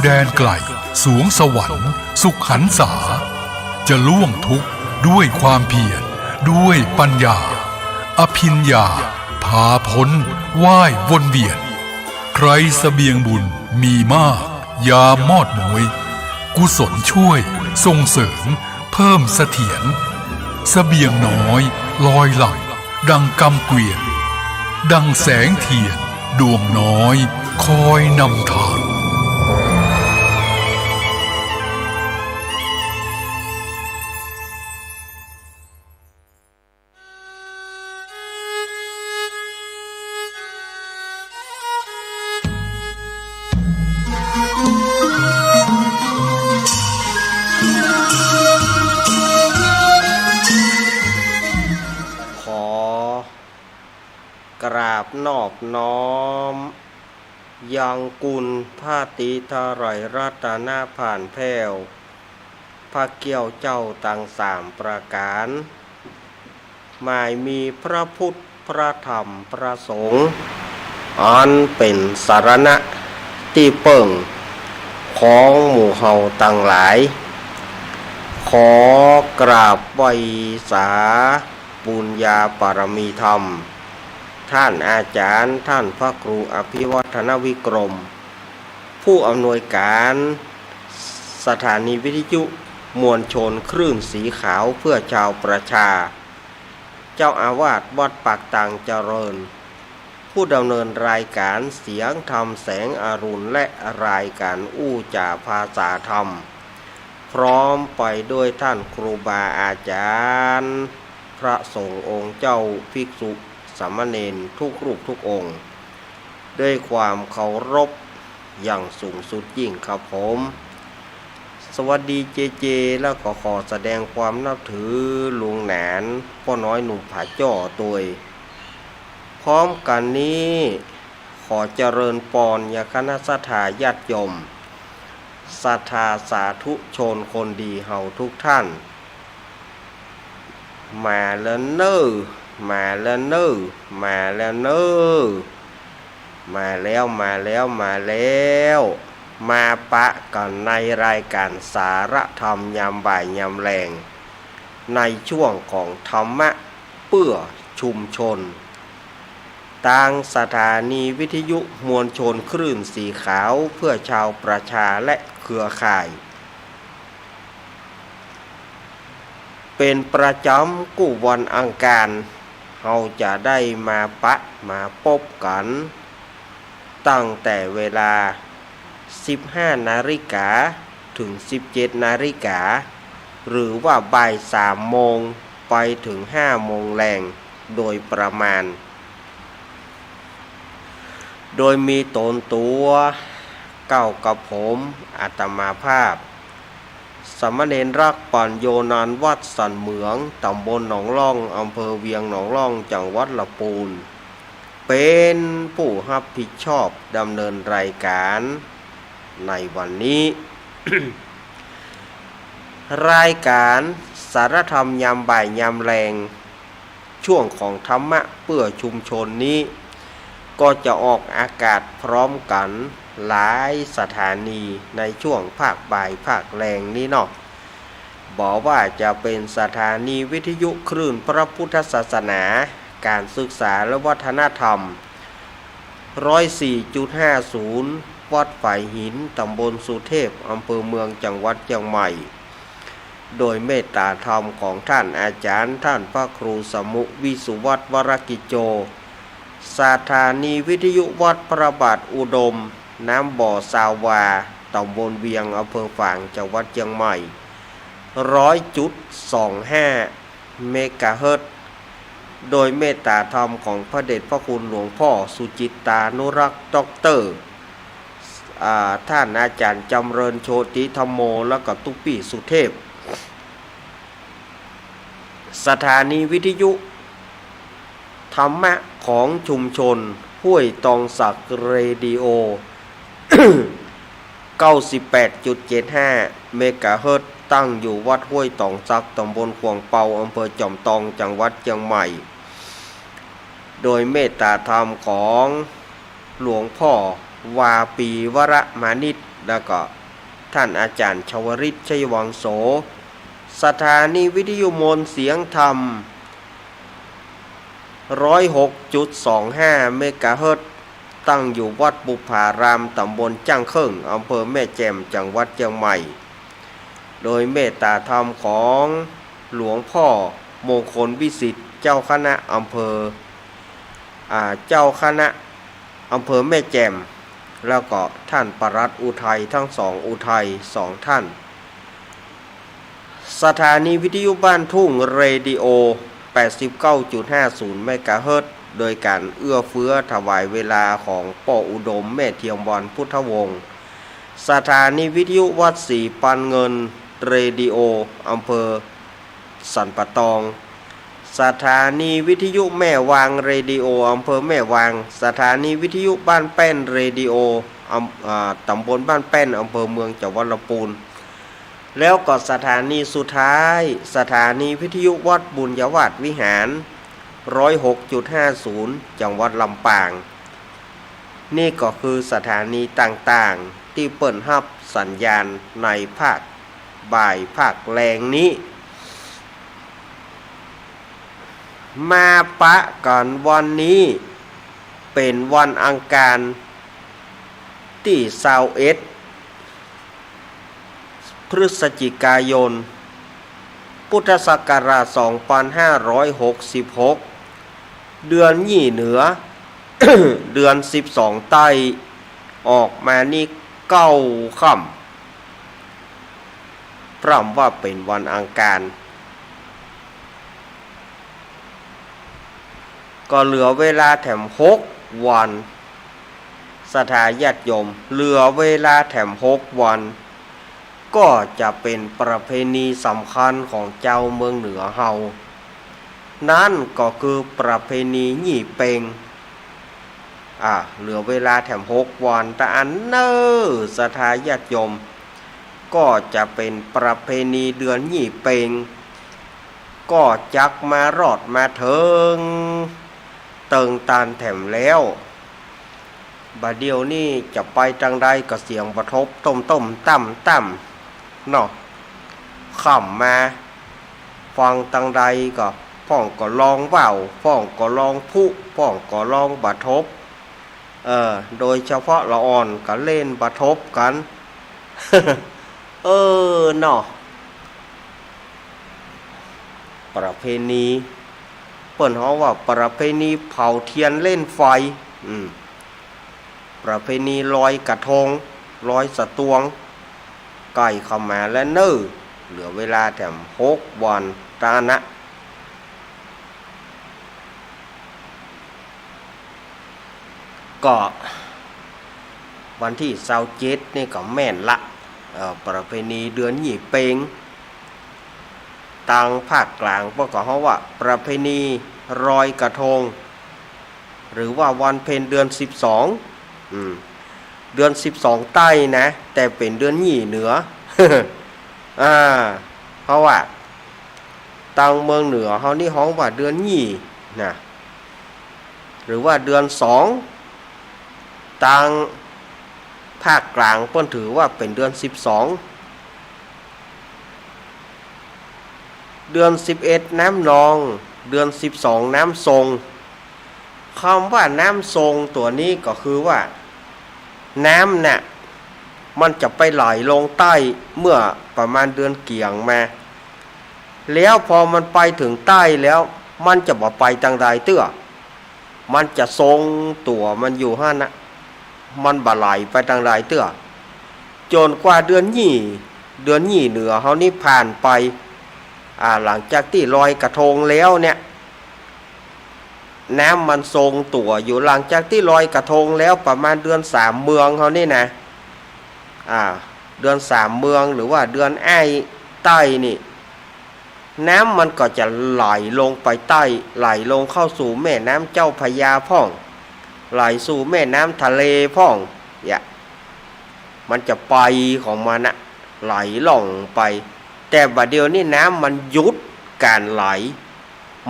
แดนไกลสวงสวรรค์สุขหันษาจะล่วงทุกข์ด้วยความเพียรด้วยปัญญาอภิญญาพาพ้นว่ายวนเวียนใครเสบียงบุญมีมากยามอดน้อยกุศลช่วยส่งเสริมเพิ่มเสถียรเสบียงน้อยลอยหลั่งดังกำเกวียนดังแสงเทียนดวงน้อยคอยนำทางกราบนอบน้อมยังกุลพระติทรอยรัตนาผ่านแผ้วพระเกี่ยวเจ้าต่างสามประการหมายมีพระพุทธพระธรรมพระสงฆ์อันเป็นสารณะที่เปิ่งของหมู่เฮาต่างหลายขอกราบไหว้สาบุญญาปรมีธรรมท่านอาจารย์ท่านพระครูอภิวัฒนวิกรมผู้อำนวยการสถานีวิทยุมวลชนคลื่นสีขาวเพื่อชาวประชาเจ้าอาวาสวัดปากตังเจริญผู้ดำเนินรายการเสียงธรรมแสงอรุณและรายการอู้จ่าภาษาธรรมพร้อมไปด้วยท่านครูบาอาจารย์พระสงฆ์องค์เจ้าภิกษุสามเณรทุกรูปทุกองค์ด้วยความเคารพอย่างสูงสุดยิ่งครับผมสวัสดีเจแล้วก็ขอแสดงความนับถือลุงแหนนพ่อน้อยหนุ่มผาจ่อตัวพร้อมกันนี้ขอเจริญปอนยาคณะสัทธาญาติโยมศรัทธาสาธุชนคนดีเฮาทุกท่านมาแล้วเนอมาแล้วเนอมาแล้วเนอมาแล้วมาปะกันในรายการสารธรรมยามบ่ายยามแรงในช่วงของธรรมะเพื่อชุมชนทางสถานีวิทยุมวลชนคลื่นสีขาวเพื่อชาวประชาและเครือข่ายเป็นประจำกู้วันอังคารเราจะได้มาปะมาพบกันตั้งแต่เวลา 15 นาฬิกาถึง 17 นาฬิกาหรือว่าบ่าย 3 โมงไปถึง 5 โมงแรงโดยประมาณโดยมีตนตัวเก้ากับผมอาตมาภาพสามเณรรักปัญโยนันท์วัดสันเหมืองตำบลหนองล่องอำเภอเวียงหนองล่องจังหวัดลำพูนเป็นผู้รับผิดชอบดำเนินรายการในวันนี้ รายการสารธรรมยามบ่ายยามแรงช่วงของธรรมะเพื่อชุมชนนี้ก็จะออกอากาศพร้อมกันหลายสถานีในช่วงภาคบ่ายภาคแรงนี้เนาะบอกว่าจะเป็นสถานีวิทยุคลื่นพระพุทธศาสนาการศึกษาและวัฒนธรรม 104.50 วัดฝ่ายหินตำบลสุเทพอำเภอเมืองจังหวัดเชียงใหม่โดยเมตตาธรรมของท่านอาจารย์ท่านพระครูสมุวิสุวัฒน์วรกิจโจสถานีวิทยุวัดพระบาทอุดมน้ำบ่อสาวาตำบลเวียงอำเภอฝางจังหวัดเชียงใหม่ 100.25 เมกะเฮิรตซ์โดยเมตตาธรรมของพระเดชพระคุณหลวงพ่อสุจิตตานุรักษ์ด็อกเตอร์ท่านอาจารย์จำเริญโชติธรรมโมและก็ตุ๊ปี้สุเทพสถานีวิทยุธรรมะของชุมชนห้วยตองสักเรดิโอ 98.75 เมกะเฮิรตซ์ตั้งอยู่วัดห้วยตองสักตำบลขวงเปาอำเภอจอมทองจังหวัดเชียงใหม่โดยเมตตาธรรมของหลวงพ่อวาปีวรมานิต แล้วก็ท่านอาจารย์ชวริตชัยวังโสสถานีวิทยุมวลเสียงธรรม 106.25 เมกะเฮิรตซ์ตั้งอยู่วัดบุพารามตำบลจ้างเคิงอำเภอแม่แจ่มจังหวัดเชียงใหม่โดยเมตตาธรรมของหลวงพ่อมงคลวิสิทธิ์เจ้าคณะอำเภอแม่แจ่มแล้วก็ท่านปลัดอุทัยทั้งสองอุทัยสองท่านสถานีวิทยุบ้านทุ่งเรดิโอ 89.50 เมกะเฮิรตซ์โดยการเอื้อเฟื้อถวายเวลาของป่ออุดมแม่เทียมบอนพุทธวงศ์สถานีวิทยุวัดศรีปันเงินเรดิโออำเภอสันปะตองสถานีวิทยุแม่วางเรดิโออำเภอแม่วางสถานีวิทยุบ้านแป้นเรดิโอตำบลบ้านแป้นอำเภอเมืองจังหวัดลำพูนแล้วก็สถานีสุดท้ายสถานีวิทยุวัดบุญยวาสวิหาร 106.50 จังหวัดลำปางนี่ก็คือสถานีต่างๆที่เปิดรับสัญญาณในภาคบ่ายภาคแรงนี้มาปะกันวันนี้เป็นวันอังคารที่21พฤศจิกายนพุทธศักราช 2566 เดือนยี่เหนือ เดือน 12 ใต้ออกมานี่9 ค่ำพร่ำว่าเป็นวันอังคารก็เหลือเวลาแถม6 วันสถาญาติโยมเหลือเวลาแถม6 วันก็จะเป็นประเพณีสำคัญของเจ้าเมืองเหนือเฮานั่นก็คือประเพณียี่เปงเหลือเวลาแถม6 วันแต่อันเนอสถาญาติโยมก็จะเป็นประเพณีเดือนยี่เปงก็จักมารอดมาเถิงเติงตานแถมแล้วบัดเดียวนี่จะไปทางใดก็เสียงประทบต้มต่ำเนาะค่ำมาฟังทางใดก็พ่องก็ลองเว้าพ่องก็ลองพุพ่องก็ลองบัดทบโดยเฉพาะละอ่อนก็เล่นบัดทบกัน เนาะประเพณีเปิ้นเฮาว่าประเพณีเผาเทียนเล่นไฟประเพณีลอยกระทงลอยสตวงใกล้เข้ามาแล้วเน้อเหลือเวลาแถม6 วันตานะก็วันที่27นี่ก็แม่นละประเพณีเดือนยี่เปงทางภาคกลางพวกเขาว่าประเพณีลอยกระทงหรือว่าวันเพ็ญเดือน12เดือน12ใต้นะแต่เป็นเดือนยี่เหนือ เพราะว่าทางเมืองเหนือเขานี่ฮ้องว่าเดือนยี่นะหรือว่าเดือน2ทางภาคกลางเพิ่นถือว่าเป็นเดือน12เดือน11น้ำนองเดือน12น้ำทรงคำว่าน้ำทรงตัวนี้ก็คือว่าน้ำน่ะมันจะไปไหลลงใต้เมื่อประมาณเดือนเกี่ยงมาแล้วพอมันไปถึงใต้แล้วมันจะบ่ไปทางใดเตื้อมันจะทรงตัวมันอยู่หั่นน่ะมันบ่ไหลไปทางใดเตื้อจนกว่าเดือนยี่เหนือเฮานี่ผ่านไปหลังจากที่ลอยกระทงแล้วเนี่ยน้ำมันทรงตัวอยู่หลังจากที่ลอยกระทงแล้วประมาณเดือน3เมืองเฮานี่นะเดือน3เมืองหรือว่าเดือนอ้ายใต้นี่น้ำมันก็จะไหลลงไปใต้ไหลลงเข้าสู่แม่น้ำเจ้าพระยาพ่องไหลสู่แม่น้ำทะเลพ่องมันจะไปของมันนะไหลล่องไปแต่บัดเดียวนี่น้ำมันหยุดการไหล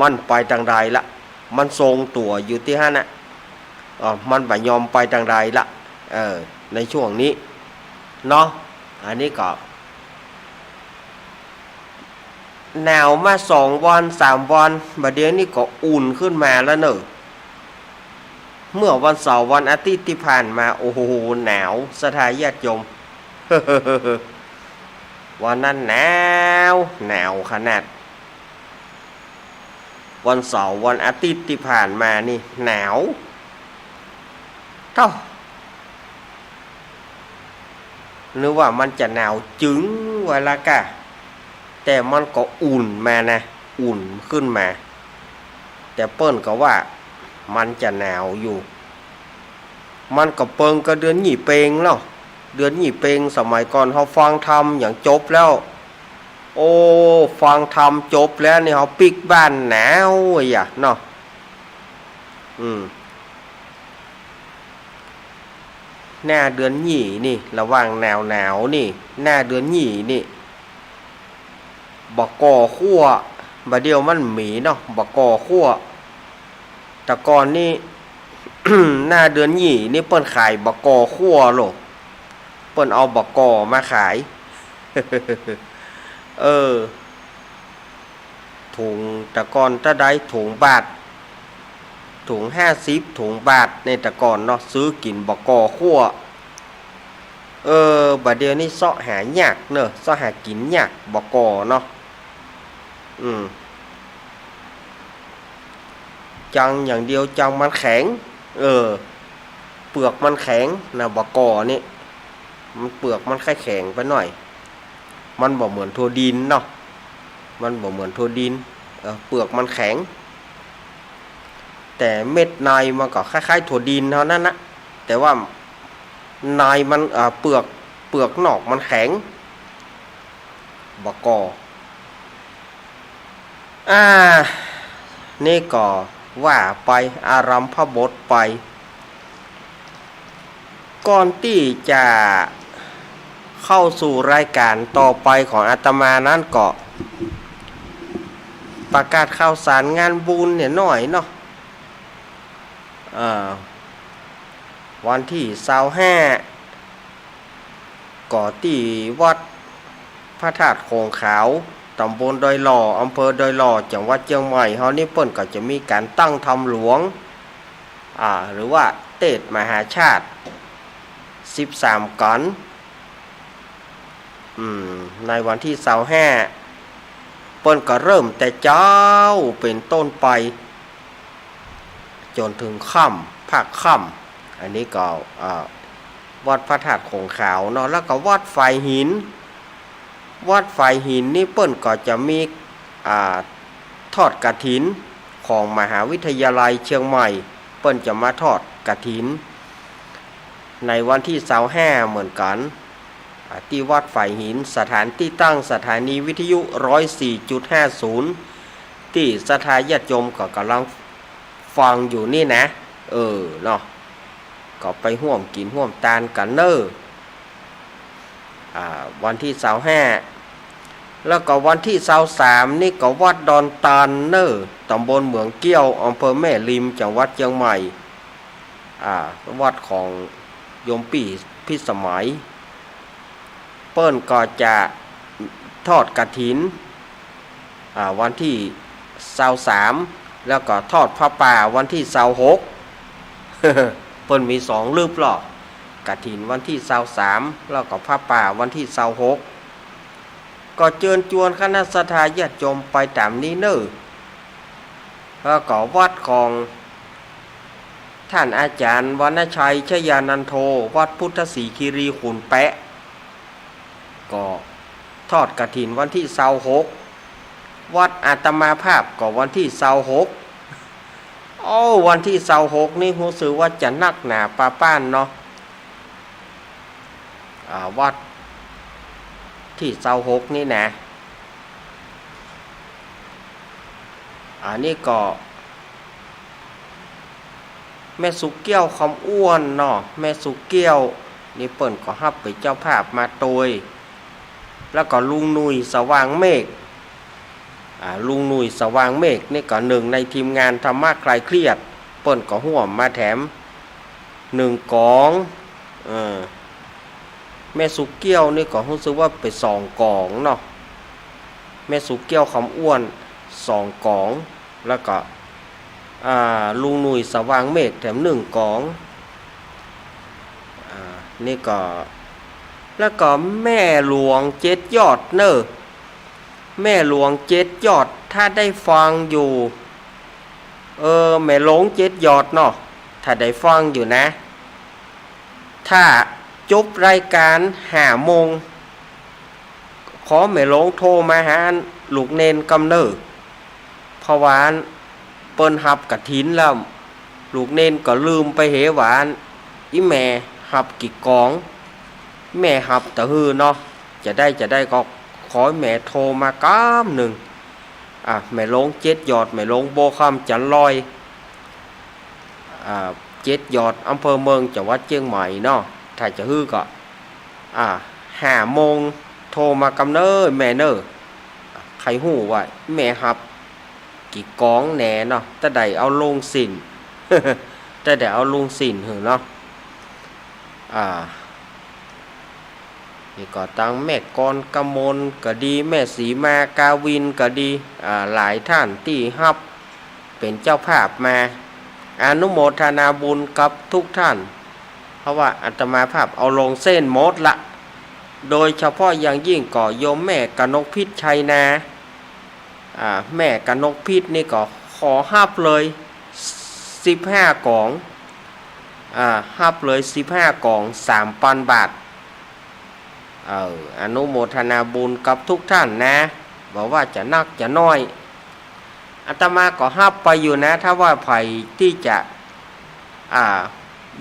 มันไปทางใดละมันทรงตัวอยู่ที่หั่นน่ะมันบ่ยอมไปทางใดละในช่วงนี้ เนาะอันนี้ก็หนาวมา2 วัน 3 วันบัดเดี๋ยวนี้ก็อุ่นขึ้นมาแล้วเนอะเมื่อวันเสาร์วันอาทิตย์ที่ผ่านมาโอ้โหหนาวสถานญาติโยม วันนั้นหนาวขนาดวันเสาร์วันอาทิตย์ที่ผ่านมานี่หนาวเท่านึกว่ามันจะหนาวจึงไว้ละกะแต่มันก็อุ่นมานะอุ่นขึ้นมาแต่เปิ้นก็ว่ามันจะหนาวอยู่มันก็เปิงก็เดือนหยี่เปงเนาะเดือนหยี่เปงสมัยก่อนเขาฟังธรรมอย่างจบแล้วโอ้ฟังธรรมจบแล้วนี่เขาปิกบ้านหนาวอ่ะเนาะหน้าเดือนหยี่นี่ระหว่างหนาวนี่หน้าเดือนหยี่นี่บักก่อขั้วบัดเดียวมันหมีเนาะบักก่อขั้วแต่ก่อนนี่ หน้าเดือนหยี่นี่เปิ้นขายบักก่อขั้วโลกเปิ้นเอาบักก่อมาขาย ถุงแต่ก่อนถ้าได้ถุงบาทถุง50ถุงบาทในแต่ก่อนเนาะซื้อกินบักก่อขั้วบัดเดียวนี่เสาะหายากเนอะเสาะหากินยากบักก่อเนาะจังอย่างเดียวจังมันแข็งเปลือกมันแข็งนะบักก่อนี่มันเปลือกมันแค่แข็งไปหน่อยมันบ่เหมือนถั่วดินเนาะมันบ่เหมือนถั่วดินเปลือกมันแข็งแต่เม็ดในมันก็คล้ายๆถั่วดินเท่านั้นนะแต่ว่าในมันเปลือกนอกมันแข็งบักก่อนี่ก็ว่าไปอารัมภบทไปก่อนที่จะเข้าสู่รายการต่อไปของอาตมานั้นก็ประกาศข่าวสารงานบุญเนี่ยหน่อยเนาะวันที่25ก่อที่วัดพระธาตุโขงขาวตำบลดอยหล่ออำเภอดอยหล่อจังหวัดเชียงใหม่เฮานี่เปิ้นก็จะมีการตั้งธรรมหลวงหรือว่าเทศมหาชาติ13กันในวันที่25เปิ้นก็เริ่มแต่เจ้าเป็นต้นไปจนถึงค่ำภาคค่ำอันนี้ก็วัดพระธาตุโขงขาวเนาะแล้วก็วัดไฟหินนี่เปิ้นก็จะมีทอดกฐินของมหาวิทยาลัยเชียงใหม่เปิ้นจะมาทอดกฐินในวันที่25เหมือนกันที่วัดไฟหินสถานที่ตั้งสถานีวิทยุ 104.50 ที่สถานญาติโยมก็กำลังฟังอยู่นี่นะเนาะก็ไปร่วมกินร่วมทานกันเนอะวันที่25แล้วก็วันที่23นี่ก็วัดดอนตาลเนอะตำบลเหมืองเกี้ยวอำเภอแม่ริมจังหวัดเชียงใหม่วัดของโยมปี่พิสมัยเปิ้นก็จะทอดกฐินวันที่23แล้วก็ทอดพระป่าวันที่26 เปิ้นมี2รูปหรอกกฐินวันที่23แล้วก็พระป่าวันที่26ก็เชิญชวนคณะสัตยาญาติโยมไปตามนี้เนอะแล้วก็วัดของท่านอาจารย์วรรณชัยชยานันโทวัดพุทธศรีคีรีขุนแปะก็ทอดกฐินวันที่26วัดอาตมาภาพก็วันที่26วันที่26นี่รู้สึกว่าจะนักหนาป้านเนาะวัดที่26นี่นะนี่ก็แม่สุกเกี้ยวคำอ้วนเนาะแม่สุกเกี้ยวนี่เปิ้นก็รับไปเจ้าภาพมาโดยแล้วก็ลุงหนุ่ยสว่างเมฆลุงหนุ่ยสว่างเมฆนี่ก็หนึ่งในทีมงานธรรมะคลายเครียดเปิ้นก็ห่วมมาแถม1 กอง แม่สุเกี้ยวนี่ก็รู้สึกว่าไปสองกองเนาะแม่สุเกี้ยวคำอ้วนสองกองแล้วก็ลุงหนุ่ยสว่างเมฆแถมหนึ่งกองนี่ก็แล้วก็แม่หลวงเจ็ดยอดเนอแม่หลวงเจ็ดยอดถ้าได้ฟังอยู่แม่หลวงเจ็ดยอดเนาะถ้าได้ฟังอยู่นะถ้าจบรายการ5 โมงขอแม่หลวงโทรมาหาลูกเนนกำเนิดเพราะว่าเปิ้นหับกะถินแล้วลูกเนนก็ลืมไปเหหวานอีแม่หับกี่กองแม่หับตะฮือเนาะจะได้ก็ขอแม่โทรมาก้ามหนึ่งแม่หลวงเจ็ดยอดแม่หลวงโบคำจันลอยเจ็ดยอดอำเภอเมืองจังหวัดเชียงใหม่เนาะถ้าจะฮือก็5 โมงโทรมากำเนิดแม่เนอใครหู้ว่าแม่หับกี่กองแหน่เนาะแต่ใดเอาลงสิน แต่ใดเอาลงสินเหรอเนาะนี่ก็ตั้งแม่กรกมลก็ดีแม่สีมากาวินก็ดีหลายท่านที่ฮับเป็นเจ้าภาพมาอนุโมทนาบุญกับทุกท่านเพราะว่าอาตมาภาพเอาลงเส้นหมดละโดยเฉพาะอย่างยิ่งก็โยมแม่กนกพิษชัยนาแม่กนกพิษนี่ก็ขอฮับเลย15 กล่องฮับเลย15 กล่อง 3,000 บาทอนุโมทนาบุญกับทุกท่านนะบอกว่าจะนักจะน้อยอาตมาก็ฮับไปอยู่นะถ้าว่าใครที่จะ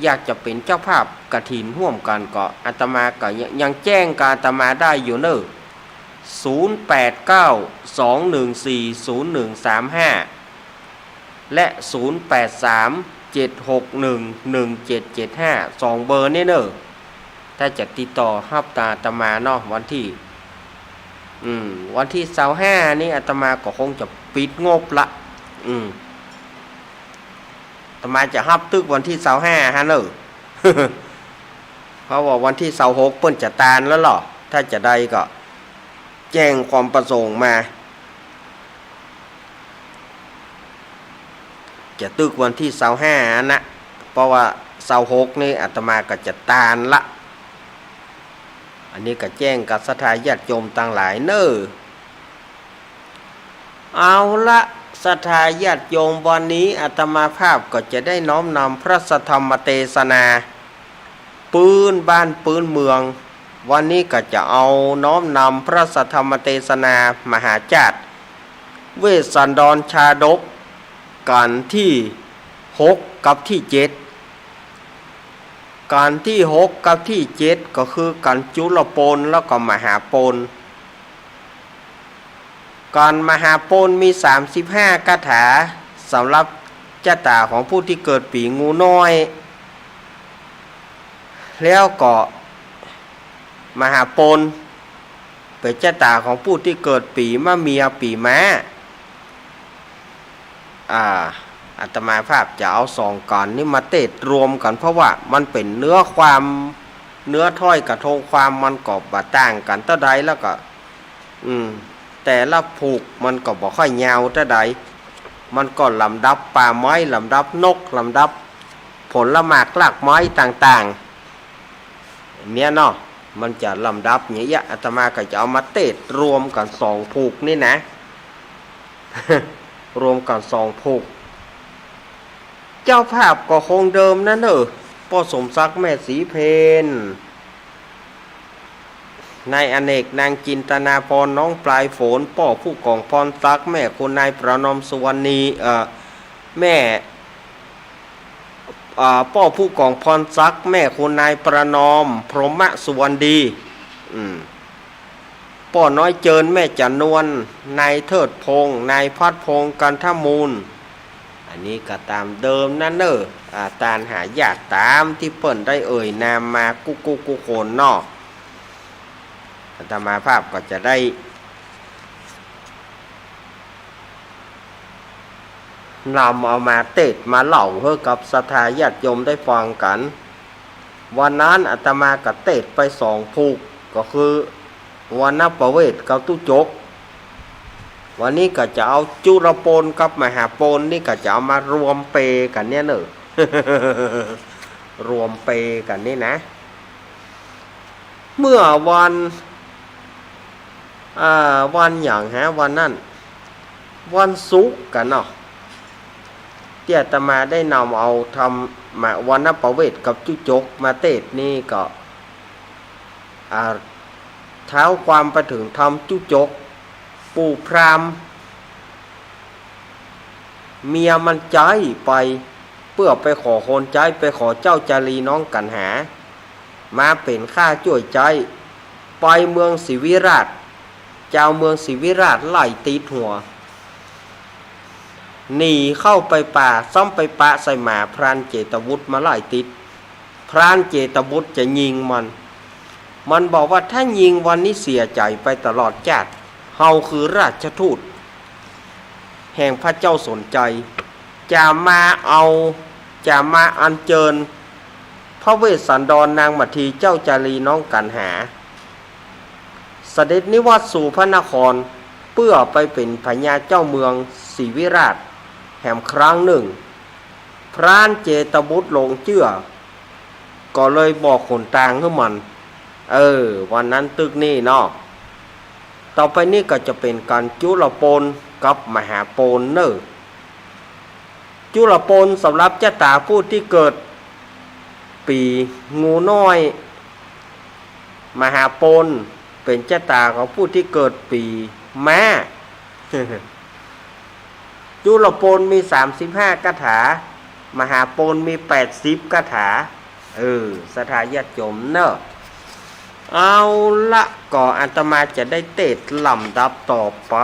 อยากจะเป็นเจ้าภาพกฐินร่วมกันก็อาตมาก็ยังแจ้งกับอาตมาได้อยู่เนอะ0892140135และ0837611775 2 เบอร์นี่เนอะถ้าจะติดต่อฮับตาอาตมาเนาะวันที่25นี่อาตมาก็คงจะปิดงบละอาตมาจะฮับตึกวันที่25ฮะเนอะ เพราะว่าวันที่26เปิ้นจะตานแล้วหรอถ้าจะได้ก็แจ้งความประสงค์มาจะตึกวันที่25นะเพราะว่า26นี่อาตมาก็จะตานละอันนี้ก็แจ้งกับศรัทธาญาติโยมต่างหลายเนอเอาละศรัทธาญาติโยมวันนี้อาตมาภาพก็จะได้น้อมนำพระสัทธรรมเทศนาปืนบ้านปืนเมืองวันนี้ก็จะเอาน้อมนำพระสัทธรรมเทศนามหาจารย์เวสสันดรชาดกกันที่6กับที่7การที่6กับที่7ก็คือการจุลโปนแล้วก็มหาโปนการมหาโปนมี35คาถาสำหรับชะตาของผู้ที่เกิดปีงูน้อยแล้วก็มหาโปนเป็นชะตาของผู้ที่เกิดปีมะเมียปีม้าอาตมาภาพจะเอา2 ก่อนนี่มาเตะรวมกันเพราะว่ามันเป็นเนื้อถ้อยกระทงความมันก็บ่ต่างกันเท่าใดแล้วก็แต่ละผูกมันก็บ่ค่อยยาวเท่าใดมันก็ลำดับป่าไม้ลำดับนกลำดับผลละหมากรากไม้ต่างๆเนี่ยเนาะมันจะลำดับอย่างเงี้ยอาตมาก็จะเอามาเตะรวมกัน2 ผูกนี่นะ รวมกัน2 ผูกเจ้าภาพก็คงเดิมนั่นเนอะพ่อสมศักดิ์แม่สีเพนนายอเนกนางจินตนาพรน้องปลายฝนพ่อผู้กองพรศักดิ์แม่คุณนายประนอมสุวรรณีแม่พ่อผู้กองพรศักดิ์แม่คุณนายประนอมพรหมสุวรรณดีพ่อน้อยเจินแม่จันนวลนายเทิดพงษ์นายพัดพงษ์กันทมูลอันนี้ก็ตามเดิมนั่นเนอะตามหายากตามที่เปิ้นได้เอ่ยนามมากุโคนนอกอาตมาภาพก็จะได้นำเอามาเตะมาเล่าให้กับศรัทธาญาติโยมได้ฟังกัน วันนั้นอาตมาก็เตะไป2ผูกก็คือวันนประเวศกับตุจกวันนี้ก็จะเอาจุลปนกับมหาปนนี่ก็จะเอามารวมเปกันเนี่ยเนอะ รวมเปกันนี่นะ เมื่อวันอย่างวันนั้นวันศุกร์กันเนาะที่อาตมาได้นำเอาทำมาวันนประเวศกับจุจกมาเทศนี่ก็เท้าความไปถึงทำจุจกปู่พราหมณ์เมียมันใจไปเพื่อไปขอคนใจไปขอเจ้าจารีน้องกันหามาเป็นข้าช่วยใจไปเมืองศรีวิราชเจ้าเมืองศรีวิราชไล่ตีหัวหนีเข้าไปป่าซ่อมไปปะใส่หมาพรานเจตวุฒิมาไล่ติดพรานเจตวุฒิจะยิงมันบอกว่าถ้ายิงวันนี้เสียใจไปตลอดชาติเฮาคือราชทูตแห่งพระเจ้าสนใจจะมาอัญเชิญพระเวสสันดรนางมัททีเจ้าจารีน้องกันหาเสด็จนิวัตสู่พระนครเพื่อไปเป็นพญาเจ้าเมืองศรีวิราชแห่งครั้งหนึ่งพรานเจตบุตรลงเชื่อก็เลยบอกขนตางให้มันวันนั้นตึกนี่เนาะต่อไปนี่ก็จะเป็นการจุลปนกับมหาปนเนอะจุลปนสำหรับเจ้าตาผู้ที่เกิดปีงูน้อยมหาปนเป็นเจ้าตาของผู้ที่เกิดปีม้า จุลปนมี35คาถามหาปนมี80คาถาสถาญาติโยมเนอะเอาละก็อาตมาจะได้เทศน์ลำดับต่อไป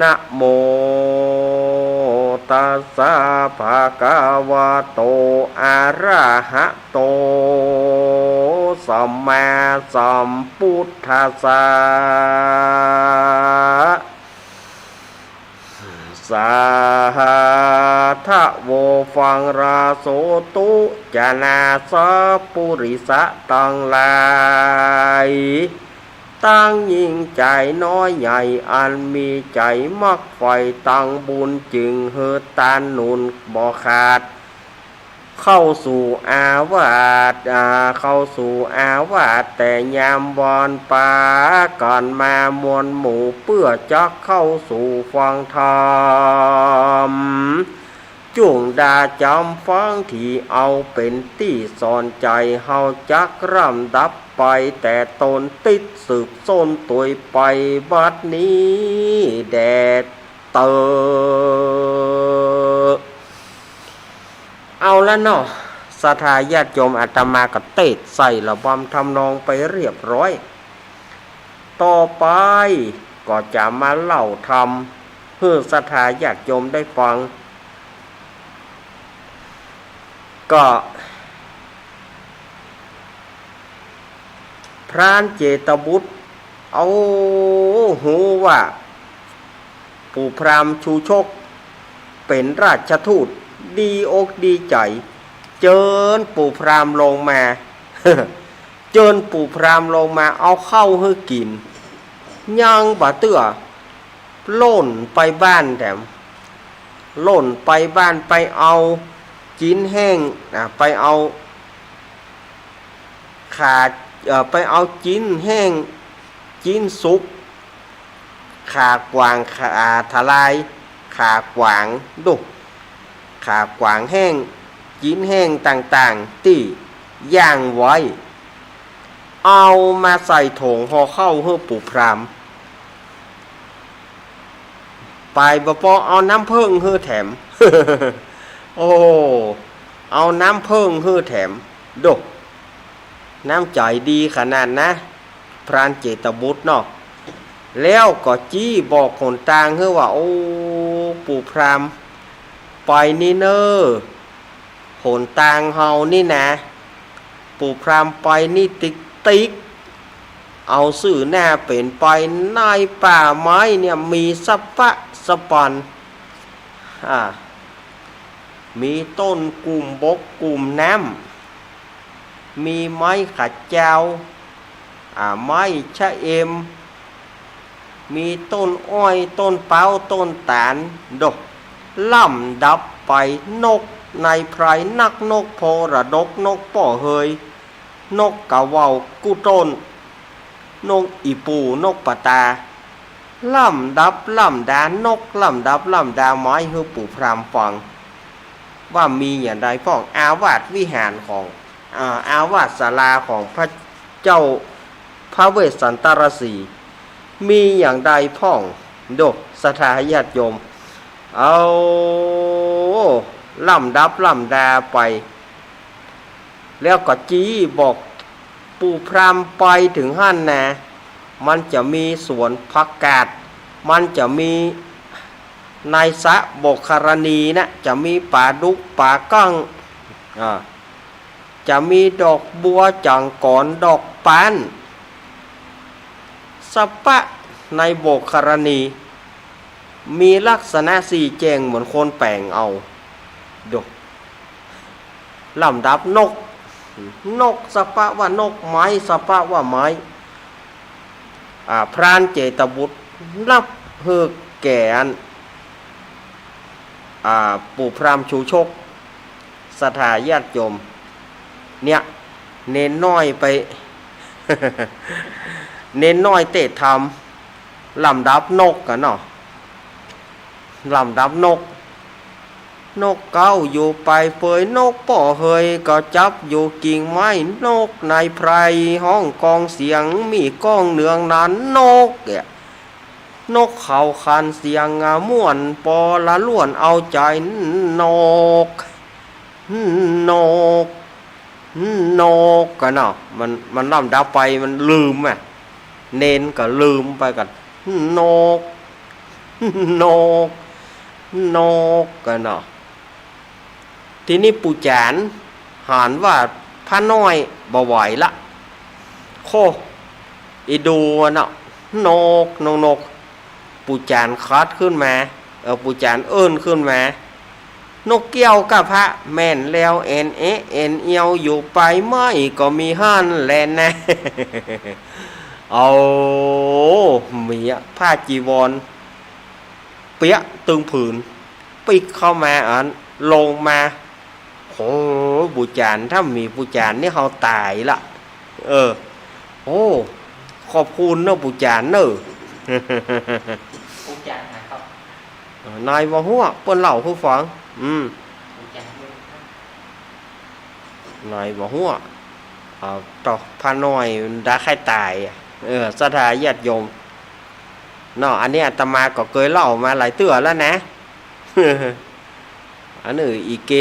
นะโมตัสสะภะคะวะโตอะระหะโตสัมมาสัมพุทธัสสะสาธะโวฟังราโสตุจานาสัพปุริสะตังหลายตั้งยิ่งใจน้อยใหญ่อันมีใจมักไฟตั้งบุญจึงเฮือตานนุนบ่ขาดเข้าสู่อาวาสแต่ยามวอนป่าก่อนมามวลหมู่เพื่อจักเข้าสู่ฟังธรรมจุงดาจำฟังที่เอาเป็นที่สอนใจเฮาจักร่ำดับไปแต่ตนติดสืบส้นตัวไปบัดนี้แดดเตอเอาละเนาะศรัทธาญาติโยมอาตมาก็เทศน์ใส่ระบำทำนองไปเรียบร้อยต่อไปก็จะมาเล่าธรรมเพื่อศรัทธาญาติโยมได้ฟังก็พรานเจตบุตรเอาหูว่าปู่พราหมณ์ชูชกเป็นราชทูตดีอกดีใจเจิญปู่พราหมณ์ลงมา เจิญปู่พราหมณ์ลงมาเอาเข้าให้กินยังบ่เตื้อโล่นไปบ้านแถมโล่นไปบ้านไปเอาจิ้นแห้งไปเอาไปเอาจิ้นแห้งจิ้นสุกขากวางขาทลายขากวางดุขากวางแห้งจิ้นแห้งต่างๆที่ย่างไว้เอามาใส่ถงห่อเข้าเพื่อปู่พราหมณ์ไปบ่พอเอาน้ำเพิ่งเพื่อแถม โอ้เอาน้ำเพิ่งเพื่อแถมดุน้ำใจดีขนาดนะพรานเจตบุตรเนาะแล้วก็จี้บอกคนต่างเฮ้ว่าโอ้ปู่พราหมณ์ไปนี่เนอหนต่างเฮานี่นะปู่พราหมณ์ไปนี่ติ๊กเอาสื่อหน้าเป็นไปในป่าไม้เนี่ยมีสัปะสปันมีต้นกลุ่มบกกลุ่มน้ มีไม้ขัดเจ้าไม้ชะเอมมีต้นอ้อยต้นเป้าต้นตาลดกล่ำดับไปนกในไพรนักนกโพระดกนกป่อเฮยนกกะว่าวกู้ต้นนกอีปูนกปะตาล่ำดับล่ำดานกล่ำดับล่ำดาไม้ฮือปู่พรามฟังว่ามีอย่างใดพ้องอาวาสวิหารของอาวาสศาลาของพระเจ้าพระเวสสันตรสีมีอย่างใดพ้องโดสถาญาติโยมเอาล่ำดับล่ำดาไปแล้วก็จี้บอกปู่พรามไปถึงห้านนะมันจะมีสวนผักกาดมันจะมีในสระบกคารณีนะจะมีป่าดุกป่ากั้งจะมีดอกบัวจังก่อนดอกปานสปะในบกคารณีมีลักษณะสี่แจงเหมือนคนแปลงเอาดกลำดับนกสปะว่านกไม้สปะว่าไม้พรานเจตบุตรรับเฮือกแก่ปู่พรามชูชกสถาญาติโยมเนี่ยเน้นน้อยไป เน้นน้อยเตะทำลำดับนกกันเนาะลำดับนกเก้าอยู่ไปเฟยนกป่อเฮยก็จับอยู่กิ่งไม้นกในไพรห้องกองเสียงมีก้องเนืองนั้นนกเขาคันเสียงม่วนปอละล้วนเอาใจนกกันเนาะมันลำดับไปมันลืมเน้นก็ลืมไปกันนกกันเนาะทีนี้ปู่จานหานว่าพระน้อยบ่ไหวละโคอีดูเนาะนกปู่จานคัดขึ้นมาปู่จานเอิ้นขึ้นมานกเกี้ยวกับพระแม่นแล้วเอ็นเอียวอยู่ไปไม่ก็มีห้านแลนนะ เอามีผ้าจีวรเปียตึงผืนปิกเข้ามาลงมาโอ้ปู่จานถ้ามีปู่จานนี่เขาตายละโอ้ขอบคุณเนอะปู่จานเนอะ ปู่จานครับ นายว่าหัวเปิ้นเล่าผู้ฟังปู่จานนายว่าหัวต่อพาน้อยได้ใครตายสถาญาติโยมเนาะอันนี้อาตมาก็เคยเล่ามาหลายเตื้อแล้วนะ อันนี้อีเก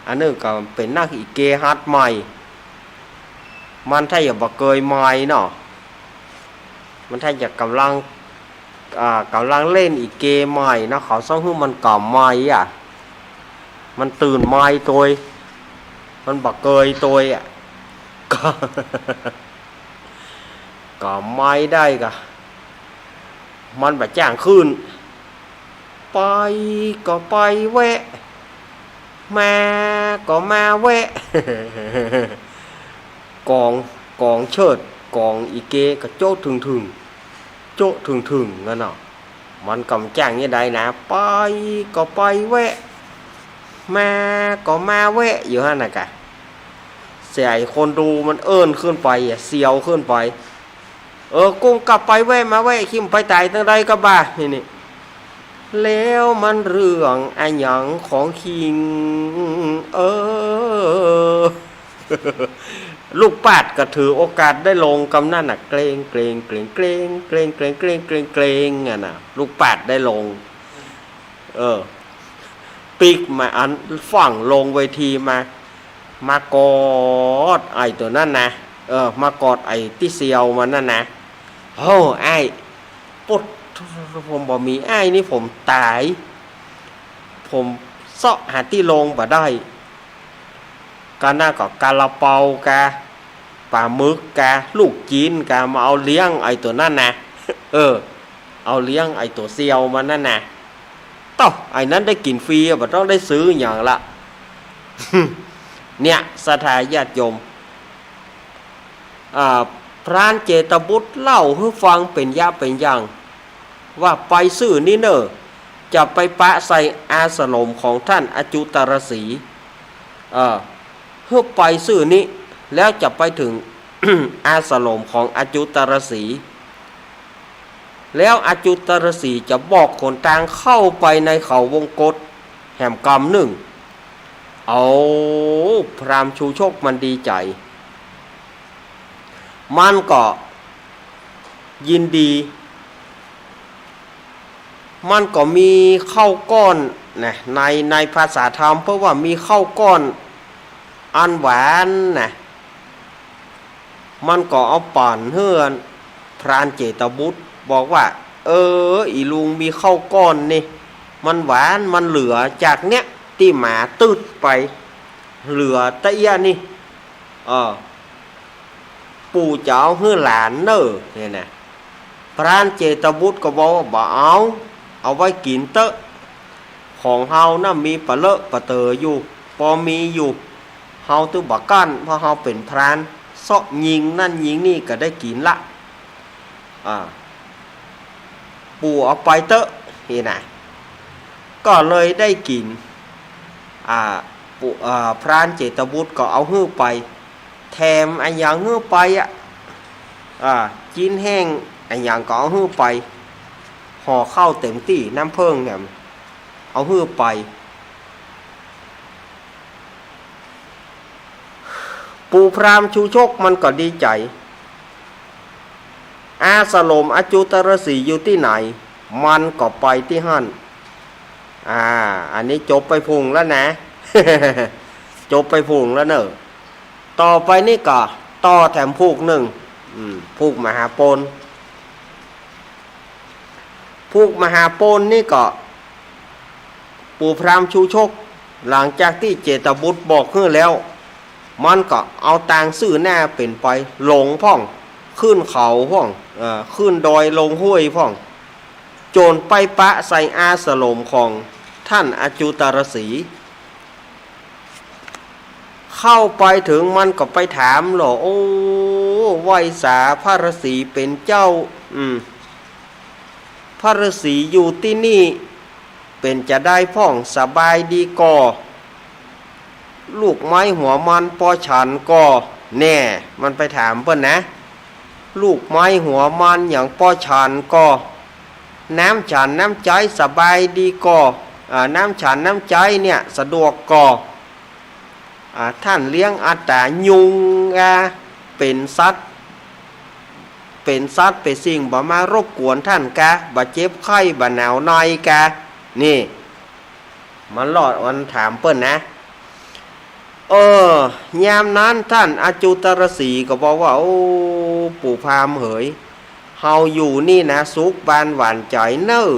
อันนี้ก็เป็นนักอีเกฮัดใหม่มันถ้าอย่าบอกเคยใหม่เนาะมันถ้าอยากกำลังเล่นอีเกใหม่นะเขาต้องให้มันก่อใหม่มันตื่นใหม่ตัวมันบอกเคยตัวก็ไม่ได้กะมันแบบจ้างขึ้นไปก็ไปแวะมาก็มาแวะ กองเชิดกองอีเกก็โจ๊ะถึงงั้นเนาะมันกำจ้างnhưใดนะไปก็ไปแวะมาก็มาแวะอยู่ฮะน่ะกะเสียคนดูมันเอิ้นขึ้นไปเสียวขึ้นไปกุ้งกลับไปแวะมาแวะคิมไปตายตั้งใดก็บ้านี่แล้วมันเรื่องอันหยังของคิงลูกปาดก็ถือโอกาสได้ลงกำนั่นน่ะเกรงน่ะลูกปาดได้ลงปิกมาอันฝั่งลงเวทีมากอดไอตัวนั่นนะมากอดไอที่เซียวมันนั่นนะโอ้ไอปุ๊ดผมบอกมีไอนี่ผมตายผมเสาะหาที่ลงบ่ได้ก็น่าก็กาลาเปากาปลาหมึกกาลูกจีนกามาเอาเลี้ยงไอตัวนั่นนะเอาเลี้ยงไอตัวเซียวมันนั่นนะต่อไอนั้นได้กินฟรีบ่ต้องได้ซื้ออย่างละ เนี่ยสถาญาติโยมพรานเจตบุตรเล่าให้ฟังเป็นยะเป็นอย่างว่าไปซื่อนี่เนอจะไปปะใส่อาสลมของท่านอจุตรศรีเพื่อไปซื่อนี้แล้วจะไปถึง อาสลมของอจุตรศรีแล้วอจุตรศรีจะบอกคนทางเข้าไปในเขาวงกฏแห่มกำหนึ่งเอาพราหมณ์ชูโชคมันดีใจมันก็ยินดีมันก็มีข้าวก้อนนะในภาษาธรรมเพราะว่ามีข้าวก้อนอันหวานนะมันก็เอาป่านเฮือนพรานเจตบุตรบอกว่าอีลุงมีข้าวก้อนนี่มันหวานมันเหลือจากเนี้ยที่หมาตืดไปเหลือตะเอียนี่ปู่จะเอาเฮือหลานเนอเนี่ยนะพรานเจตบุตรก็บอกว่าบ่เอาไว้กินเตอะของเฮานะมีปลาเลอะปลาเตออยู่พอมีอยู่เฮาตึบักกั้นเพราะเฮาเป็นพรานเสาะยิงนั่นยิงนี่ก็ได้กินละปู่เอาไปเตอะเห็นไหมก็เลยได้กินพรานเจตบุตรก็เอาหื้อไปแถมอันอย่างหื้อไปจีนแห้งอันอย่างก็เอาหื้อไปห่อข้าวเต็มที่น้ำเพิ่งเนี่ยเอาหื้อไปปู่พราหมณ์ชูโชคมันก็ดีใจอาสลมอจุตรศรีอยู่ที่ไหนมันก็ไปที่หั่นอันนี้จบไปพุงแล้วนะ จบไปพุงแล้วเนอะต่อไปนี่ก็ต่อแถมพูกหนึ่งพูกมหาปนพูกมหาปนนี่ก็ปู่พราหมณ์ชูโชคหลังจากที่เจตบุตรบอกขึ้นแล้วมันก็เอาตางซื่อหน้าเป็นไปลงพ่องขึ้นเขาพ่องขึ้นดอยลงห้วยพ่องโจรไปปะใส่อาสลมของท่านอจุตรศรีเข้าไปถึงมันก็ไปถามหรอโอ้ไหวสาพระฤาษีเป็นเจ้าพระฤาษีอยู่ที่นี่เป็นจะได้พ่องสบายดีก่อลูกไม้หัวมันปอฉันก่อแน่มันไปถามเพิ่นนะลูกไม้หัวมันอย่างปอฉันก่อน้ำฉันน้ำใจสบายดีก่อน้ำฉันน้ำใจเนี่ยสะดวกก่อท่านเลี้ยงอัตตายุงเป็นสัตว์เป็นสิ่งบ่มารบกวนท่านกะบ่เจ็บไข้บ่หนาวในกะนี่มันหลอดมันถามเปิ้นนะยามนั้นท่านอจุตรศรีก็บอกว่าโอ้ปู่พราหมณ์เหยเฮาอยู่นี่นะสุขบานหวานใจเน้อ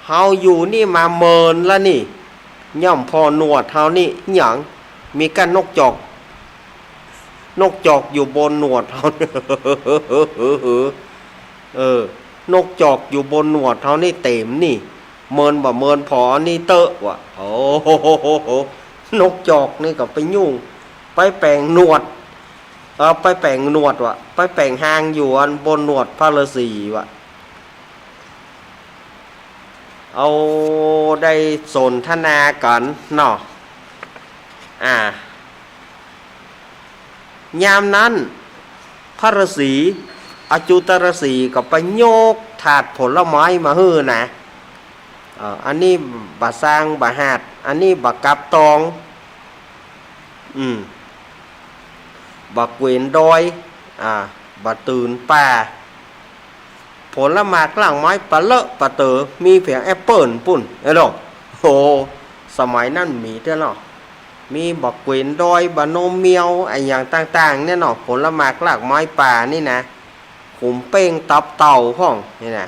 เฮาอยู่นี่มาเมินแล้วนี่ย่อมพอหนวดเฮานี่หยังมีกันนกจอกอยู่บนหนวดเฮานกจอกอยู่บนหนวดเฮานี่เต็มนี่เมินบ่เมินพอนี่เตอะว่ะโอ้โหนกจอกนี่ก็ไปยุ่งไปแปลงหนวดไปแปลงหนวดว่ะไปแปลงหางอยู่อันบนหนวดพระฤาษีว่ะเอาได้สนทนากันเนาะยามนั้นพระฤาษีอจุตรศรีก็ไปโยกถาดผลไม้มาฮื้อนะอันนี้บะสร้างบะหาดอันนี้บะกับตองบะเกวนดอยบะตื่นป่าผลไม้กลางไม้ปลาเลอะปลาเตอมีเพียงแอปเปิลปุ่นไอ้ดอกโอ้สมัยนั้นมีเท่าเนาะมีบะเกวนดอยบะนมเมียวไอ้อย่างต่างๆเนี่ยเนาะผลไม้กลางไม้ป่านี่นะขุมเป้งตับเต่าห้องนี่นะ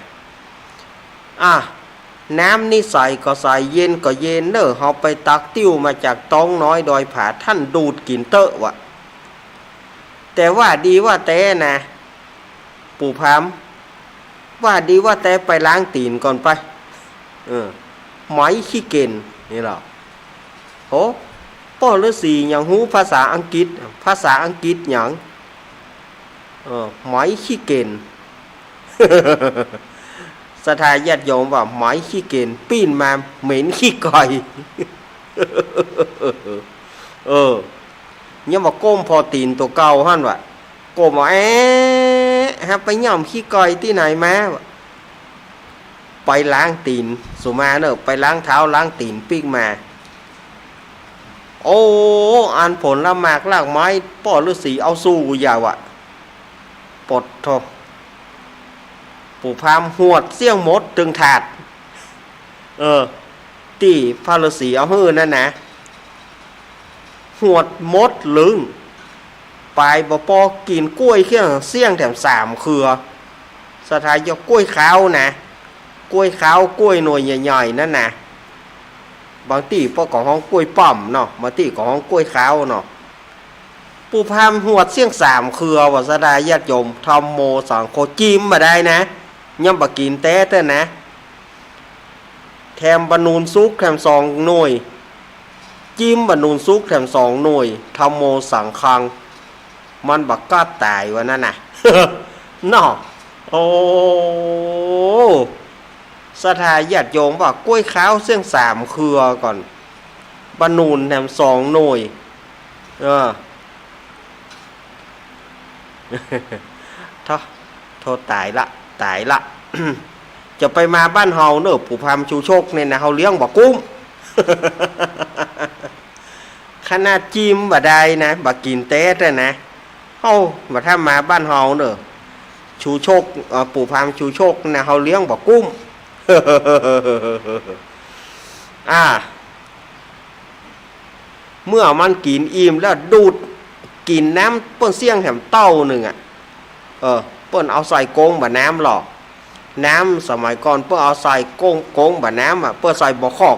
น้ำนี่ใสก็ใสเย็นก็เย็นเนอะเขาไปตักติ้วมาจากต้องน้อยดอยผาท่านดูดกินเตอะวะแต่ว่าดีว่าแต่นะปู่พราหมณ์ว่าดีว่าแต่ไปล้างตีนก่อนไปไหมขี้เกณฑ์นี่หรอ โหป้อฤาษีอย่างหูภาษาอังกฤษอย่างหมอยขี้เก่น สถาญาติโยมว่าหมอยขี้เก่นปีนมาเหม็นขี้ก่อย nhưng mà côm phò tìn tổ cầu hơn vậy côm mà ha phải nhầm khi coi tí này má bay láng tìn số má nữa bay láng tháo láng tìn pin mà ô ăn phồn la mạc lạc máy bỏ lư xì ao su của già vậy bột thôi phủ pham huột xiêng mốt trừng thạt tỷ pha lư xì ao hưนั่นนะหวดมดลึงไปบ่พอกินกล้วยเคี่ยงเสี่ยงแถม3เครือสถานยกกล้วยขาวนะกล้วยขาวกล้วยหน่วยใหญ่ๆนั่นนะบางที่พวกของห้องกล้วยป่อมเนาะบางที่ของห้องกล้วยขาวเนาะปูพามหวดเสี่ยง3เครือว่าสถานญาติโยมทำโมสังโคจิ้มมาได้นะย่ำบ่กินแต้เต้นนะแถมบรรนูนซุกแถม2หน่วยจิ้มบรรนูนซุกแถม2หน่วยทำโมสังคังมันบักก็ตายวันนั้นน่ะ น่ะโอ้สถาญาติโยมว่ากล้วยขาวเสี่ยง3เครือก่อนบรรนูนแถม2หน่วยโทษตายละ จะไปมาบ้านเฮาเนอะปู่พามชูโชคเนี่ยนะเฮาเลี้ยงบ่กุ้ม ขนาดจิ้มบ่ได้นะบ่กินเต้แต่นะเฮาบ่ถ้ามาบ้านเฮาเนอะชูโชคปู่พามชูโชคนะเฮาเลี้ยงบ่กุ้ม เมื่อมันกินอิ่มแล้วดูดกินน้ำเปิ้นเสี่ยงแถมเต้าหนึ่งเปิ้นเอาใส่โกงบ่น้ำหรอกน้ำสมัยก่อนเปิ้นเอาใส่โกงบ่น้ำเปิ้นใส่บ่คอก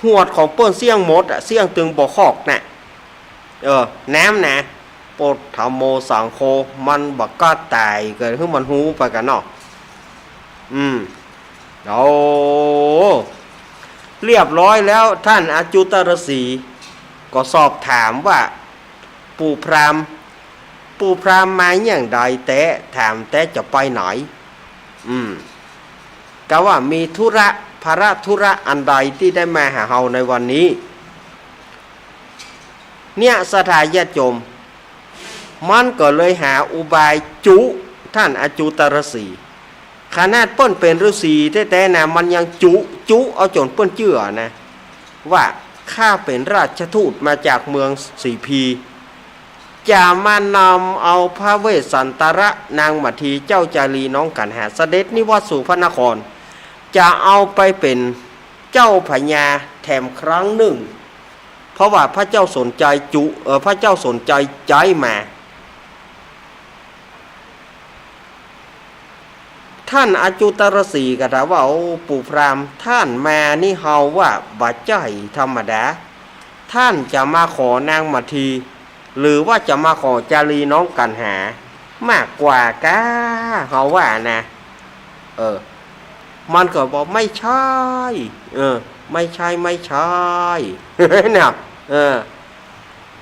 หวดของเปิ้นเสี่ยงหมดเสี่ยงตึงบ่คอกน่ะน้ำนะปดธรรมโมสังโฆมันบ่ก็ตายเกิดขึ้นมันหูไปกันเนาะโอ้เรียบร้อยแล้วท่านอาจุตรศรีก็สอบถามว่าปู่พราหมณ์มาอย่างใดแต่ถามแต่จะไปไหนก็ว่ามีภาระธุระอันใดที่ได้มาหาเฮาในวันนี้เนี่ยสถาญาติโยมมันก็เลยหาอุบายจุท่านอาจุตรศรีขนาดเปิ้นเป็นฤาษีแท้ๆนะมันยังจุเอาจนเปิ้นเชื่อนะว่าข้าเป็นราชทูตมาจากเมืองสีพีจะมานำเอาพระเวสสันตระนางมัทธีเจ้าจารีน้องกันหาเสด็จนิวัตสู่พระนครจะเอาไปเป็นเจ้าพญาแถมครั้งหนึ่งเพราะว่าพระเจ้าสนใจพระเจ้าสนใจใจมาท่านอาจุตรศรีก็ถามว่าโอ้ปู่พราหมณ์ท่านมานี่เฮาว่าบ่ใจธรรมดาท่านจะมาขอนางมัทธีหรือว่าจะมาขอจารีน้องกันหามากกว่าก้าเฮาว่านะมันก็บอกไม่ใช่ไม่ใช่ เนี่ย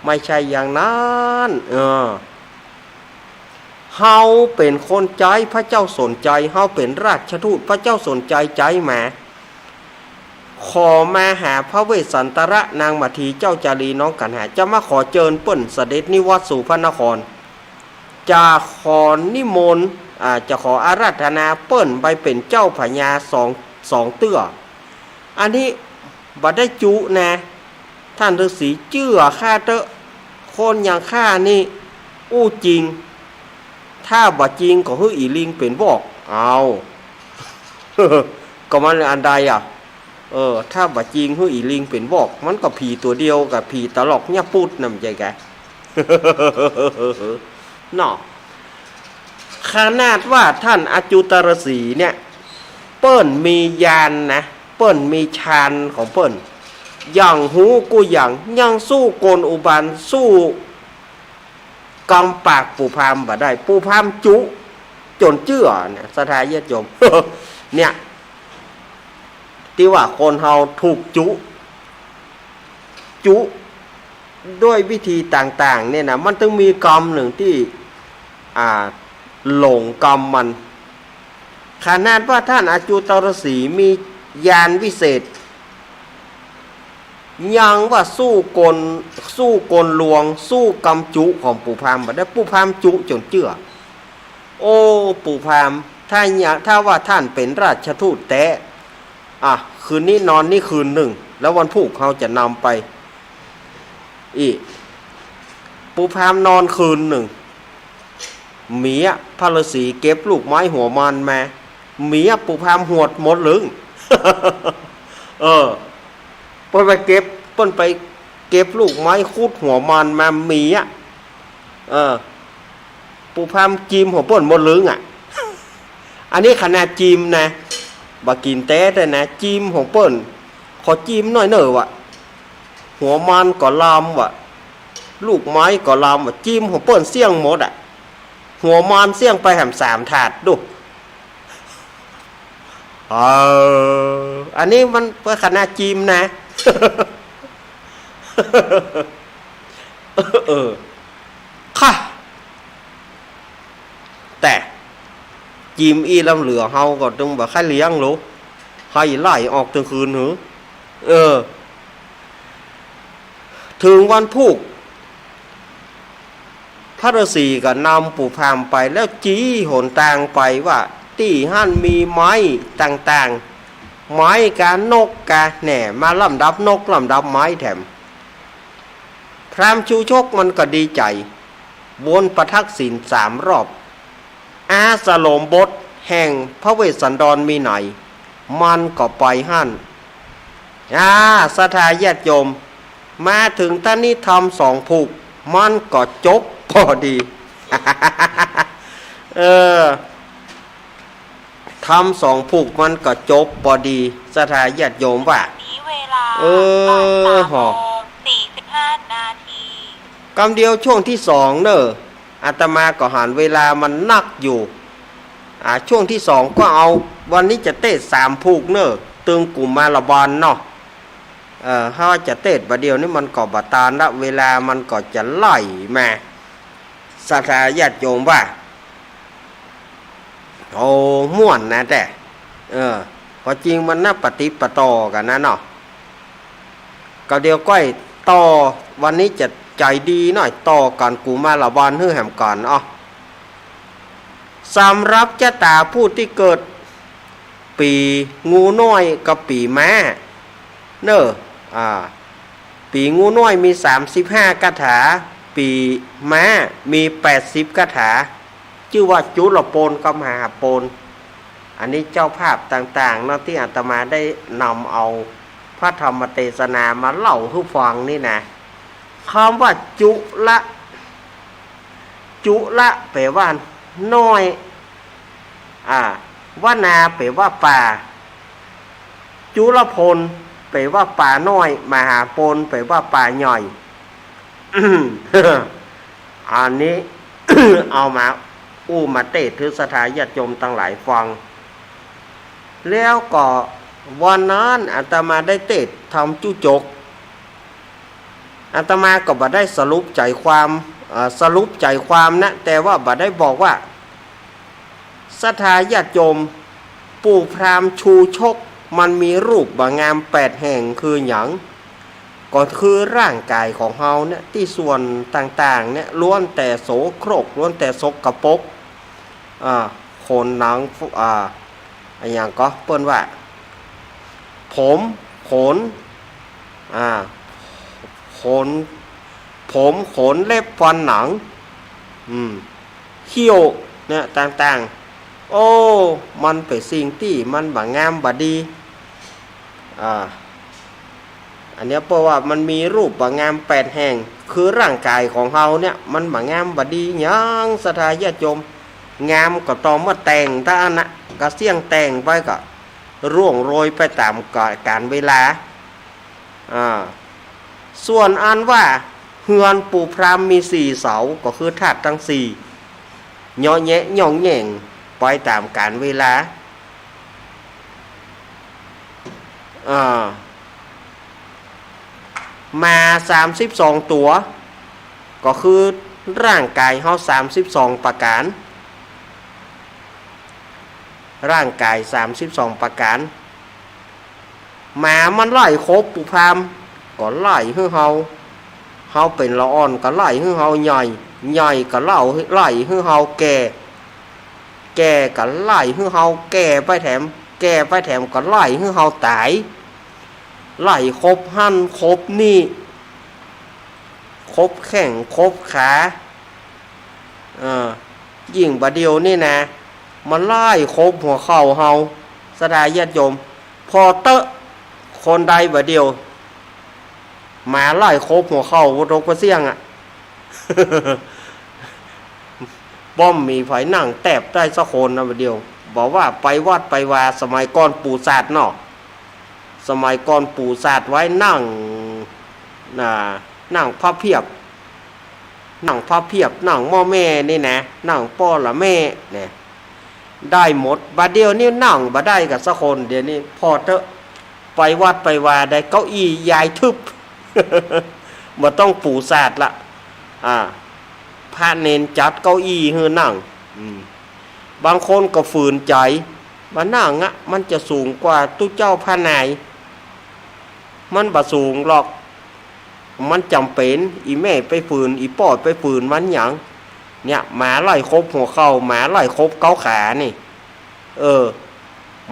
ไม่ใช่อย่างนั้นเฮาเป็นคนใจพระเจ้าสนใจเฮาเป็นราชทูตพระเจ้าสนใจใจมาขอมาหาพระเวสสันตระนางมัทธีเจ้าจารีน้องกันหาจะมาขอเจิญเปิ้นเสด็จนิวัตสู่พระนครจะขอนิมนต์จะขออาราธนาเปิ้นไปเป็นเจ้าพญาสองเตื้ออันนี้บ่ได้จุนะท่านฤาษีเชื่อข้าเตอะคนอย่างข้านี่อู้จริงถ้าบ่จริงก็ฮื้ออีลิงเป็นบอกเอา ก็มันอันใดถ้าบ่จริงฮื้ออีลิงเป็นบอกมันก็ผีตัวเดียวกับผีตลกเนี่ยพูดนำใจแก เนาะขนาดว่าท่านอาจุตรศรีเนี่ยเปิ้นมีญาณนะเปิ้นมีฌานของเปิ้นอย่างหูกูอย่างยังสู้โกนอุบาลสู้กำปากปู่พราหมณ์บ่ได้ปู่พราหมณ์จุจนเชื่อเนี่ยสถาญาติโยม เนี่ยที่ว่าคนเฮาถูกจุ จุด้วยวิธีต่างๆเนี่ยนะมันต้องมีกรรมหนึ่งที่หลงกรรมมันขนาดว่าท่านอาจุตรศรีมีญาณวิเศษยังว่าสู้กลลวงสู้กรรมจุของปู่พามบ่ได้ปู่พามจุจนเจือโอ้ปู่พามถ้าว่าท่านเป็นราชทูตแต่คืนนี้นอนนี่คืนหนึ่งแล้ววันพุธเขาจะนำไปปู่พามนอนคืนหนึ่งเมียพระฤาษีเก็บลูกไม้หัวมันมาเมียปู่พามหวดหมดลึง เปิ้นไปเก็บลูกไม้คูดหัวมันมาเมียปู่พามจีมหัวเปิ้นหมดลึงอันนี้ขนาดจีมนะบ่กินแต่นะจีมของเปิ้นขอจีมหน่อยเนอะวะหัวมันก็ลามวะลูกไม้ก็ลามวะจีมของเปิ้นเสี่ยงหมดหัวมันเสี่ยงไปแหม3 ถาดดูอันนี้มันเพื่อขนาดจีมนะค่ะแต่จีมลำเหลือเฮาก็ต้องแบบค่าเลี้ยงรู้ให้ไล่ออกถึงคืนหรือถึงวันพุธพระฤาษีก็นำปู่พามไปแล้วจี้หนทางไปว่าที่หั่นมีไม้ต่างๆไม้กานกกาแหน่มาลำดับนกลำดับไม้แถมพรามชูชกมันก็ดีใจวนประทักษิณ3 รอบอาสโลมบทแห่งพระเวสสันดรมีไหนมันก็ไปหั่นสถาญาติโยมมาถึงท่านนี้ทำ2 ผูกมันก็จบพอดี ทำ2 ผูกมันก็จบพอดีสถาญาติโยมว่าเวลา45 นาทีกำเดียวช่วงที่2เนอะอาตมาก็หันเวลามันนักอยู่ช่วงที่2ก็เอาวันนี้จะเต้3 ผูกเนอะตึงกลุ่มมาละบอลเนาะถ้าจะเต้ประเดียวนี่มันก็บัตานละเวลามันก็จะไล่มาสถาญาติโยมว่าโอ้ม่วนนะแต่พอจริงมันน่าปฏิปต่อกันนะเนาะก็เดียวก้อยต่อวันนี้จะใจดีหน่อยต่อกันกูมาละบานฮื้อแหมก่อนสำหรับชะตาผู้ที่เกิดปีงูน้อยกับปีม้าเนอะปีงูน้อยมี35 คาถาปีม้ามี80 คาถาชื่อว่าจุลโปนกับมหาโปนอันนี้เจ้าภาพต่างๆเนาะที่อาตมาได้นำเอาพระธรรมเทศนามาเล่าให้ฟังนี่นะคำว่าจุละแปลว่าน้อยวนาแปลว่าป่าจุลพลแปลว่าป่าน้อยมหาโปนแปลว่าป่าใหญ่อันนี้ เอามามาเทศน์ถึงสถาญาติโยมตั้งหลายฟังแล้วก็วันนั้นอาตมาได้เทศน์ทำจุจกอาตมาก็บ่ได้สรุปใจความนะแต่ว่าบ่ได้บอกว่าสถาญาติโยมปู่พราหมณ์ชูชกมันมีรูปงาม8 แห่งคือหยังก็คือร่างกายของเฮาเนี่ยที่ส่วนต่างๆเนี่ยล้วนแต่โสโครกล้วนแต่สกปรกขนหนังอย่างก็เปิ้นว่าผมขนขนเล็บฟันหนังเขี้ยวเนี่ยต่างๆโอ้มันเป็นสิ่งที่มันบ่งามบ่ดีอันนี้เพราะว่ามันมีรูปบ่งาม8 แห่งคือร่างกายของเฮาเนี่ยมันบ่งามบ่ดีหยังสถาญาติโยมงามก็ต้องมาแต่งถ้าอันน่ะก็เสี่ยงแต่งไปก็ร่วงโรยไปตามกาลเวลาส่วนอันว่าเฮือนปู่พราหมณ์มี4 เสาก็คือธาตุทั้ง4ย่อแยะย่องแย่งไปตามกาลเวลา มา32ตัวก็คือร่างกายเฮา32ประการร่างกาย32ประการหมามันไล่ครบปุพามก็ไล่ให้เฮาเป็นละอ่อนก็ไล่ให้เฮาใหญ่ก็ไล่ให้เฮาแก่ก็ไล่ให้เฮาแก่ไปแถมก็ไล่ให้เฮาตายไล่ครบหั่นครบนี่ครบแข้งครบขายิ่งบะเดียวนี่นะมันไล่ครบหัวเข่าเฮาสดายญาติโยมพอเตอะคนใดบะเดียวหมาไล่ครบหัวเข่าวัดรกพระเสี่ยงป้อมมีไผนั่งแตบได้สักคนนะบะเดียวบอกว่าไปวัดไปวาสมัยก่อนปู่ศาสตร์เนาะสมัยก่อนปู่ศาสตร์ไว้นั่งพระเพียบนั่งหม้อแม่นี่นะนั่งป้อละแม่เนี่ยได้หมดบัดเดียวนี่นั่งบ่ได้กับสักคนเดี๋ยวนี้พอเถอะไปวัดไปวาได้เก้าอี้ยายทึบ บ่ต้องปู่ศาสตร์ละพระเนนจัดเก้าอี้ให้นั่งบางคนก็ฝืนใจมานั่งมันจะสูงกว่าตู้เจ้าพระนายมันบ่สูงหรอกมันจำเป็นอีแม่ไปฝืนอีปอดไปฝืนมันหยังเนี่ยหมาไล่ครบหัวเข่าหมาไล่ครบเก้าขานี่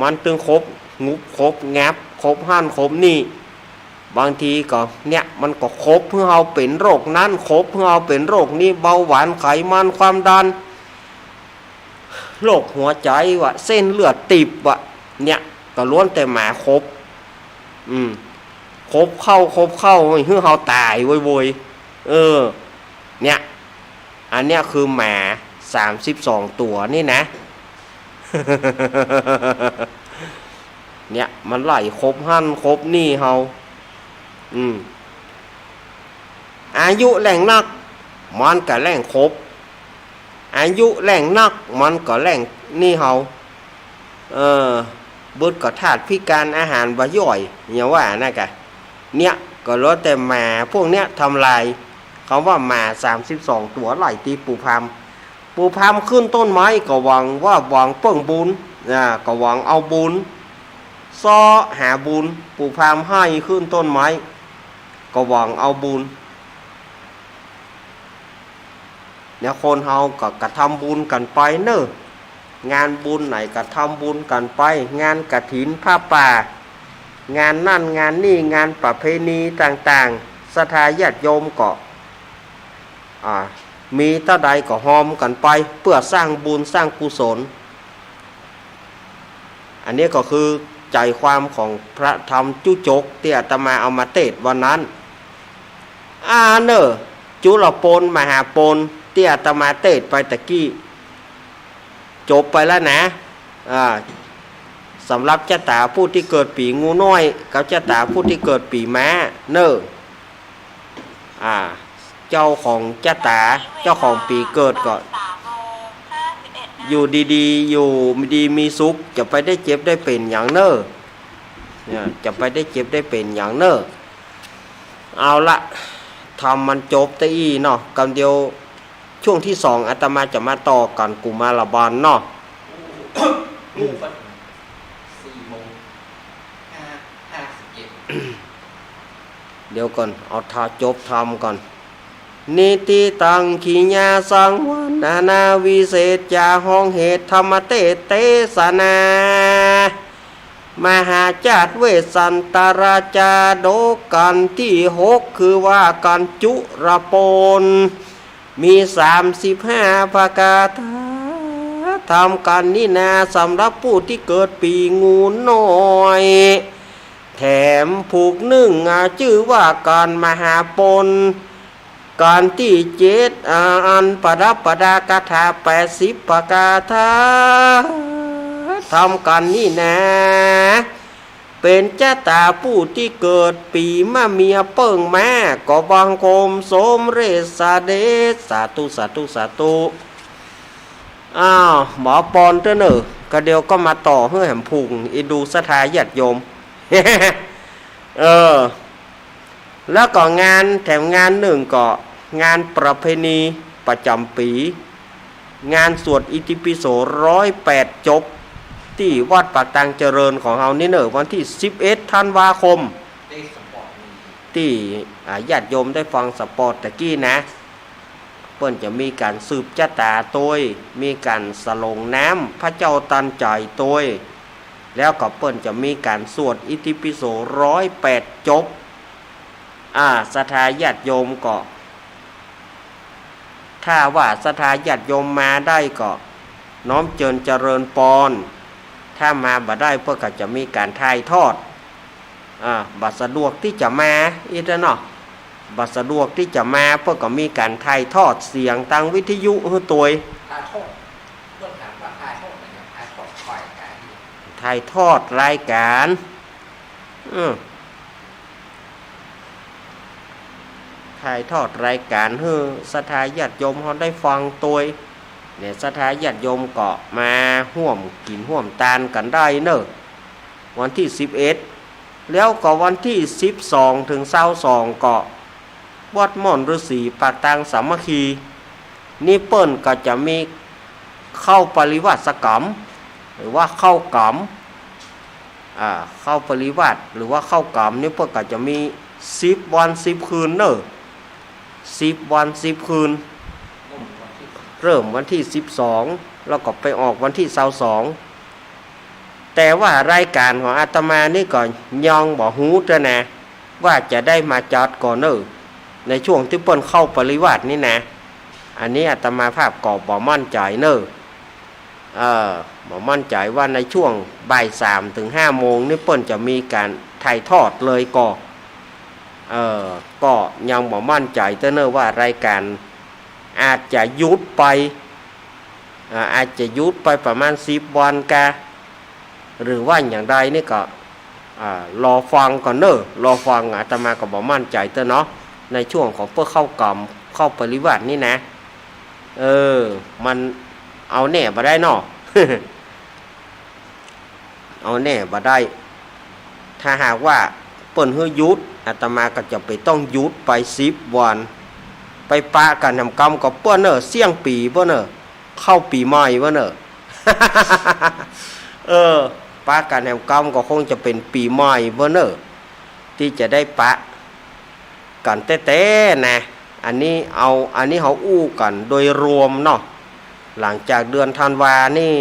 มันตึงครบงุบครบงับครบหั่นครบนี่บางทีก็เนี่ยมันก็ครบเพื่อเอาเป็นโรคนั้นครบเพื่อเอาเป็นโรคนี้เบาหวานไขมันความดันโรคหัวใจวะเส้นเลือดตีบวะเนี่ยก็ล้วนแต่หมาครบครบเข้าเพื่อเอาตายโวยเนี่ยอันเนี้ยคือหมา32ตัวนี่นะ เนี่ยมันไล่ครบหั่นครบนี่เฮาอายุแรงนักมันก็แรงครบอายุแรงนักมันก็แรงนี่เฮาบุตรก็ธาตุพิการอาหารบ่ย่อยอย่างว่านะกะเนี่ยก็รถแต่หมาพวกเนี้ยทำลายคำว่าหมา32ตัวไล่ตีปูพามขึ้นต้นไม้ก็หวังว่าหวังเปิ้งบุญก็หวังเอาบุญซ้อหาบุญปูพามให้ขึ้นต้นไม้ก็หวังเอาบุญเนี่ยคนเฮาก็กระทำบุญกันไปเนอะงานบุญไหนกระทำบุญกันไปงานกฐินผ้าป่างานนั่นงานนี่งานประเพณีต่างๆศรัทธาญาติโยมก็มีเท่าใดก็หอมกันไปเพื่อสร้างบุญสร้างกุศลอันนี้ก็คือใจความของพระธรรมจุจกที่อาตมาเอามาเทศน์วันนั้นเนอะจุลปนมหาปนที่อาตมาเทศน์ไปตะกี้จบไปแล้วนะสำหรับเจ้าตาผู้ที่เกิดปีงูน้อยกับเจ้าตาผู้ที่เกิดปีม้าเนอะเจ้าของเจ้าตาเจ้าของปีเกิดก็อยู่ดีๆอยู่ดีมีสุขจะไปได้เจ็บได้เป็นอย่างเนอะเนี่ยจะไปได้เจ็บได้เป็นอย่างเนอะเอาละทำมันจบตะอี้เนาะกำเดียวช่วงที่2อาตมาจะมาต่อกันกุมารบาลเนาะเดี๋ยวก่อนเอาท่าจบทำก่อนนิติตังขีญาสังวนาวิเศษจาห้องเหตุธรรมเตสนามหาจาตเวสันตราจาโดกันที่6คือว่ากันจุรปนมี35ประกาศทำกันนี่นาสำหรับผู้ที่เกิดปีงูน้อยแถมผูกนึ่งชื่อว่าการมหาปนการที่7อันประดับประดากถา80ประกาศทำกันนี่นะเป็นเจ้าตาผู้ที่เกิดปีมะเมียเปิ่งแม่ก็บังคมสมเรศเดชสาธุหมอปอนเถอะเนอะก็เดียวก็มาต่อเพื่อแหมพุงดูศรัทธาญาติโยม แล้วก็งานแถมงานหนึ่งก็งานประเพณีประจำปี งานสวดอิติปิโส108 จบที่วัดปากตังเจริญของเรานี่เนอะวันที่11 ธันวาคม ได้สปอร์ตมี ที่ญาติโยมได้ฟังสปอร์ตตะกี้นะเปิ้นจะมีการสืบชะตาตัวมีการสลงน้ำพระเจ้าตันใจตัวแล้วก็เปิ้นจะมีการสวดอิติปิโส108 จบศรัทธาญาติโยมก็ถ้าว่าศรัทธาญาติโยมมาได้ก็น้อมเจิญเจริญปอนถ้ามาบ่ได้เพื่อก็จะมีการถ่ายทอดบัดสะดวกที่จะมาอีกแล้วเนาะบัดสะดวกที่จะมาเพื่อก็มีการถ่ายทอดเสียงทางวิทยุให้ตัว ทายโทษเรื่องถามว่าทายโทษอะไรทายโทษคอยการที่ ถ่ายทอดรายการถ่ายทอดรายการให้ศรัทธาญาติโยมเขาได้ฟังตัวเนี่ยศรัทธาญาติโยมก็มาห่วมกินห่วมตานกันได้เนอะวันที่11แล้วก็วันที่12 ถึง22ก็วัดม่อนฤาษีปากตังสามัคคีนี่เปิ้นก็จะมีเข้าปริวาสกรรมหรือว่าเข้ากรรมเข้าปริวาสหรือว่าเข้ากรรมนี่เปิ้นก็จะมี10 วัน 10 คืนเนอะ10 วัน 10 คืนเริ่มวันที่12แล้วก็ไปออกวันที่22แต่ว่ารายการของอาตมานี่ก็ยองบ่ฮู้เด้อนะว่าจะได้มาจัดก่อนเนอะในช่วงที่เปิ้นเข้าปริวาสนี่นะอันนี้อาตมาภาพก็บ่มั่นใจเนอะบ่มั่นใจว่าในช่วงบ่าย3 ถึง 5 โมงนี่เปิ้นจะมีการถ่ายทอดเลยก็ยังบ่มั่นใจเด้อเนอะว่ารายการอาจจะหยุดไปประมาณ10 วันกะหรือว่าอย่างใดนี่ก็รอฟังก่อนเนอะรอฟังอาตมาก็บ่มั่นใจเด้อเนาะในช่วงของเพื่อเข้ากรรมเข้าปริวาสนี่นะมันเอาแน่บ่ได้เนาะ เอาแน่บ่ได้ถ้าหากว่าเปิ้นให้หยุดอาตมาก็จะไปต้องหยุดไป10 วันไปปะกันทำกรรมกับเปิ้นเนอะเสี่ยงปีเปิ้นเนอะเข้าปีใหม่เปิ้นเนอะ ปะกันทำกรรมก็คงจะเป็นปีใหม่เปิ้นเนอะที่จะได้ปะกันแต้ๆนะอันนี้เขาอู้กันโดยรวมเนาะหลังจากเดือนธันวานี่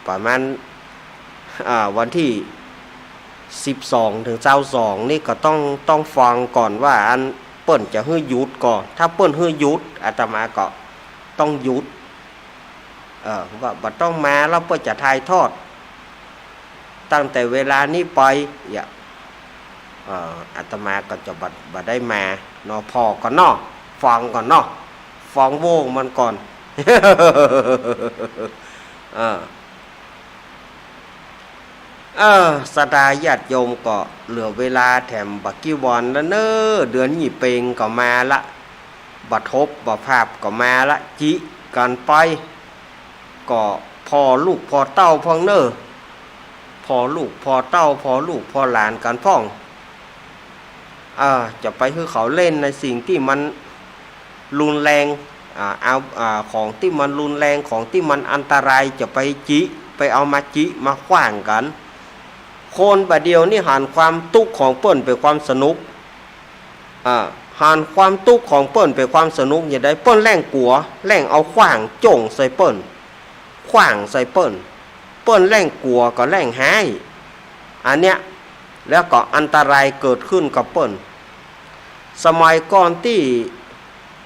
ประมาณวันที่12 ถึง 22นี่ก็ต้องฟังก่อนว่าอันเปิ้นจะให้หยุดก่อนถ้าเปิ้นให้หยุดอาตมาก็ต้องหยุดว่าบ่ต้องมาแล้วเปิ้นจะถ่ายทอดตั้งแต่เวลานี้ไปอาตมาก็จะบ่ได้มาเนาะพอก่อนเนาะฟังก่อนเนาะฟังโว้งมันก่อน ศรัทธาญาติโยมก็เหลือเวลาแถมบักกี่วันแล้วเนอะเดือนยี่เปงก็มาละบัทบบัภาพก็มาละจิกันไปก็พอลูกพอเต้าพ่องเนอะพอลูกพอเต้าพอลูกพอหลานกันพ่องจะไปให้เขาเล่นในสิ่งที่มันรุนแรงของที่มันรุนแรงของที่มันอันตรายจะไปเอามามาขว้างกันคนบะเดียวนี่หันความทุกข์ของเปิ้นเป็นความสนุกหันความทุกข์ของเปิ้นเป็นความสนุกอย่างใดเปิ้นแร่งกัวแร่งเอาขว้างจ่งใส่เปิ้นขว้างใส่เปิ้นแร่งกัวก็แร่งหายอันเนี้ยแล้วก็อันตรายเกิดขึ้นกับเปิ้นสมัยก่อนที่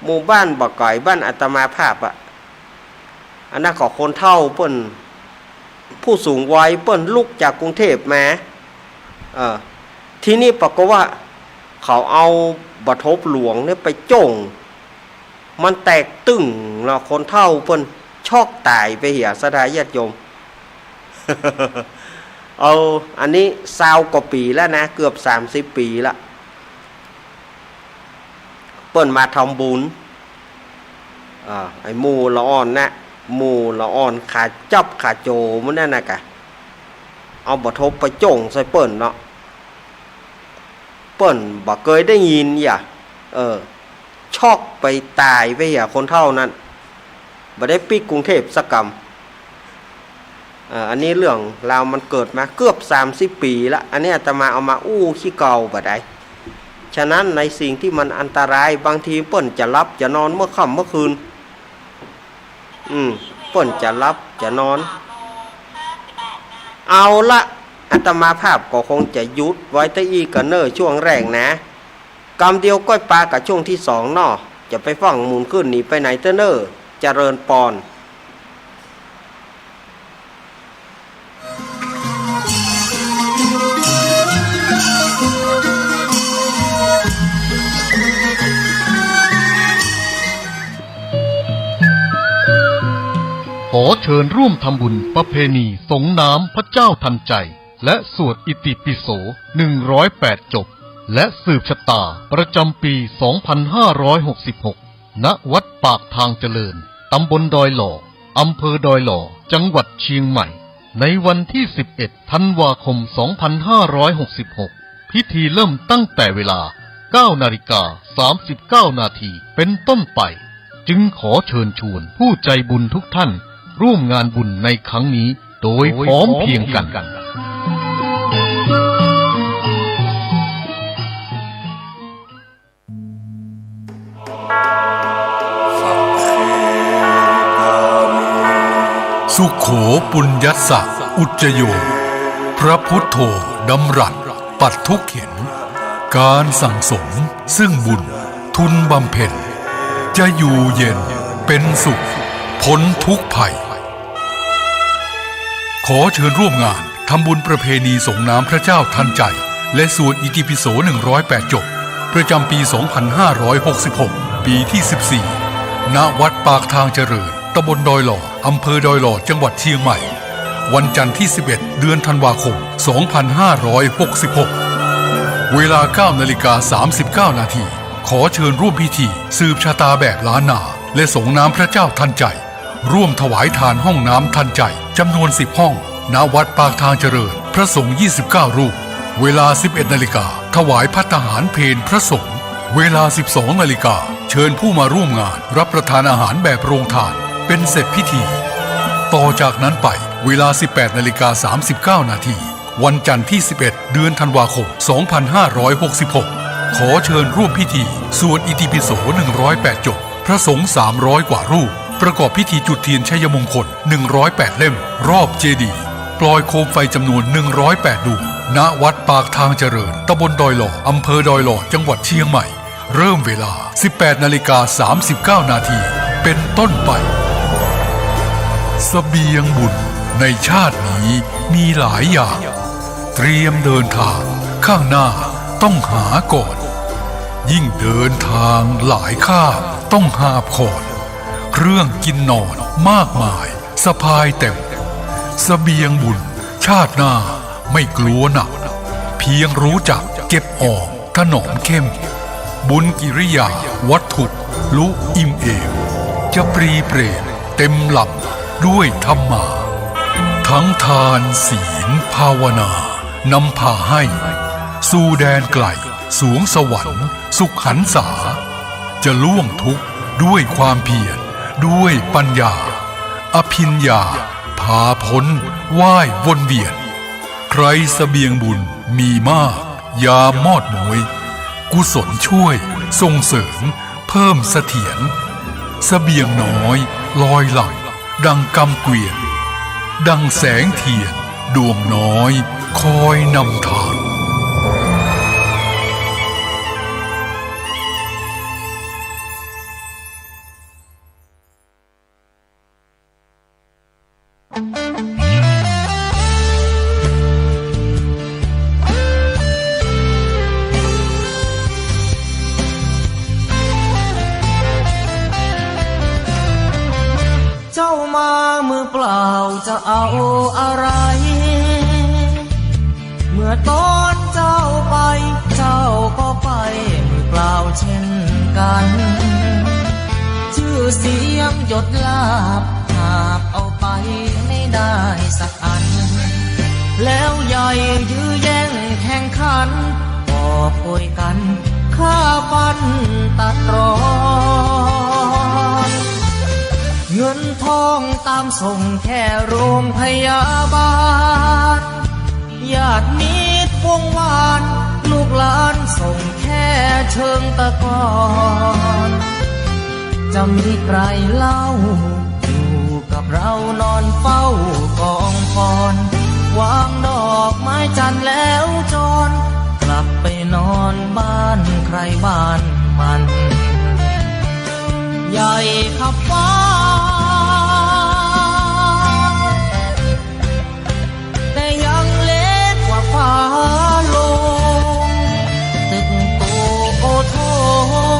หมู่บ้านบ่อไก่บ้านอาตมาภาพอันนั้นก็คนเฒ่าเปิ้นผู้สูงวัยเปิ้นลุกจากกรุงเทพมาที่นี่ปรากฏว่าเขาเอาบัทบหลวงเนี่ยไปจ่งมันแตกตึ้งเนาะคนเฒ่าเปิ้นช็อกตายไปเหี่ยศรัทธาญาติโยม อันนี้20 กว่าปีแล้วนะเกือบ30 ปีละเปิ้นมาทำบุญไอ้หมู่ละอ่อนนะหมู่ละอ่อนขาจับขาโจมันนั่นน่ะกะเอาบัทบไปจ่งใส่เปิ้นเนาะ เปิ้นบ่เคยได้ยินอย่าช็อกไปตายไปอย่าคนเท่านั้นบ่ได้ปิกกรุงเทพสักกรรมอันนี้เรื่องราวมันเกิดมาเกือบ30 ปีละอันนี้อาตมาเอามาขี้เก่าบ่ได้ฉะนั้นในสิ่งที่มันอันตรายบางทีเปิ้นจะรับจะนอนเมื่อค่ำเมื่อคืนเปิ้นจะรับจะนอนเอาละอาตมาภาพก็คงจะยุดไว้แต่อีกันเนอร์ช่วงแรกนะกำเดียวก้อยปลากับช่วงที่2นอจะไปฟังหมุนขึ้นหนีไปไหนเตเนอร์เจริญปอนขอเชิญร่วมทำบุญประเพณีสงน้ำพระเจ้าทันใจและสวดอิติปิโส108 จบและสืบชะตาประจำปี 2566 ณ วัดปากทางเจริญ ตำบลดอยหล่อ อำเภอดอยหล่อ จังหวัดเชียงใหม่ ในวันที่ 11 ธันวาคม 2566 พิธีเริ่มตั้งแต่เวลา 9:39 นาทีเป็นต้นไปจึงขอเชิญชวนผู้ใจบุญทุกท่านร่วมงานบุญในครั้งนี้โดยพร้อมเพรียงกันสุโขปุญญัสสะอุจโยพระพุทโธดำรัสปัดทุกเข็นการสั่งสมซึ่งบุญทุนบำเพ็ญจะอยู่เย็นเป็นสุขพ้นทุกภัยขอเชิญร่วมงานทำบุญประเพณีส่งน้ำพระเจ้าทันใจและสวดอิติปิโส108 จบประจำปี 2566 ปีที่ 14 ณ วัดปากทางเจริญตำบลดอยหล่ออำเภอดอยหล่อจังหวัดเชียงใหม่วันจันทร์ที่ 11 เดือนธันวาคม 2566 เวลา 9:39 นาทีขอเชิญร่วมพิธีสืบชะตาแบบล้านนาและส่งน้ำพระเจ้าทันใจร่วมถวายทานห้องน้ำทันใจจำนวน10 ห้องณ วัดปากทางเจริญพระสงฆ์29 รูปเวลา 11 นาฬิกาถวายภัตตาหารเพลพระสงฆ์เวลา 12 นาฬิกาเชิญผู้มาร่วมงานรับประทานอาหารแบบโรงทานเป็นเสร็จพิธีต่อจากนั้นไปเวลา 18:39 นาทีวันจันทร์ที่ 11 เดือนธันวาคม 2566 ขอเชิญร่วมพิธีสวดอิติปิโส108 จบพระสงฆ์300 กว่ารูปประกอบพิธีจุดเทียนชัยมงคล108 เล่มรอบเจดีย์ปล่อยโคมไฟจำนวน108 ดวงณ วัดปากทางเจริญตำบลดอยหล่ออำเภอดอยหล่อจังหวัดเชียงใหม่เริ่มเวลา 18:39 นาทีเป็นต้นไปเสบียงบุญในชาตินี้มีหลายอย่างเตรียมเดินทางข้างหน้าต้องหาก่อนยิ่งเดินทางหลายข้ามต้องหาบขอนเครื่องกินนอนมากมายสะพายเต็มเสบียงบุญชาติหน้าไม่กลัวหนักเพียงรู้จักเก็บออกถนอมเข้มบุญกิริยาวัตถุลุอิ่มเอมจะปรีเปรตเต็มหลับด้วยธรรมาทั้งทานศีลภาวนานำพาให้สู่แดนไกลสวงสวรรค์สุขหันษาจะล่วงทุกข์ด้วยความเพียรด้วยปัญญาอภิญญาพาพ้นว่ายวนเวียนใครเสบียงบุญมีมากยามอดมวยกุศลช่วยส่งเสริมเพิ่มเสถียรเสบียงน้อยลอยหลั่งดังกำเกวียนดังแสงเทียนดวงน้อยคอยนำทาง มือเปล่าจะเอาอะไรเมื่อตอนเจ้าไปเจ้าก็ไปมือเปล่าเช่นกันชื่อเสียงหยดลาบหากเอาไปไม่ได้สักอันแล้วใหญ่ยื้อแย่งแข่งขันก็ อบโอยกันข้าฟันตัดรอนเงินทองตามส่งแค่โรงพยาบาลญาติมิตรวงวานลูกหลานส่งแค่เชิงตะกอนจะมีใครเล่าอยู่กับเรานอนเฝ้ากองฟอนวางดอกไม้จันทร์แล้วจรกลับไปนอนบ้านใครบ้านมันใหญ่ขับฟ้าแต่ยังเล็กกว่าฟ้าลงตึกโกโอทง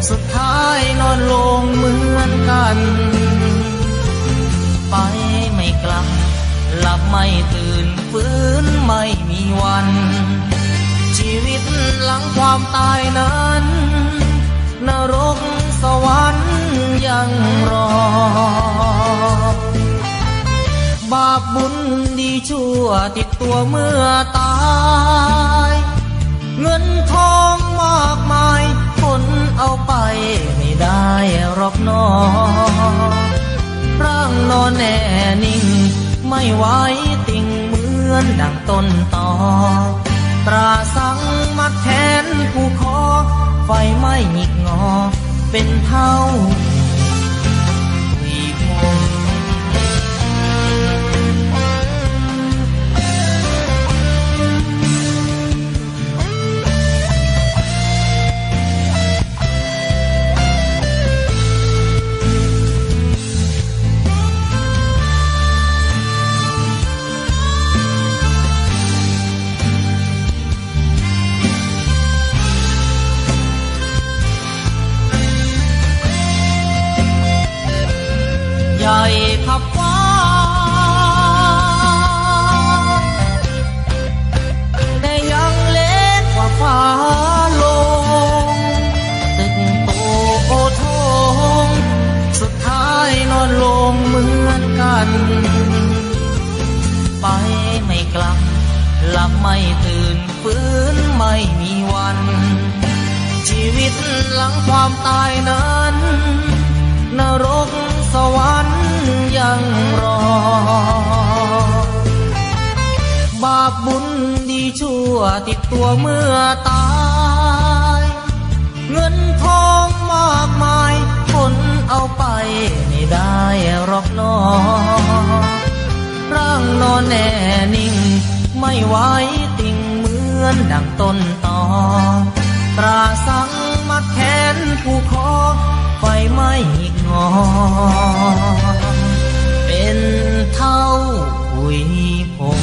สุดท้ายนอนลงเหมือนกันไปไม่กลับหลับไม่ตื่นฟื้นไม่มีวันชีวิตหลังความตายนั้นนรกสวรรค์ยังรอบาปบุญดีชั่วติดตัวเมื่อตายเงินทองมากมายคนเอาไปไม่ได้หรอกน้อร่างนอนแน่นิ่งไม่ไหวติ่งเหมือนดังต้นตอตราสังมัดแขนผู้คอไฟไม่หงิกงอเป็นเท่าวีพงใหญ่ขับฟ้าแต่ยังเล็กกว่าฟ้าลงตึกโตโอทงสุดท้ายนอนลงเหมือนกันไปไม่กลับหลับไม่ตื่นฟื้นไม่มีวันชีวิตหลังความตายนั้นนรกสวรรค์ยังรอบาปบุญดีชั่วติดตัวเมื่อตายเงินทองมากมายคนเอาไปไม่ได้หรอกน้อร่างนอนแน่นิ่งไม่ไหวติ่งเหมือนดังต้นตอตราสังมัดแขนผู้คอไฟไม่งอเป็นเท่าหุยพง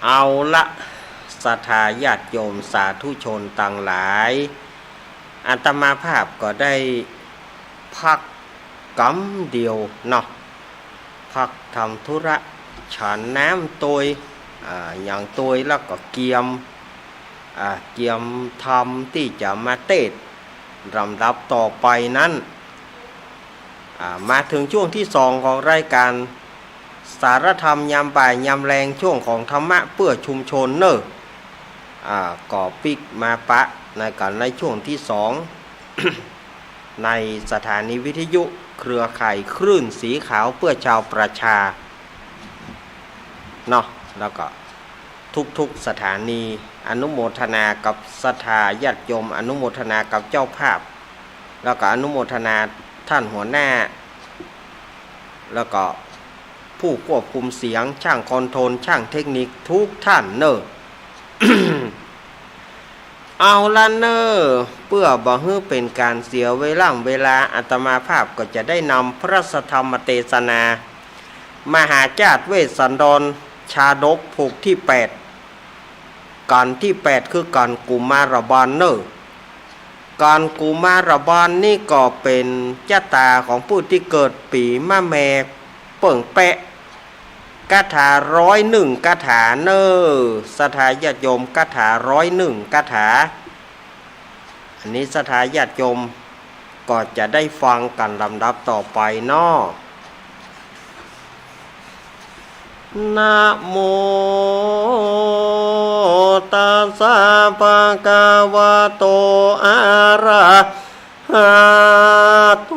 เอาละศรัทธาญาติโยมสาธุชนต่างหลายอาตมาภาพก็ได้พักกำเดียวเนาะพักทำธุระฉันน้ำตัวอย่างตัวแล้วก็เกียมทำที่จะมาเทศรำดับต่อไปนั้นมาถึงช่วงที่2ของรายการสารธรรมยามบ่ายยามแรงช่วงของธรรมะเพื่อชุมชนก่อปิกมาปะในช่วงที่2 ในสถานีวิทยุเครือข่ายคลื่นสีขาวเพื่อชาวประชาเนาะแล้วก็ทุกๆสถานีอนุโมทนากับศรัทธาญาติโยมอนุโมทนากับเจ้าภาพแล้วก็อนุโมทนาท่านหัวหน้าแล้วก็ผู้ควบคุมเสียงช่างคอนโทรลช่างเทคนิคทุกท่านเนอะ เอาละเนอะเพื่อบ่ให้เป็นการเสียเวลาอาตมาภาพก็จะได้นำพระธรรมเทศนามหาจาตุเวสสันดรชาดกผูกที่8การที่8คือการกุมารบาลเนอะ การกุมารบาลนี่ก็เป็นชะตาของผู้ที่เกิดปีมะแม่เปิ่งแปะคาถา101คาถาเนอสถาญาติโยมคาถา101คาถาอันนี้สถาญาติโยมก็จะได้ฟังกันลำดับต่อไปเนาะนะโมตัสสะภะคะวะโตอะระหะโต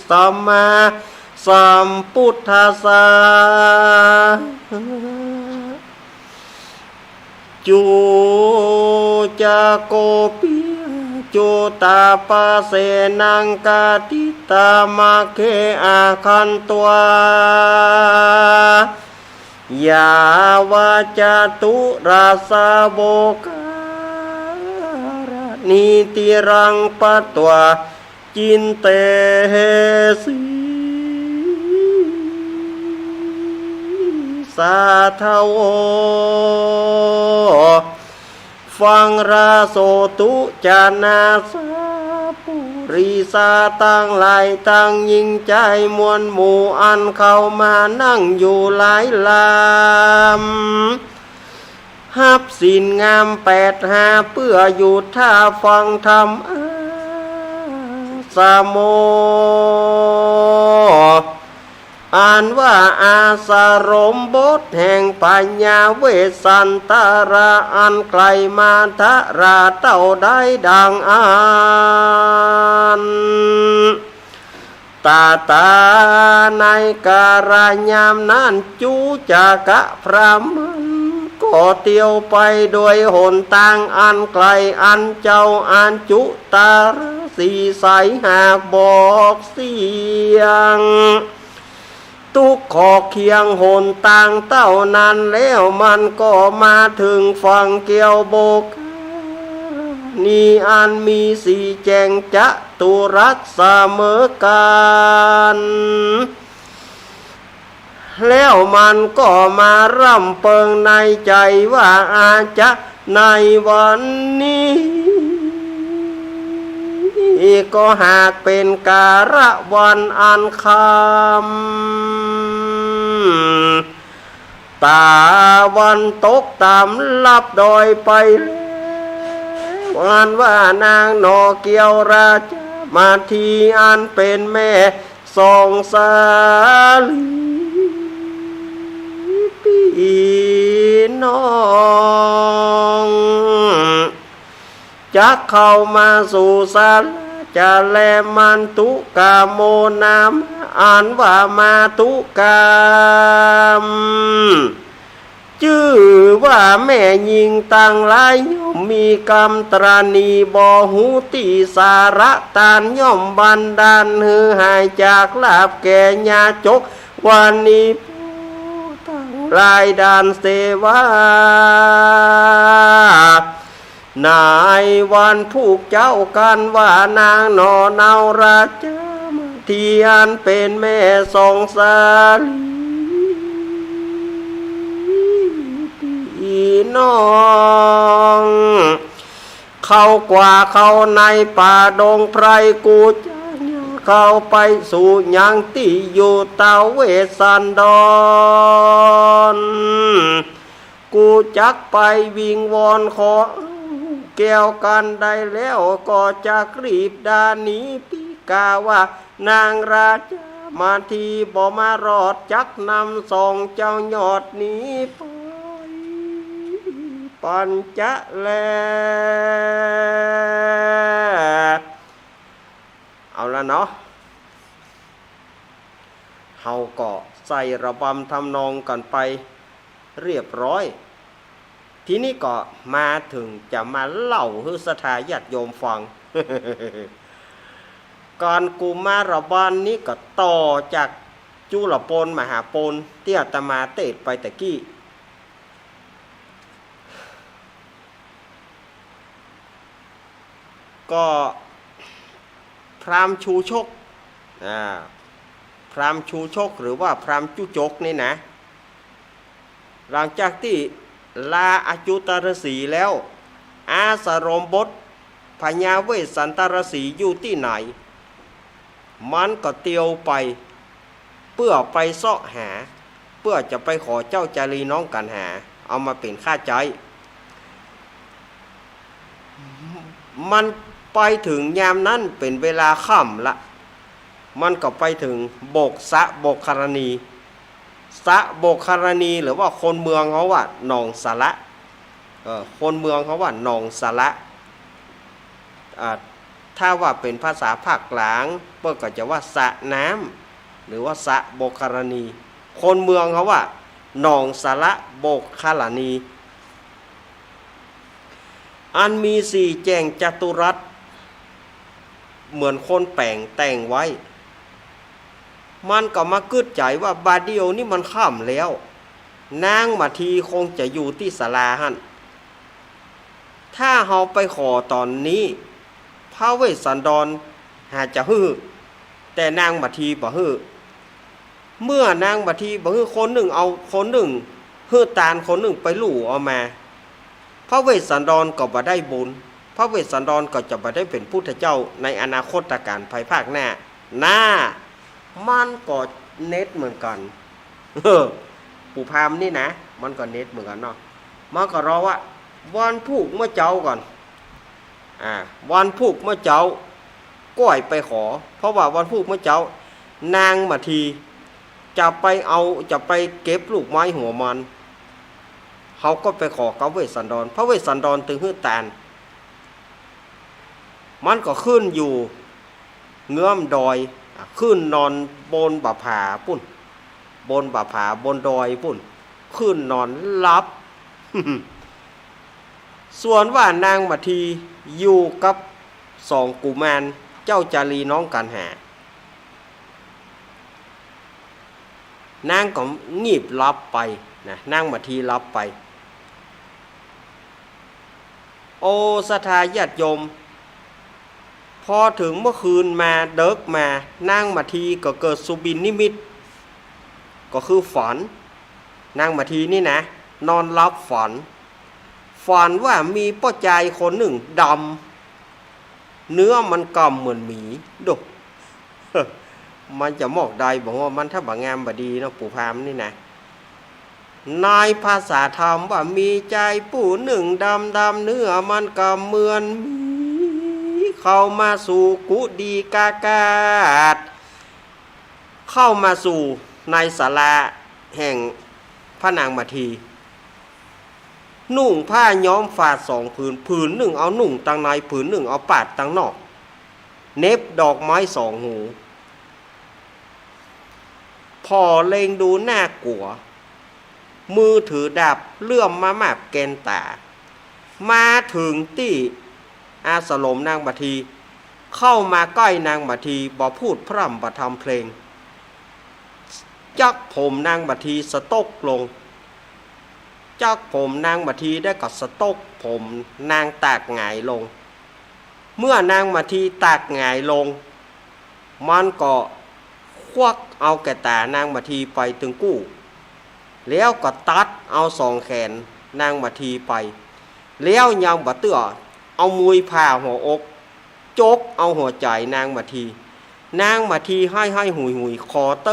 สัมมาสัมพุทธัสสะจูจะโกปิจุตาปะเสนังกาติตามะเคอาคันตัวยาวาจตุราสาโบการนิติรังปะตัวจินเตสีสาทโวฟังราโสตุจานาสาปุริสาตั้งหลายตั้งยิ่งใจมวลหมู่อันเข้ามานั่งอยู่หลายลำฮับสินงาม85เพื่ออยู่ท่าฟังธรรมสามโมอ่านว่าอาสารมบทแห่งปัญญาเวสันตาระอันไกลมาทะราเต้าได้ดังอ่านตาตาในการยามนั้นจูจากะพระมันก็เตียวไปโดยหนทางอันไกลอันเจ้าอันจุตาสีใสหากบอกเสียงทุกขอเคียงหนต่างเต้านั้นแล้วมันก็มาถึงฝั่งเกี่ยวโบกนี่อันมีสีแจงจะตุรัสเสมอกันแล้วมันก็มาร่ำเปิงในใจว่าอาจจะในวันนี้ก็หากเป็นการะวันอันคำตาวันตกตามลับดอยไปแล้วอันว่านางนอเกียวราชมาทีอันเป็นแม่สองสาลีพี่น้องจะเข้ามาสู่ศาลาจะแลมันตุกาโมนามอ่านว่ามาตุกามชื่อว่าแม่ยิงต่างหลายย่อมมีกรรมตรานีบ่หูติสาระตานย่อมบันดาลหือหายจากลาบแก่ญาจกวันนี้รายดานเสวานายวันผูกเจ้ากันว่านางนอเนาราชเทียนเป็นแม่สองสาลีพี่น้องเข้ากว่าเข้าในป่าดงไพรกูจะเข้าไปสู่ยังที่อยู่เตาเวสันดรกูจักไปวิงวอนขอแก้วกันได้แล้วก็จะรีบดาหนีพิกาว่านางราชมาทีบ่มารอดจักนำส่งเจ้ายอดนี้ไปปัญจะแลเอาละเนาะเฮาก็ใส่ระบำทำนองกันไปเรียบร้อยทีนี้ก็มาถึงจะมาเล่าให้สถาญาติโยมฟัง การกุมารบาลนี้ก็ต่อจากจุลปนมหาปนที่อาตมาเทศไปตะกี้ก็พราหมณ์ชูชกพราหมณ์ชูชกหรือว่าพราหมณ์จุจกนี่นะ หลังจากที่ลาอาจุตรสีแล้วอาสรมบทพญาเวสสันตรสีอยู่ที่ไหนมันก็เตียวไปเพื่อไปเสาะหาเพื่อจะไปขอเจ้าจารีน้องกันหาเอามาเป็นค่าใจมันไปถึงยามนั้นเป็นเวลาค่ำละมันก็ไปถึงโบกสะโบกคารณีสะโบกคารณีหรือว่าคนเมืองเขาว่าหนองสาระคนเมืองเขาว่าหนองสาระถ้าว่าเป็นภาษาภาคกลางเปิ้ลก็จะว่าสะน้ำหรือว่าสะโบกคารณีคนเมืองเขาว่าหนองสาระโบกคารณีอันมีสี่แจงจัตุรัสเหมือนคนแปลงแต่งไว้มันก็มากึดใจว่าบาดเดียวนี่มันค่ำแล้วนางมาทีคงจะอยู่ที่ศาลาหั่นถ้าเฮาไปขอตอนนี้พระเวสสันดรหาจะฮื้อแต่นางมาทีบ่ฮื้อเมื่อนางมาทีบ่ฮื้อคนหนึ่งเอาคนหนึ่งฮื้อตาลคนหนึ่งไปลู่เอามาพระเวสสันดรก็บ่ได้บุญพระเวสสันดรก็จะบ่ได้เป็นพุทธเจ้าในอนาคตการภายภาคหน้ามันก็เน็ตเหมือนกันปู่พามนี่นะมันก็เน็ตเหมือนกันเนาะมันก็รอว่าวันพุกเมื่อเจ้าก่อนวันพุกเมื่อเจ้าก้อยไปขอเพราะว่าวันพุกเมื่อเจ้านางมาทีจะไปเก็บลูกไม้หัวมันเขาก็ไปขอกับเวสสันดรพระเวสสันดรตึงหื้อตาลมันก็ขึ้นอยู่เงื้อมดอยขึ้นนอนบนบ่าผาปุ่นบนบ่าผาบนดอยปุ่นขึ้นนอนรับ ส่วนว่านางมาทีอยู่กับสองกุมารเจ้าจารีน้องกันหานางก็งีบรับไปนะนางมาทีรับไปโอสถาญาติโยมพอถึงเมื่อคืนมาเดิกมานางมาทีก็เกิดสุบินนิมิตก็คือฝันนางมาทีนี่นะนอนรับฝันว่ามีป้าใจคนหนึ่งดำเนื้อมันกำเหมือนหมีดู มันจะมอกใดบอกว่ามันถ้าบางงามบดีเนาะปู่พามนี่นะนายภาษาธรรมว่ามีใจปู่หนึ่งดำเนื้อมันกำเหมือนหมีเข้ามาสู่กุดีกากาศเข้ามาสู่ในศาลาแห่งพระนางมาทีนุ่งผ้าย้อมฝาดสองผืนหนึ่งเอานุ่งตังในผืนหนึ่งเอาปาดตังนอกเน็บดอกไม้สองหูพอเล็งดูหน้ากลัวมือถือดาบเลื่อมมาแมบแกนตามาถึงที่อาสลมนางบัทีเข้ามาใกล้นางบัทีบ่พูดพร่ำบ่ทำเพลงจักผมนางบัทีสะตกลงจักผมนางบัทีได้กับสะตกผมนางตากหงายลงเมื่อนางบัทีตากหงายลงมันก็ควักเอาแก่ตานางบัทีไปถึงกู้แล้วก็ตัดเอาสองแขนนางบัทีไปแล้วยังบ่เตื้อเอามุยผ่าหัวอกจกเอาหัวใจนางมาทีให้หุยขอเต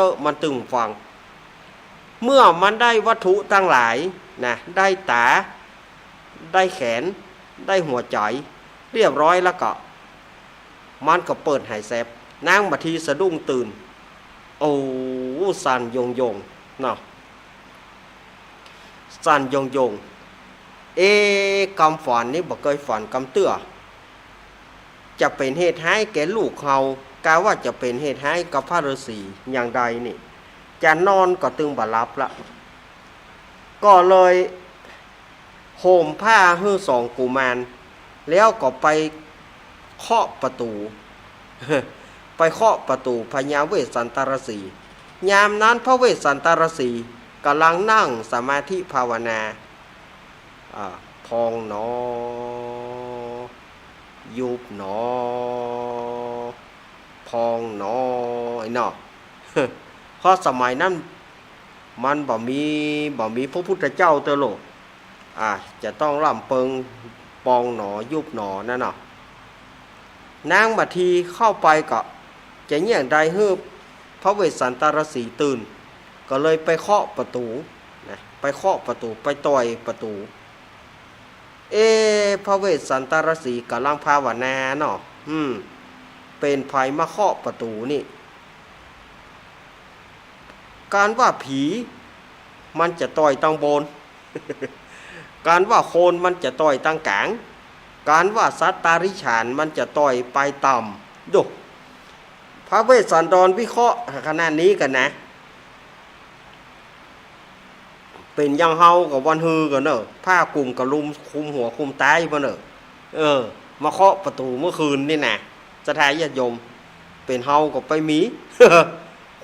อมันตึงฟังเมื่อมันได้วัตถุทั้งหลายนะได้ตาได้แขนได้หัวใจเรียบร้อยแล้วก็มันก็เปิดหายแซบนางมาทีสะดุ้งตื่นโอ้สั่นยงเนาะสั่นยงกำฝันนี่บอกเคยฝันกำเตื้อจะเป็นเหตุให้แก่ลูกเขากาว่าจะเป็นเหตุให้กับพระฤาษีอย่างใดนี่จะนอนก็ตึงบ่หลับละก็เลยโห่มผ้าให้สองกุมารแล้วก็ไปเคาะประตู ไปเคาะประตูพญาเวสสันตรสียามนั้นพระเวสสันตรสีกำลังนั่งสมาธิภาวนาพองหนอยุบหนอพองหนอไอ้เนาะ เพราะสมัยนั้น มันบ่มีพระพุทธเจ้าเตอโลจะต้องล่ำเปิงปองหนอยุบหนอนั่นเนาะนางมาทีเข้าไปก็จะเงี่ยงใดฮืบพระเวสสันตรสีตื่นก็เลยไปเคาะประตูนะไปเคาะประตูไปต่อยประตูพระเวสสันตรสีกำลังภาวนาเนาะเป็นภัยมาเคาะประตูนี่การว่าผีมันจะต่อยตั้งบน การว่าโคนมันจะต่อยตั้งกลางการว่าสัตตาริฉานมันจะต่อยไปต่ำดูพระเวสสันดรวิเคราะห์ขนาดนี้กันนะเป็นยังเฮากับวันฮือกันเนอะผ้ากลุ่มกับลุมคุมหัวคุมตายมาเนอะมาเคาะประตูเมื่อคืนนี่นะสถานญาติโยมเป็นเฮากับไปมี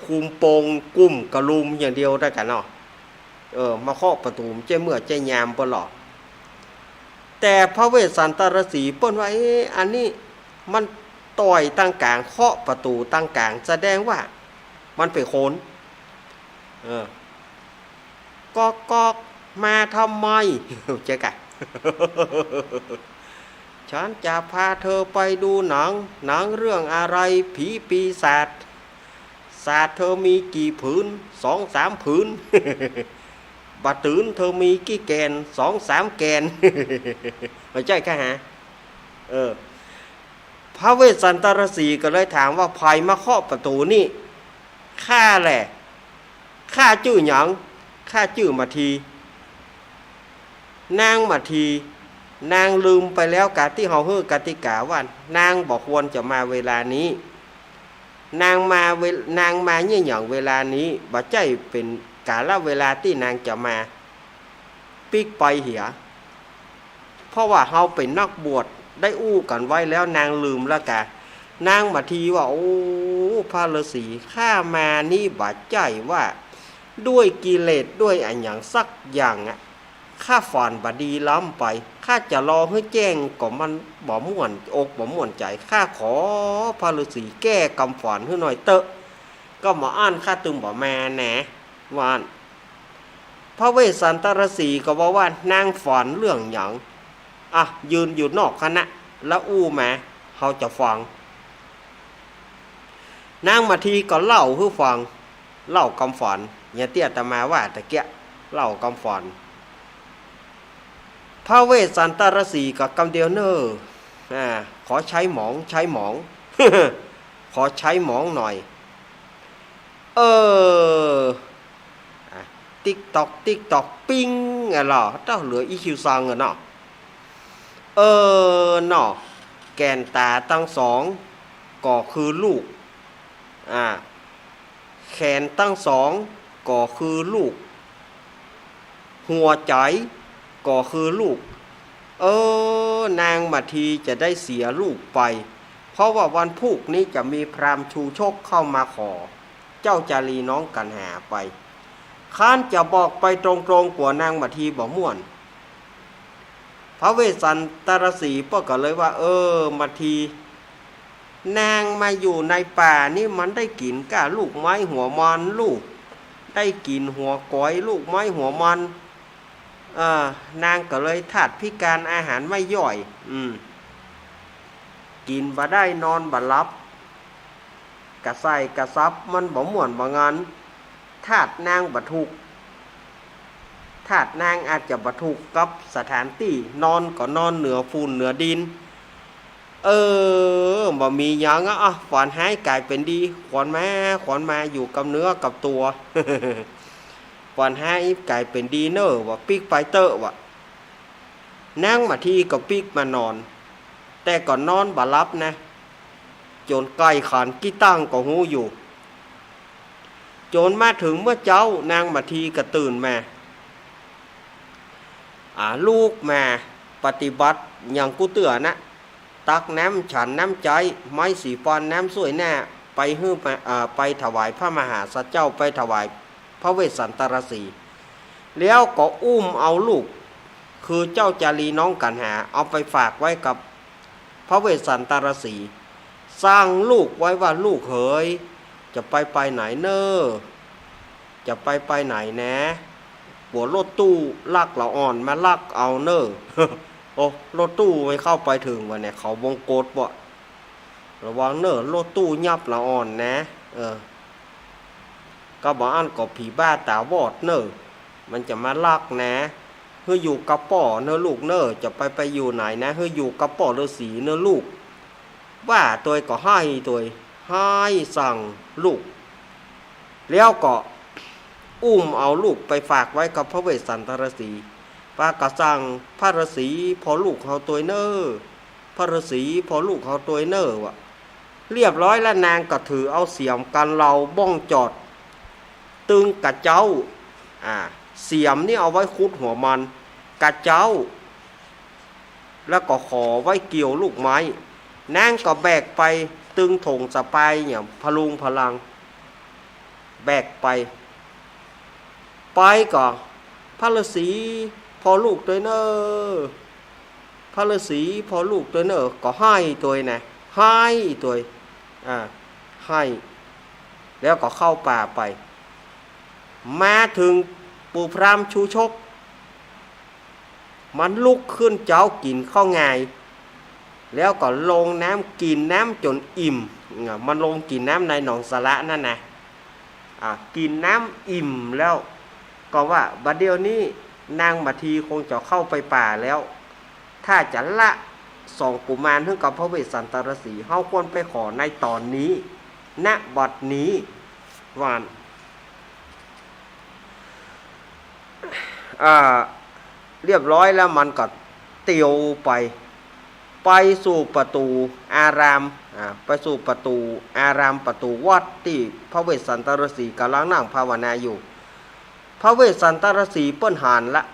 คุมโปงกุ้มกับลุมอย่างเดียวได้กันเนาะมาเคาะประตูเจ้าเมื่อเจ้ายามปลอดแต่พระเวสสันตรสีเปิ้นว่าอันนี้มันต่อยตั้งกลางเคาะประตูตั้งกลางแสดงว่ามันเป็นโคนก็มาทำไมเจ๊กะ ฉันจะพาเธอไปดูหนังเรื่องอะไรผีปีศาจเธอมีกี่ผืน2-3 ผืน บัดตื่นเธอมีกี่แกน2-3 แกน ไม่ใช่แค่ฮะพระเวสสันตรสีก็เลยถามว่าภัยมาเคาะประตูนี่ข้าแหละข้าชื่อหยังข้าชื่อมาทีนางมาทีนางลืมไปแล้วกะที่เฮาฮื้อกติกาว่านางบอกควรจะมาเวลานี้นางมาเนี่ยอย่างเวลานี้บ่ใจเป็นกาลเวลาที่นางจะมาปิกไปเหียเพราะว่าเฮาเป็นนักบวชได้อู้กันไว้แล้วนางลืมแล้วกะนางมาทีว่าโอ้พระฤาษีข้ามานี่บ่ใจว่าด้วยกิเลสด้วยอันอย่างสักอย่างข้าฝันบดีล้ำไปข้าจะรอให้แจ้งก็มันบ่ม่วนอกบ่ม่วนใจข้าขอพระฤาษีแก้กำฝันให้หน่อยเตอะก็มาอ่านข้าตึงบ่มาแหน่วานพระเวสสันตรสีก็บอกว่านางฝันเรื่องหยังยืนอยู่นอกคณะแล้วอู้มาเขาจะฟังนางมาทีก็เล่าให้ฟังเล่ากำฝันอย่าเตี้ยตมาว่าตะเกียเล่ากำฝันพระเวสสันตรสีกับกำเดียวเนอขอใช้หมอง ขอใช้หมองหน่อยติ๊กตอกปิ้งเหรอเจ้าเหลืออีคิวซังเนาะเนาะแกนตาตั้งสองก็คือลูกแขนตั้งสองก็คือลูกหัวใจก็คือลูกนางมาทีจะได้เสียลูกไปเพราะว่าวันพุกนี้จะมีพราหมณ์ชูชกเข้ามาขอเจ้าจารีน้องกันหาไปข้านจะบอกไปตรงๆกว่านางมาทีบอกม่วนพระเวสสันตรสีก็เลยว่ามาทีนางมาอยู่ในป่านี่มันได้กินก้าลูกไม้หัวมันลูกได้กินหัวก้อยลูกไม้หัวมันนางก็เลยถาดพิการอาหารไม่ย่อยกินบ่ได้นอนบ่หลับกระใส่กระซับมันบ่ม่วนบ่งานถาดนางบ่ถูกถาดนางอาจจะบ่ถูกกับสถานที่นอนก็นอนเหนือฝุ่นเหนือดินบ่มีหยังขวัญหายกลายเป็นดีขวัญมาอยู่กับเนื้อกับตัว ขวัญหายกลายเป็นดีเนอร์ว่าปิกไปเตอร์ว่ะนางมาทีก็ปิกมานอนแต่ก่อนนอนบ่หลับนะจนใกล้ขันกี้ตั้งก็หูอยู่จนมาถึงเมื่อเจ้านางมาทีก็ตื่นมาลูกมาปฏิบัติอย่างกูเตือนะตักน้ำฉันน้ำใจไม้สีฟันน้ำสวยหน้าไปไปถวายพระมหาสัจเจ้าไปถวายพระเวสสันตรสีแล้วก็อุ้มเอาลูกคือเจ้าจารีน้องกันหาเอาไปฝากไว้กับพระเวสสันตรสีสร้างลูกไว้ว่าลูกเอ๋ยจะไปไหนเนอ จะไปไหนแนะหัวรถตู้ลักละอ่อนมาลักเอาเนอ โอ้รถตู้ไม่เข้าไปถึงวะเนี่ยเขาวงกตบ่ระวังเนอรถตู้ยับละอ่อนนะก็บอกอันก็ผีบ้าตาบอดเนอมันจะมาลักนะเฮ้ยอยู่กับป่อเนอลูกเนอจะไปอยู่ไหนนะเฮ้ยอยู่กับป่อฤาษีเนอลูกว่าตัวก็ให้ตัวให้สั่งลูกแล้วก็อุ้มเอาลูกไปฝากไว้กับพระเวสสันตรสีป้ากระสั่งพระฤาษีพอลูกเขาตัวเนอพระฤาษีพอลูกเขาตัวเนอวะเรียบร้อยแล้วนางก็ถือเอาเสียมกันเราบ้องจอดตึงกระเจ้าเสียมนี่เอาไว้คุดหัวมันกระเจ้าแล้วก็ขอไว้เกี่ยวลูกไม้นางก็แบกไปตึงถงสะปายเนี่ยพลุงพลังแบกไปก็พระฤาษีพอลูกตัวเนอพระฤาษีพอลูกตัวเนอก็ให้ตัวนะให้ตัวให้แล้วก็เข้าป่าไปมาถึงปู่พราหมณ์ชูชกมันลุกขึ้นเจ้ากินข้าวไงแล้วก็ลงน้ำกินน้ำจนอิ่มมันลงกินน้ำในหนองสระนั่นนะกินน้ำอิ่มแล้วก็ว่าบัดเดี๋ยวนี้นางมาทีคงจะเข้าไปป่าแล้วถ้าจะละส่งกุมารถึงกับพระเวสสันตรสีเฮาควรไปขอในตอนนี้ณบัดนี้วันเรียบร้อยแล้วมันก็เตียวไปสู่ประตูอารามไปสู่ประตูอารามประตูวัดที่พระเวสสันตรสีกำลังนั่งภาวนาอยู่พระเวสสันตรสีเปิ้นหานละ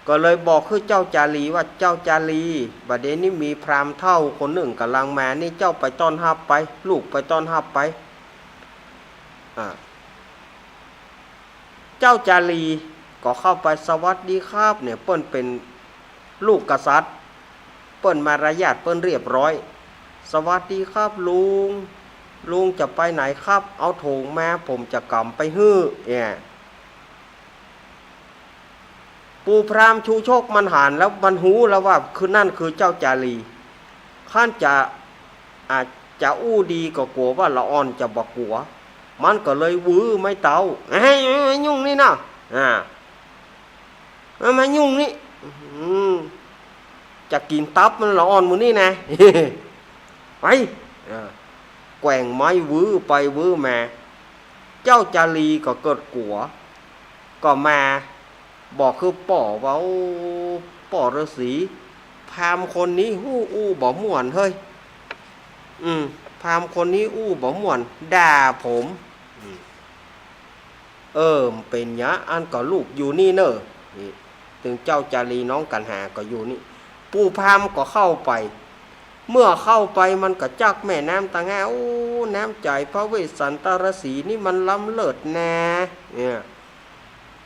ก็เลยบอกคือเจ้าจารีว่าเจ้าจารีบัดนี้มีพราหมณ์เฒ่าคนหนึ่งกำลังมานี่เจ้าไปต้อนรับไปลูกไปต้อนรับไปเจ้าจารีก็เข้าไปสวัสดีครับเนี่ยเปิ้นเป็นลูกกษัตริย์เปิ้นมารยาทเปิ้นเรียบร้อยสวัสดีครับลุงจะไปไหนครับเอาโถงมาผมจะกำไปฮื้อปู่พราหมณ์ชูโชคมันหานแล้วมันหูแล้วว่าคือนั่นคือเจ้าจารีขั้นอาจจะอู้ดีก็กลัวว่าละอ่อนจะบอกกลัวมันก็เลยวื้อไม่เตายุ่งนี่นะมายุ่งนี่จะกินตับมันละอ่อนมือนี่นะไปแกว่งไม้วื้อไปวื้อมาเจ้าจารีก็เกิดกลัวก็มาบอกคือป่อว่าป่อฤาษีพราหมณ์คนนี้อู้บ่ม่วนเฮ้ยพราหมณ์คนนี้บ่ม่วนด่าผมเป็นยะอันก็ลูกอยู่นี่เนอะถึงเจ้าจารีน้องกันหาก็อยู่นี่ปู่พราหมณ์ก็เข้าไปเมื่อเข้าไปมันก็จักแม่น้ำตาแงน้ำใจพระเวสสันตรสีนี่มันล้ำเลิศแน่เนี่ย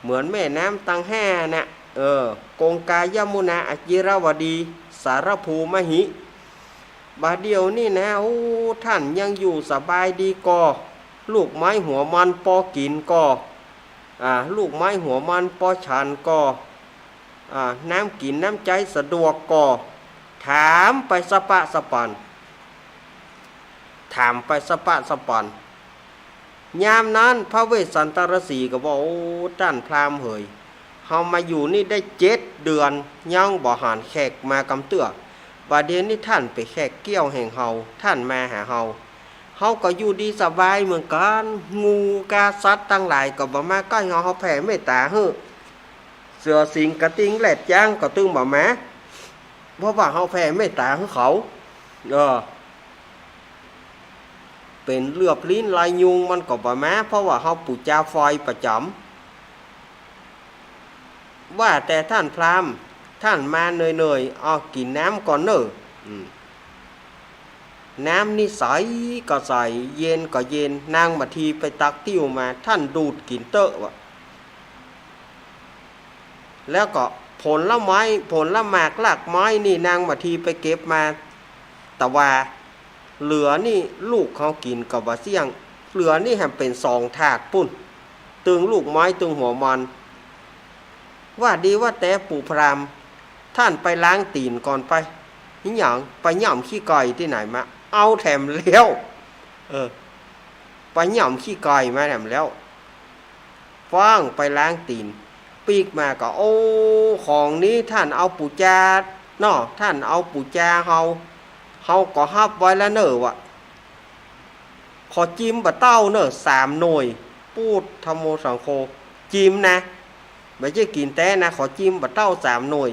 เหมือนแม่น้ำตังแห่น่ะกงกายมุนาอจิรวดีสารภูมหิบาเดียวนี่นะท่านยังอยู่สบายดีก่อลูกไม้หัวมันปอกินก่อลูกไม้หัวมันปอฉันก่อน้ำกินน้ำใจสะดวกก่อถามไปสะปะสะปันยามนั้นพระเวสสันตรสีก็บอกท่านพราหมณ์เฮยเฮามาอยู่นี่ได้7 เดือนยังบ่หานแขกมากำเตื้อบัดเดี๋ยวนี้ท่านไปแขกเกี้ยวแห่งเฮาท่านมาหาเฮาก็อยู่ดีสบายเหมือนกันงูกาสัตว์ทั้งหลายก็บ่มาใกล้เฮาแผ่เมตตาเฮ้อเสือสิงกระติงแหลดจ้างก็ตึงบ่มาเพราะว่าเฮาแผ่เมตตาให้เขาเป็นเลือบลิ้นลายยุงมันก็บ่มาเพราะว่าเฮาปูจาฟอยประจำว่าแต่ท่านพราหมณ์ท่านมาเหนื่อยๆกินน้ำก่อนเนอะน้ำนี่ใสก็ใสเย็นก็เย็นนางมาทีไปตักติ้วมาท่านดูดกินเตอะวะแล้วก็ผลละหมากลากไม้นี่นางมาทีไปเก็บมาแต่ว่าเหลือนี่ลูกเขากินกับว่าเสี่ยงเหลือนี่แฮมเป็น2 ถาดปุ่น ตึงลูกไม้ตึงหัวมันว่าดีว่าแต่ปู่พราหมณ์ท่านไปล้างตีนก่อนไปนี่หยังไปย่ำขี้ไก่ที่ไหนมาเอาแถมแล้วไปย่ำขี้ไก่มาแถมแล้วฟ้างไปล้างตีนปีกมาก็โอ้ของนี้ท่านเอาปู่จาเนาะท่านเอาปู่จาเฮาก็ฮับไว้แล้วเนอะวะขอจิ้มบะเต้าเนอะ3 หน่วยพูดธรรมโมสังโฆจิ้มนะไม่ใช่กินแต่นะขอจิ้มบะเต้า3 หน่วย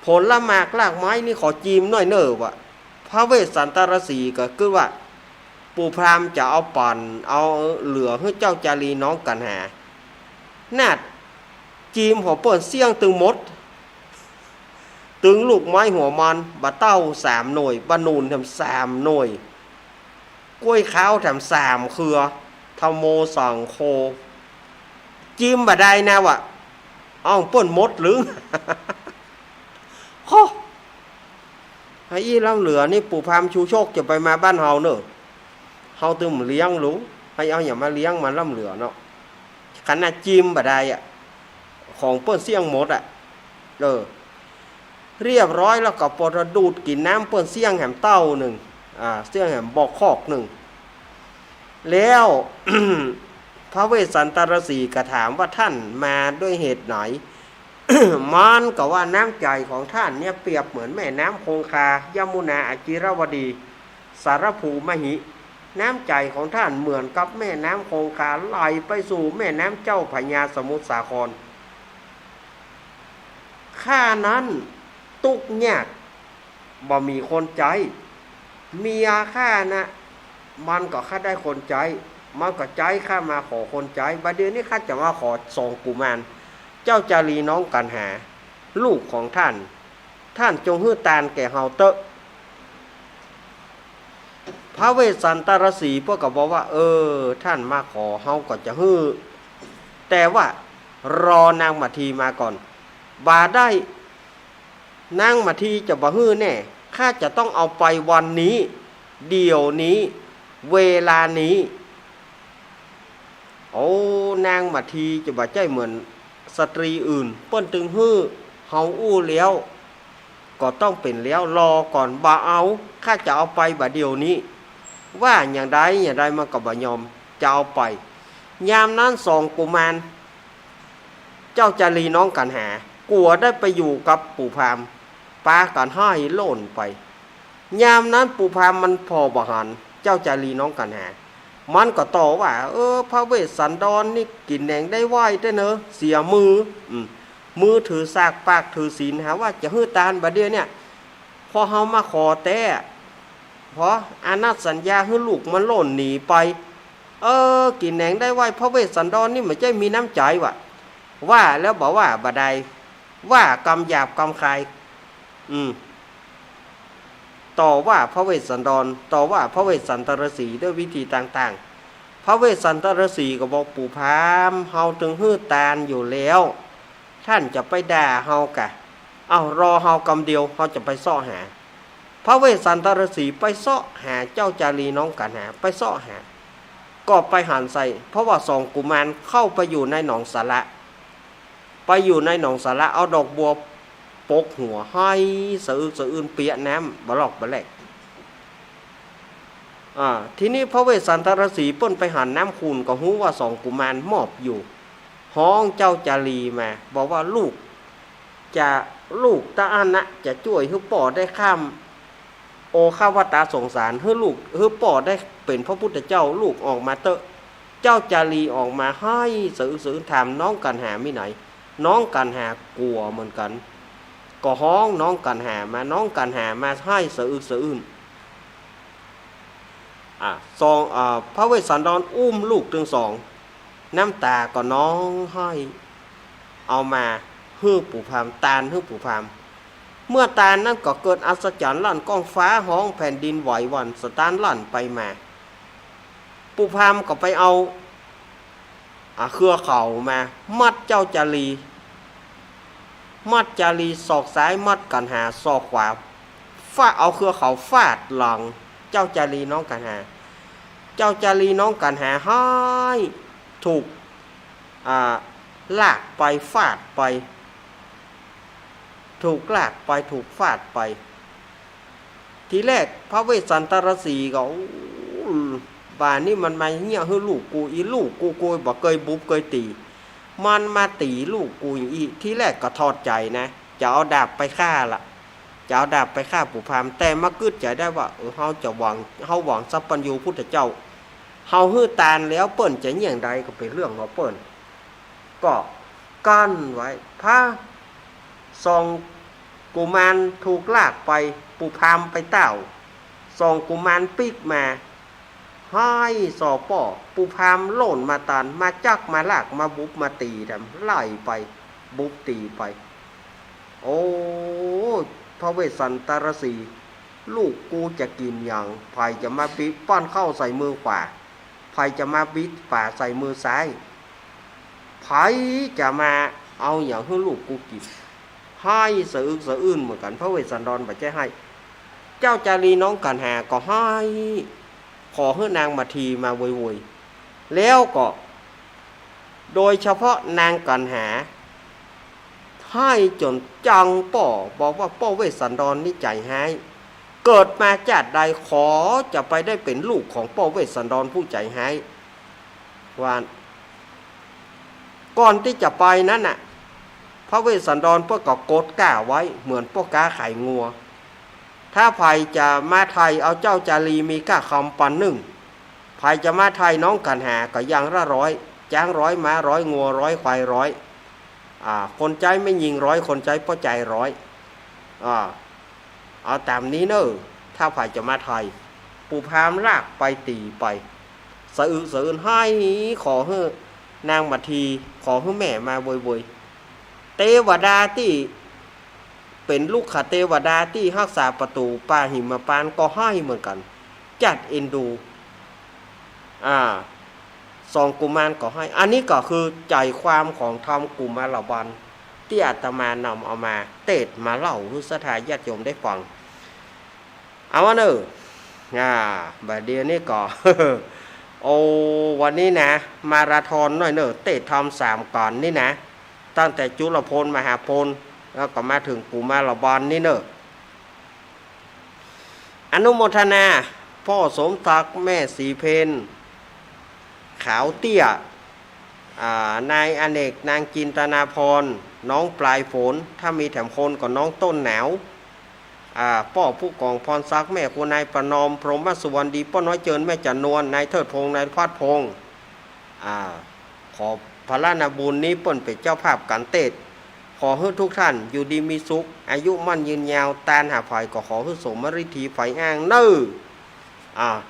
ผลละหมากลากไม้นี่ขอจิ้มหน่อยเนอะวะพระเวสสันตรสีก็คือว่าปู่พราหมณ์จะเอาปั่นเอาเหลือให้เจ้าจารีน้องกันหานาดจีมหัวเปิดเสี่ยงตึงมดตึงลูกไม้หัวมันบะเต้า3 หน่วยบะนูนทำ3 หน่วยกล้วยขาวทำ3 เครือธรรมโมสังโฆจีมบะได้นะวะเอาเปิดมดหรือ โอ้ไอ้อีล้ำเหลือนี่ปู่พราหมณ์ชูโชคจะไปมาบ้านเฮาเนอะเฮาตึมเลี้ยงรู้ให้เอาอย่ามาเลี้ยงมันล้ำเหลือเนาะขนาดจีมบะได้อะของเปิ้นเสี่ยงหมดอ่ะเรียบร้อยแล้วก็ปอดดูดกินน้ำเปิ้นเสี่ยงแหมเต้าหนึ่งเสี่ยงแหมบอกคอกหนึ่งแล้ว พระเวสสันตรสีก็ถามว่าท่านมาด้วยเหตุไหน มันก็ว่าน้ำใจของท่านเนี่ยเปรียบเหมือนแม่น้ำคงคายมุนาอจิรวดีสารภูมหิน้ำใจของท่านเหมือนกับแม่น้ำคงคาไหลไปสู่แม่น้ำเจ้าพระยาสมุทรสาครข้านั้นตุกยากบ่มีคนใจเมียข้านะมันก็ข้าได้คนใจมันก็ใจข้ามาขอคนใจบัดเดี๋ยวนี้ข้าจะมาขอส่งกุมารเจ้าจารีน้องกันหาลูกของท่านจงฮื้อตานแก่เฮาเตอะพระเวสสันตรสีพวกก็บอกว่าท่านมาขอเฮาก็จะฮื้อแต่ว่ารอนางมัทีมาก่อนบาได้นางมัทีจะบ่ฮื้อแน่ข้าจะต้องเอาไปวันนี้เดี๋ยวนี้เวลานี้โอ้นางมัทีจะบ่ใจเหมือนสตรีอื่นเปิ้นตึงฮื้อเฮาอู้แล้วก็ต้องเป็นแล้วรอก่อนบ่เอาข้าจะเอาไปบ่เดี๋ยวนี้ว่าอย่างใดมันก็บ่ยอมจะเอาไปยามนั้น2 กุมารเจ้าจารีน้องกันหากลัวได้ไปอยู่กับปู่พราหมณ์ปากันห้อยโล่นไปยามนั้นปู่พราหมณ์มันพอบ่หันเจ้าจารีน้องกันหามันก็ต่อว่าพระเวสสันดรนี่กินแหนงได้ไหวได้เนอะเสียมือถือสากปากถือศีลหาว่าจะฮื้อตานบัดเดี๋ยวเนี่ยพอเฮามาขอแต่เพราะอานัตสัญญาให้ลูกมันโล่นหนีไปกินแหนงได้ไหวพระเวสสันดรนี่ไม่ใช่มีน้ำใจว่ะว่าแล้วบอกว่าบัดใดว่ากำหยาบกำคายต่อว่าพระเวสสันดรต่อว่าพระเวสสันตรสีด้วยวิธีต่างๆพระเวสสันตรสีก็บอกปู่พราหมณ์เฮาถึงฮื้อตานอยู่แล้วท่านจะไปด่าเฮากะรอเฮากำเดียวเฮาจะไปซ้อหาพระเวสสันตรสีไปซ้อหาเจ้าจารีน้องกันหาไปซ้อหาก็ไปหันใส่เพราะว่า2 กุมารเข้าไปอยู่ในหนองสาระไปอยู่ในหนองสาระเอาดอกบัวปกหัวให้สะอื้นเปียน้ำบลอกบะแหลกทีนี้พระเวสสันตรสีเปิ้นไปหันน้ำคูณก็ฮู้ว่า2 กุมารมอบอยู่ห้องเจ้าจารีมาบอกว่าลูกตาอันนะจะช่วยให้ป่อได้ข้ามโอข้าวตาสงสารให้ลูกให้ป่อได้เป็นพระพุทธเจ้าลูกออกมาเตอะเจ้าจารีออกมาให้สะอื้นถามน้องกันหามิไหนน้องกันหากลัวเหมือนกันก็ห้องน้องกันหามาน้องกันหามาให้สะอื้นพระเวสสันดรอุ้มลูกทั้ง2น้ำตาก็น้องให้เอามาฮื้อปู่พราหมณ์ตานฮื้อปู่พราหมณ์เมื่อตานนั้นก็เกิดอัศจรรย์ลั่นก้องฟ้าห้องแผ่นดินไหวหวั่นสถานลั่นไปมาปู่พราหมณ์ก็ไปเอาเครือเข่ามามัดเจ้าจารีศอกซ้ายมัดกันหาศอกขวาเอาเครือเข่าฟาดหลังเจ้าจารีน้องกันหาเจ้าจารีน้องกันหาให้ถูก ลากไปฟาดไป ถูกลากไปถูกฟาดไป ทีแรกพระเวสสันตรสีก็บ่านี่มันมาเหี้ยให้ลูกกูอีลูกกูบอกเคยบุบเคยตีมันมาตีลูกกูอย่างอีทีแรกก็ทอดใจนะจะเอาดาบไปฆ่าละจะเอาดาบไปฆ่าปู่พราหมณ์แต่มากึดใจได้ว่าเฮาจะหวังสัพพัญญูพุทธเจ้าเฮาฮื้อตานแล้วเปิ้นจะเหี้ยงใดก็เป็นเรื่องของเปิ้นก็กั้นไว้พระทรงกุมารถูกลากไปปู่พราหมณ์ไปเต้าส่งกุมารปิกมาให้สอป่อปู่พราหมณ์โล่นมาตันมาจักมาลากมาบุบมาตีทำไล่ไปบุบตีไปโอ้พระเวสสันตรสีลูกกูจะกินอย่างไผจะมาบิดป้อนเข้าใส่มือขวาไผจะมาบิดฝ่าใส่มือซ้ายไผจะมาเอาอย่างให้ลูกกูกินให้สะอึกสะอื้นเหมือนกันพระเวสสันดรบัดใจให้เจ้าจารีน้องกันหาก็ให้ขอให้นางมาทีมาโวยๆแล้วก็โดยเฉพาะนางกันหาให้จนจังป่อบอกว่าป่อเวสสันดรนี่ใจหายเกิดมาจากใดขอจะไปได้เป็นลูกของป่อเวสสันดรผู้ใจหายว่าก่อนที่จะไปนั้นน่ะพระเวสสันดรพวกก็กดก้าไว้เหมือนพวกก้าไข่งัวถ้าไผจะมาไทยเอาเจ้าจารีมีก้าคำปันหนึ่งไผจะมาไทยน้องกันหาก็ยังละ100จ้าง100ม้า100งัว100ควาย100คนใจไม่ยิง100คนใจป้อใจ100เอาตามนี้เนอะถ้าไผจะมาไทยปู่พราหมณ์ลากไปตีไปสะอึกสะอื้นให้ขอให้นางมัททีขอให้แม่มาโวยๆเทวดาที่เป็นลูกขเทวดาที่รักษาประตูป่าหิมพานต์ก็ให้เหมือนกันจัดเอ็นดูสองกุมารก็ให้อันนี้ก็คือใจความของธรรมกุมารวันที่อาตมานำเอามาเทศมาเล่าให้ศรัทธาญาติโยมได้ฟังเอาวะเนอะบัดเดี๋ยวนี้ก็ โอ้วันนี้นะมาราธอนหน่อยเนอะเทศธรรม3ก่อนนี่นะตั้งแต่จุลพลมหาพลแล้วก็มาถึงกุมารบอนนี่เนอะอนุโมทนาพ่อสมศักดิ์แม่สีเพนขาวเตี้ยนายอเนกนางจินตนาพรน้องปลายฝนถ้ามีแถมคนก็น้องต้นหนาวพ่อผู้กองพรศักดิ์แม่คุณนายประนอมพรหมสุวรรณดีป้อน้อยเจินแม่จันนวลนายเทิดพงษ์นายพัดพงษ์ขอพระราชบุญนี้เปิ้นเป็นเจ้าภาพการเทศขอให้ทุกท่านอยู่ดีมีสุขอายุมั่นยืนยาวตานหาภัยก็ขอให้สมฤทธิไฟอ้างเนอ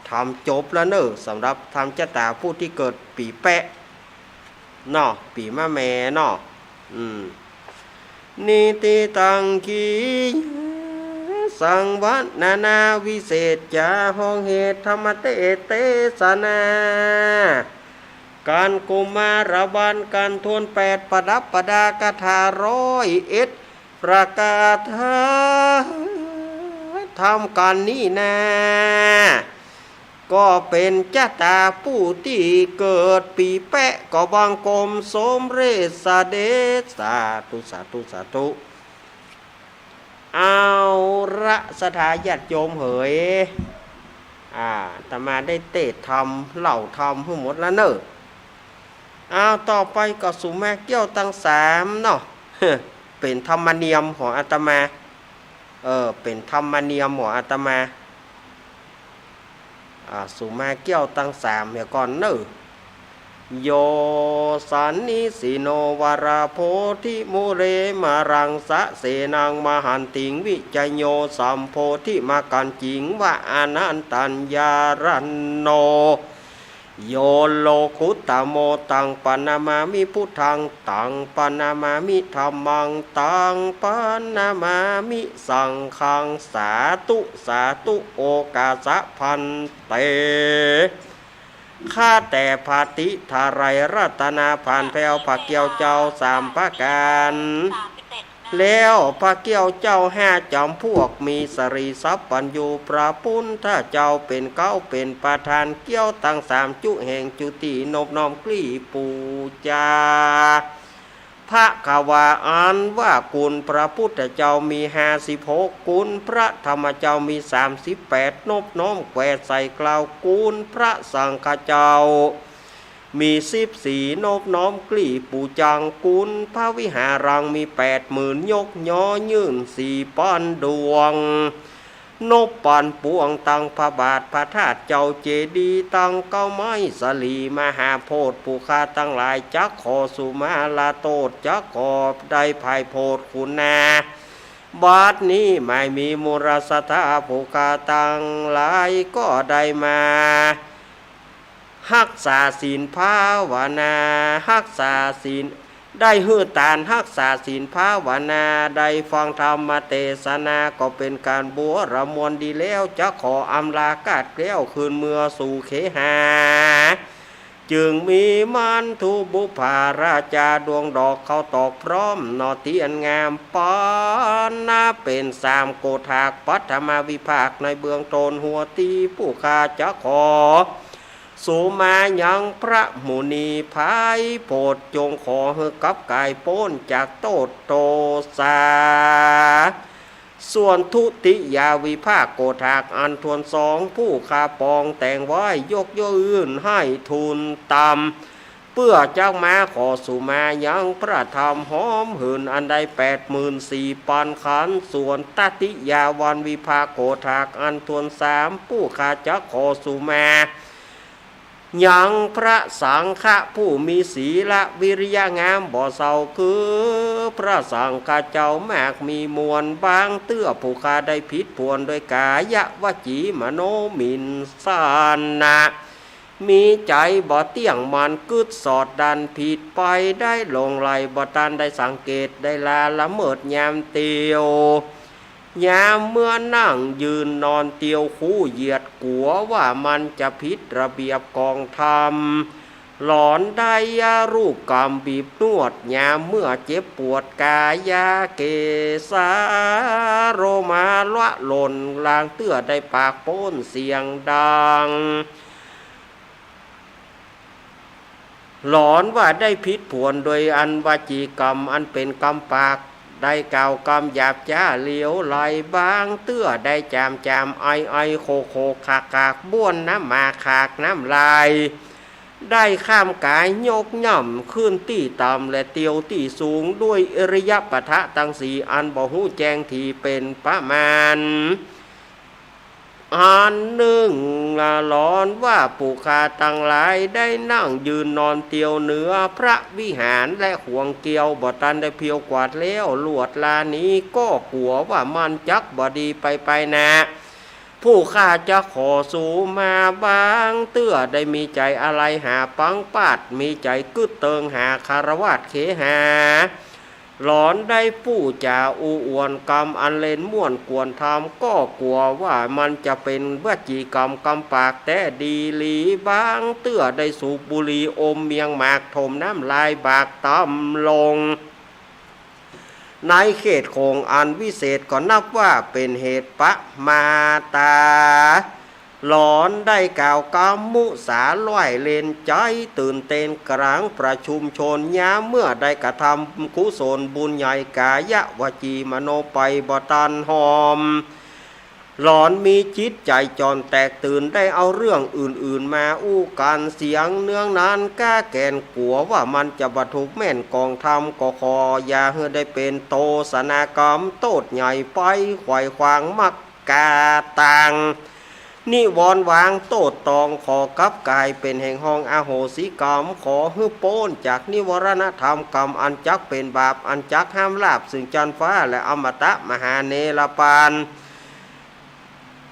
ทำจบแล้วเนอสำหรับทำชะตาผู้ที่เกิดปีแปะเนาะปีมะแม่เนาะนิติตังคีสังวัตนานาวิเศษจาห้องเหตุธรรมเตสนาการกุมารบันการทวน8ประดับประดากถา101ประกาศทำการนี้นะก็เป็นชะตาผู้ที่เกิดปีแปะก็บังกรมสมเรศเดชสาธุสาธุสาธุเอาละสถาญาติโยมเหยแต่มาได้เตะทำเหล่าทำทั้งหมดแล้วเนอะเอาต่อไปก็สุมาเกี่ยวตั้ง3เนาะ เป็นธรรมเนียมของอาตมาเป็นธรรมเนียมของอาตมาสุมาเกี่ยวตั้ง3เนี่ยก่อนเนอะโยสันนิสิโนวราโพธิมุเรมารังสะเสนังมหันติงวิจโยสัมโพธิมากันจิงวะอนันตัญญารันโนโยโลกุตตโมตังปนามามิพุทธังตังปนามามิธัมมังตังปนามามิสังฆังสาธุโอกาสะพันเตข้าแต่พาติธาไรรัตนาผ่านแผ่วผักเกี่ยวเจ้า3ประการ แล้วพระเกี้ยวเจ้าห้าจำพวกมีสรีทรัพย์ปัญญูพระพุทธเจ้าเป็นเก้าเป็นประธานเกี้ยวตั้งสามจุแห่งจุตินบน้อมกลี้ปูจาพระกวาอันว่ากุลพระพุทธเจ้ามี56กุลพระธรรมเจ้ามี38นบน้อมแกวดใส่กล่าวกุลพระสังฆเจ้ามี14นบน้อมกลี่ปูจังกุลพระวิหารังมี80,000ยกย่อยื่น4ป้อนดวงนบปันปวงตังพระบาทพระธาตุเจ้าเจดีตังเก้าไม้สลีมหาโพธิ์ผู้คาตั้งหลายจักขอสุมาลาโตดจักขอได้ภายโพธิ์คุณนาบาดนี้ไม่มีมูรสถาผู้คาตั้งหลายก็ได้มารักษาศีลภาวนารักษาศีลได้หื้อตานรักษาศีลภาวนาได้ฟังธรรมเทศนาก็เป็นการบัวระมวลดีแล้วจะขออำลากาดแก้วคืนเมื่อสู่เขหาจึงมีมันทุบุภาราชาดวงดอกเขาตอกพร้อมนอเทียนงามปอนนาเป็นสามโกธากปัทมาวิภาคในเบื้องต้นหัวตีผู้คาจะขอสุมายังพระมุนีภายโพดจงขอเฮกับกายโป้นจากโตดโตสาส่วนทุติยาวิภาคโกธากอันทวนสองผู้คาปองแต่งไว้ยกย่ออื่นให้ทุนตำเพื่อเจ้ามาขอสุมายังพระธรรมหอมหืนอันใด84,000ปันขันส่วนตติยาวันวิภาคโกธากอันทวนสามผู้คาจะขอสุมายังพระสังฆะผู้มีศีลวิริยะงามบ่เศร้าคือพระสังฆะเจ้ามากมีมวลบางเตื้อผู้คาได้ผิดพวนโดยกายวจีมโนมินสานะมีใจบ่เตี้ยงมันกึดสอดดันผิดไปได้ลงไหลบ่ตันได้สังเกตได้ลาละเมิดยามเตียวยามเมื่อนั่งยืนนอนเตียวคู่เหยียดกัวว่ามันจะผิดระเบียบกองธรรมหลอนได้ยารูปกรรมบีบนวดยามเมื่อเจ็บปวดกายาเกสาโรมาละหล่นลางเตื้อได้ปากโป้นเสียงดังหลอนว่าได้ผิดผวนโดยอันวจีกรรมอันเป็นกรรมปากได้กล่าวกำหยาบจ้าเหลียวไหลบางเตื้อได้จามไอโคขากบ้วนน้ำมาขากน้ำลายได้ข้ามกายยกย่ำขึ้นตี้ต่ำและเตียวตี้สูงด้วยอริยปทะตั้งสี่อันบ่หูแจงทีเป็นประมาณอันหนึ่งละร้อนว่าปุคาตั้งหลายได้นั่งยืนนอนเตียวเหนือพระวิหารและห่วงเกี่ยวบ่ตันได้เพียวกวาดแล้วลวดลานี้ก็กลัวว่ามันจักบ่ดีไปนะผู้ข้าจะขอสูมาบางเตื้อได้มีใจอะไรหาปังปาดมีใจกึดเติงหาคารวะเขหาหลอนได้ผู้จ่าอูอวนกรรมอันเล่นม่วนกวนทำก็กลัวว่ามันจะเป็นวจีกรรมกำปากแต่ดีหลีบางเตื้อได้สูบบุหรี่อมเมียงหมากถมน้ำลายบากต่ำลงในเขตโคงอันวิเศษก็นับว่าเป็นเหตุปะมาตาหลอนได้กล่าวกำมุสาล่อยเลนใจตื่นเต้นกลางประชุมชนยามเมื่อได้กระทำกุศลบุญใหญ่กายวจีมโนไปบ่ตันหอมหลอนมีจิตใจจรแตกตื่นได้เอาเรื่องอื่นๆมาอู้กันเสียงเนื้องนั้นก้าแกนกลัวว่ามันจะบรรทุกแม่นกองธรรมก็ขออย่าให้ได้เป็นโตสนากรรมโตดใหญ่ไปไขว่ควางมักกาตังนิวรณ์วางโตดตองขอกับกายเป็นแห่งห้องอโหสิกรรมขอให้โป้นจากนิวรณธรรมกรรมอันจักเป็นบาปอันจักห้ามลาบซึ่งจันฟ้าและอมตะมหาเนรปาน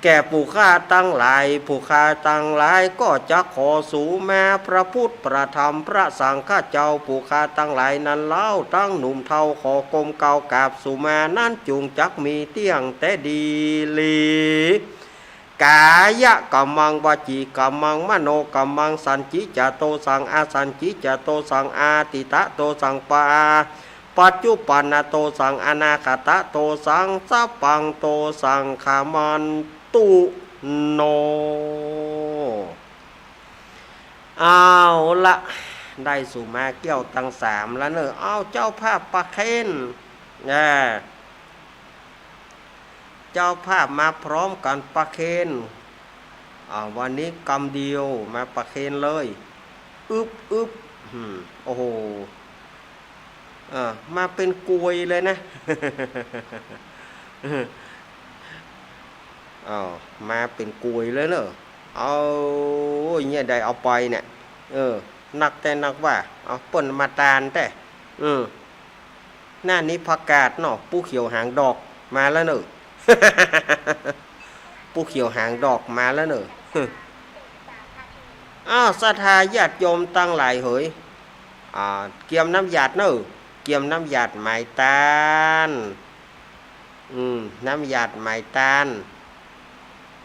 แก่ผู้ฆ่าตั้งหลายผู้ฆ่าตั้งหลายก็จะขอสูมาพระพุทธพระธรรมพระสังฆเจ้าผู้ฆ่าตั้งหลายนั้นเล่าตั้งหนุ่มเท่าขอกรมเก่ากราบสูมานั้นจุงจักมีเตี้ยงแต่ดีลีกายกัมมังวจีกัมมังมโนกัมมังสันจิจโตสังอาสันจิจโตสังอาติตะโตสังปา ปัจจุปันนโตสังอนาคตโตสังสัพพังโตสังขามันตุโนเอาละได้สู่มาเกี่ยวตั้งสามแล้วเนอะเอาเจ้าภาพประเคนเจ้าภาพมาพร้อมกันประเคนวันนี้กำเดียวมาประเคนเลยอึบโอ้โหมาเป็นกลวยเลยนะ มาเป็นกลวยเลยเนอะเอาเนี่ยได้เอาไปเนี่ยนักแต่นักว่าเอาป่นมาตานแต่หน้านี้ผักกาดเนาะปูเขียวหางดอกมาแล้วเนอะ ปูเขียวหางดอกมาแล้วเนอะ ศรัทธาญาติโยมตั้งหลายเหยเกียมน้ำหยาดเนอะเกียมน้ำหยาดหมายตานน้ำหยาดหมายตาน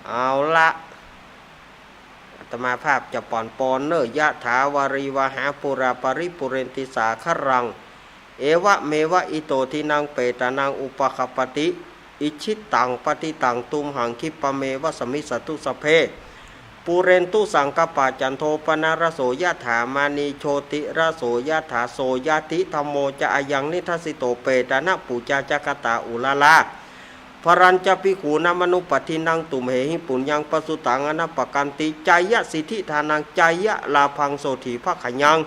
เอาละอาตมาภาพจะปอนเนอะยะถาวาริวหาปุราปริปุเรนติสาครังเอวะเมวะอิโตทินังเปตานังอุปคปติอิชิตังปฏิตังตุมหังคิปะเมวะสมิสตุสเพปุเรนตุสังกปาจันโทปนารโสยถามานีโชติระโสยถาโสยติธรรมโมจะอายังนิทัสสิโตเปตานะปุจาจักตาอุลาลาพรัญจปิขูนามนุปทินังตุมเหหิปุญญังปสุตังอนัปปกันติใจยะสิทธิทานังใจยะลาพังโสถีภขยัง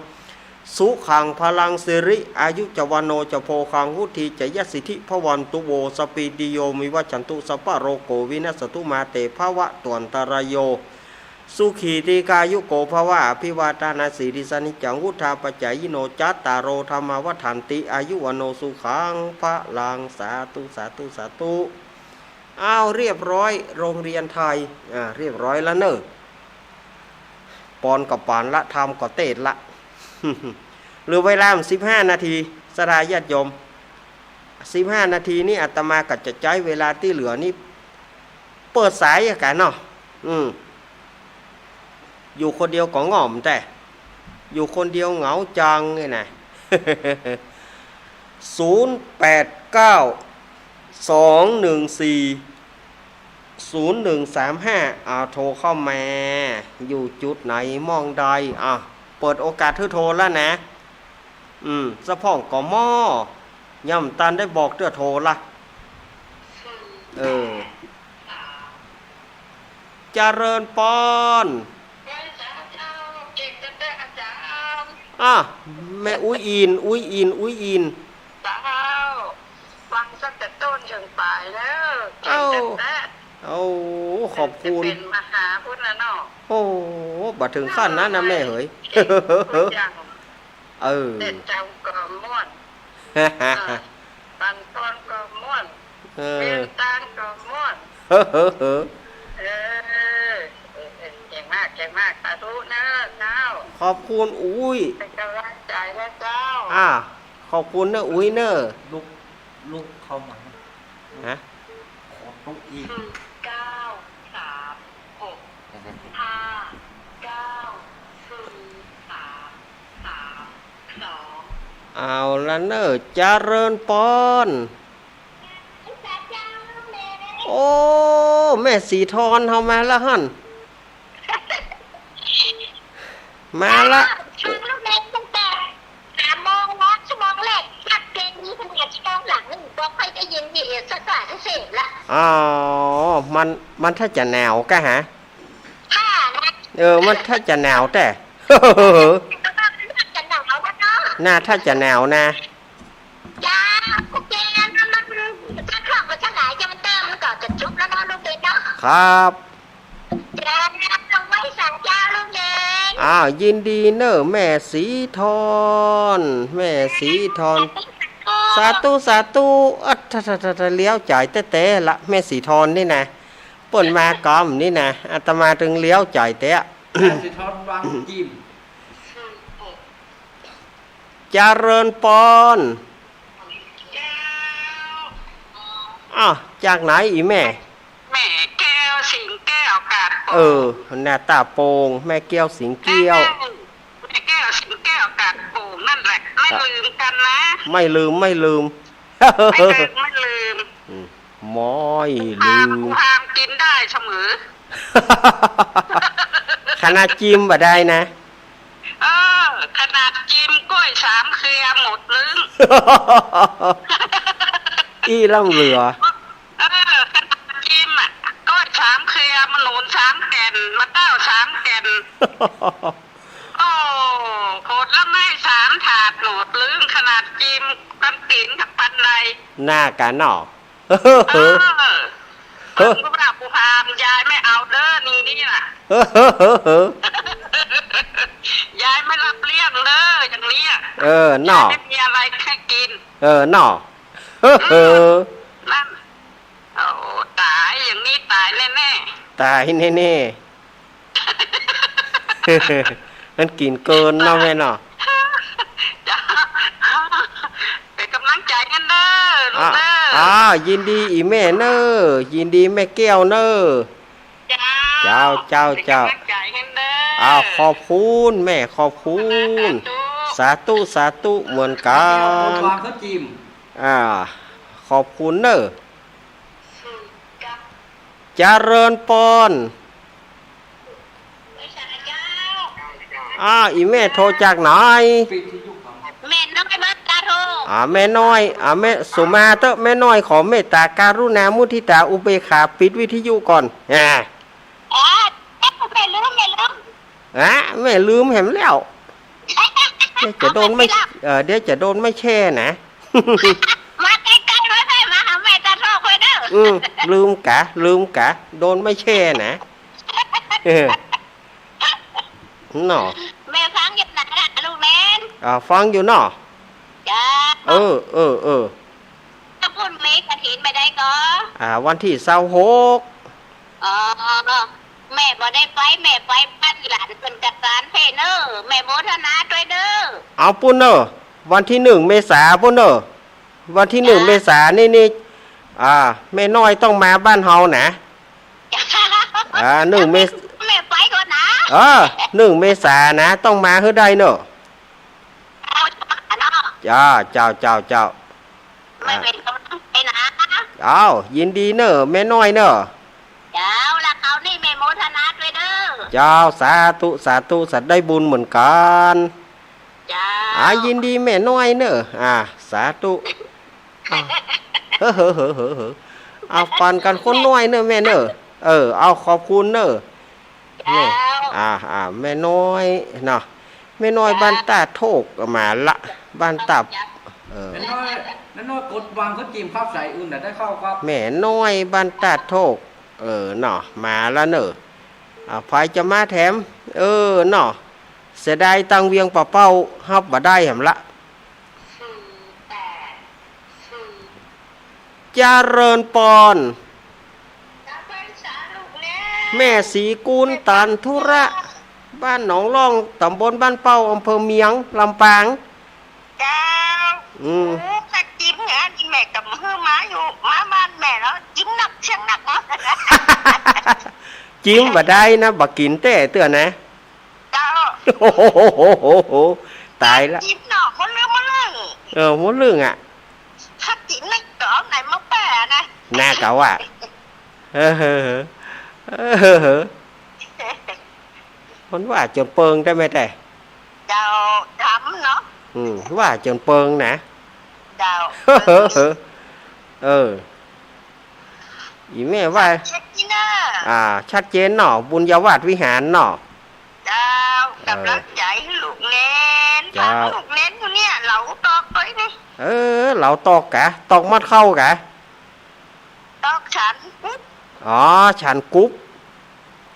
สุขังพลังสิริอายุจวโนจโพคังหุทีจยสิทธิพวันตุโวสปีดิโยมิวัชันตุสัพพะโรโกวินัสตุมาเตภวะตวนตรโยสุขีติกายุโกภวะอภิวาทานาสีริสนิจังวุธาปจายโนจัตตารโรธรรมวัฏันติอายุวโนสุขังพระลังสาธุสาธุสาธุเรียบร้อยโรงเรียนไทยเรียบร้อยแล้วเนอะปอนกับปานละทำกับเตดละ หรือเวลา15 นาทีสดาญาติโยม15 นาทีนี่อาตมาก็จะใช้เวลาที่เหลือนี่เปิดสายกันเนาะอยู่คนเดียวก็ง่อมแต่อยู่คนเดียวเหงาจังไงนะ 089-214-0135โทรเข้ามาอยู่จุดไหนมองใดเปิดโอกาสโทรแล้วนะสะพ่องก็ม่อย่ำตันได้บอกเตื้อโทรละเจริญปอนแม่อุ้ยอินฟังสักแต่ต้นถึงปลายแล้วขอบคุณเป็นมหาพุทธนะเนาะโอ้บัดถึงขั้นนั้นนะแม่เฮ้ยเด็ดเจ้าก็ม่วนปันต้นก็ม่วนเป็นตาลก็ม่วนเก่งมากสาธุนะเจ้าขอบคุณอุ้ยเป็นกำลังใจนะเจ้าขอบคุณนะอุ้ยเนอะลูกเข้ามาฮะขอลูกอีกเอาละเนอะเจริญปอนโอ้แม่สีทอนเฮามาละหั่นมาละช่วงลูกเล็กตั้งแต่3 โมงนะชั่วโมงแรกชัดเจนนี้เป็นชั่วโมงหลังนี่บอกใครจะยินดีสักว่าเสร็จละมันถ้าจะหนาวกะฮะถ้านะมันถ้าจะหนาวแต่น่าถ้าจะหนาวนะจ้าโอเคนะมันถ้าครอบมาเท่าไหร่จะมันเติมมันก็จะจุบแล้วนะลูกเด็กเนาะครับจ้าต้องไว้สั่งจ้าลูกเด็กยินดีเนอะแม่สีทอนสาธุถ้าเลี้ยวจ่ายเต้ละแม่สีทอนนี่นะป่นมากอมนี่นะอาตมาถึงเลี้ยวจ่ายเต้สีทอนวางจิ้มเจริญปอนจากไหนอีแม่แก้วสิงแก้วกาดหน้าตาโปงแม่แก้วสิงแก้วแม่แก้วสิงแก้วกาดโป่งนั่นแหละไม่ลืมกัน กันนะ ไม่ลืม ไม่ลืมไม่ลืม ม้อยลื ห้าม ม ห้ามกินได้เสมอ ขนาดจิ้มบ่ได้นะ เออขนาดจิ้มกล้วย3 เครือหมดลึง อีล่ำเหลือ เออขนาดจิ้มอ่ะกล้วย3 เครือมันหนุน3 แก่นมะเต้า3 แก่น โอ้ผลละไม่3 ถาดหนดลึงขนาดจิ้มกันกินกับปันใด หน้ากันหนอ เออเออก็แบบผู้พามยายไม่เอาเด้อนี่น่ะ ยายไม่รับเลี้ยงเด้ออย่างนี้อ่ะ หนอ ไม่มีอะไรให้กิน หนอ นั่นโอ้ตายอย่างนี้ตายแน่ ตายแน่ๆ มันกินเกินเนาะแม่เนาะ ๆจ้าเป็นกำลังใจกันเด้อลูกเด้อ ยินดีอีแม่เนอยินดีแม่แก้วเนอ เจ้า เป็นกำลังใจกันเด้อ ขอบคุณแม่ขอบคุณ สาธุเหมือนกัน วางเขาจิ้ม ขอบคุณเนอเจริญปอน อีแม่โทรจากไหน ปิดที่ยุคของ แม่น้องไอ้บ้านตาโท แม่น้อยแม่สุมาเตอะแม่น้อยขอเมตตาการุณามุทิตาอุเบกขาปิดวิทยุก่อนแม่ลืม แม่ลืมเห็นแล้วเดี๋ยวจะโดนไม่แช่นะ มาใกล้ๆมาให้มาหาแม่ตาโทคอยเด้อ ลืมกะโดนไม่แช่นะหนอ แม่ฟังอยู่ไหนล่ะลูกแม่น ฟังอยู่หนอ จ้า ถ้าพูดเมฆกระถินไปได้ก็ วันที่26แม่บ่ได้ไปแม่ไปบ้านหลานเป็นกัดสารเพเนอร์แม่โมทนาด้วยเด้อ เอาปุ่นเนอวันที่1 เมษาปุ่นเนอวันที่1 เมษานี่แม่น้อยต้องมาบ้านเฮานะ1 เมษา แม่ไปก่อนนะ 1 เมษานะต้องมาให้ได้เนอะ เอาเนาะ เจ้า ไม่เป็นกำลังใจนะ ยินดีเนอะแม่น้อยเนอะ เจ้าละเขานี่แม่โมทนาด้วยเด้อ เจ้าสาธุสัตว์ได้บุญเหมือนกัน เจ้า ยินดีแม่น้อยเนอะสาธุเอาปันกันคนน้อยเนอะแม่เนอะเอาขอบคุณเนอะ เจ้า แม่น้อยเนาะแม่น้อยบ้านตาโทกมาละบ้านตับนั่นน้อยกดวางเขาจิ้มข้าวใส่อุ่นแต่ได้เข้าครับ แม่น้อยบ้านตาโทกเนาะมาละเนอะพายจะมาแถมเนาะเสียดายตังเวียงป่าเป้าฮับบ่ได้หำละเจริญปอนแม่สีกูลตันธุระบ้านหนองล่องตำบลบ้านเป้าอำเภอเมียงลำปาง เจ้าถ้าจิ้มเนี่ยจิ้มแม่กับมือมาอยู่มาบ้านแม่แล้วจิ้มหนักเชียงหนักเนาะ จิ้มบ่ได้นะบ่กินแต่เตือนนะ เจ้า โอ้โหตายละ จิ้มหนอกมันเรื่อง หมดเรื่องถ้าจิ้มในกล่องไหนมาแปะนะ หน้าเก่าคนว่าจนเปิงได้ไหมแต่ เจ้าทำเนาะ ว่าจนเปิงนะ เจ้า อีแม่ว่า เช็คกินเนอร์ ชัดเจนเนาะบุญญาวาสวิหารเนาะ เจ้ากำลังใจให้ลูกเน้นลูกเน้นอยู่เนี่ยเหลาตอกเลยนี่ เราตอกกะตอกมัดเข้ากะ ตอกฉันปุ๊บ ฉันกุ๊บ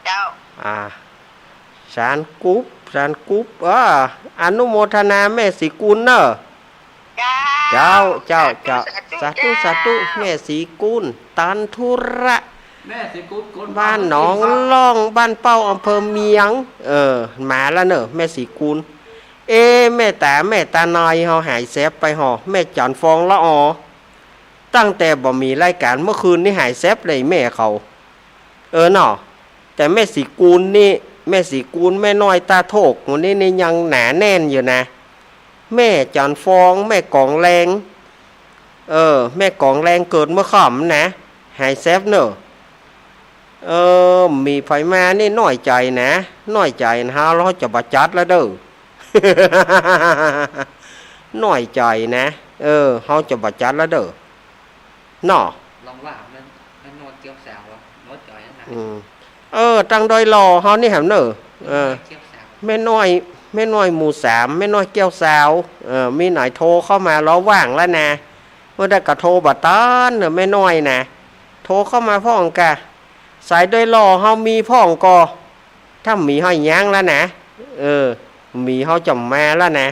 เจ้า ฉันกุ๊บอนุโมทนาแม่สีกุลเนอะเจ้าสาธุแม่สีกุลตันธุระ แม่สิกุดบ้านหนองล่องบ้านเป้าอำเภอเมียงมาแล้วเนอะแม่สีกุลแม่ตานายเฮาหายแซบไปหอแม่จันฟองละตั้งแต่บ่มีรายการเมื่อคืนนี่หายแซบเลยแม่เขาเนาะแต่แม่สีกุลนี่แม่สีกุลแม่น้อยตาโทกวันนี้นี่ยังหนาแน่นอยู่นะ แม่จันฟองแม่กองแรงแม่กองแรงเกิดเมื่อค่ำนะหายแซฟเนอะมีไฟมานี่น้อยใจนะน้อยใจนะฮะเราจะบัจัดแล้วเด้อ น้อยใจนะเขาจะบัจัดแล้วเด้อน่อ ลองว่ามันนวดเกี่ยวสาวนวดจ่อยนั่นตั้งโดยรอเขานี่แหมเนอะเกี่ยวสาวแม่น้อยหมู่สามแม่น้อยแก้วสาวมีหน่อยโทรเข้ามาล้อว่างแล้วนะเมื่อได้กระโทรบัตตานเนอะแม่น้อยนะโทรเข้ามาพ่องกะสายโดยรอเขามีพ่องกอถ้ามีให้ยั้งแล้วนะมีเขาจำมาแล้วนะ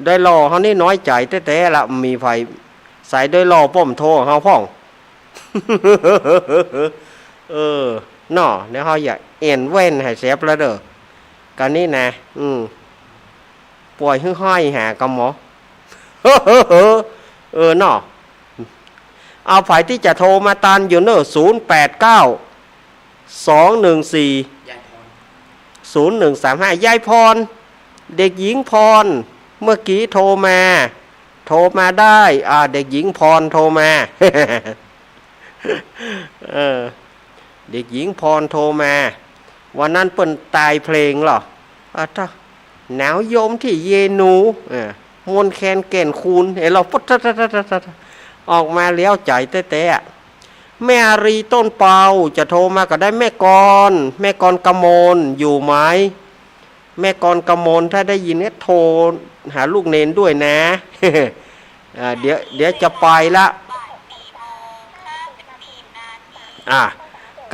โดยรอเขานี่น้อยใจแต่ละมีไฟสายโดยรอป้อมโทรเขาพ่องน่อเนี่ยเขาอยากเอ็นเว้นให้เซฟแล้วเด้อกันนี่นะป่วยห้อยหากำหมอน่อเอาฝ่ายที่จะโทรมาตันอยู่เนอะ089-214-0135ยายพรเด็กหญิงพรเมื่อกี้โทรมาได้เด็กหญิงพรโทรมา เด็กหญิงพรโทรมาวันนั้นเปิ้นตายเพลงหรอถ้าหนาวยมที่เยนูมวนแคนแก่นคูนเราปุ๊บออกมาเลี้ยวใจแต่แม่อารีต้นเปาจะโทรมาก็ได้แม่กรกมลอยู่ไหมแม่กรกมลถ้าได้ยินเนี่ยโทรหาลูกเนนด้วยนะ เดี๋ยวจะไปละ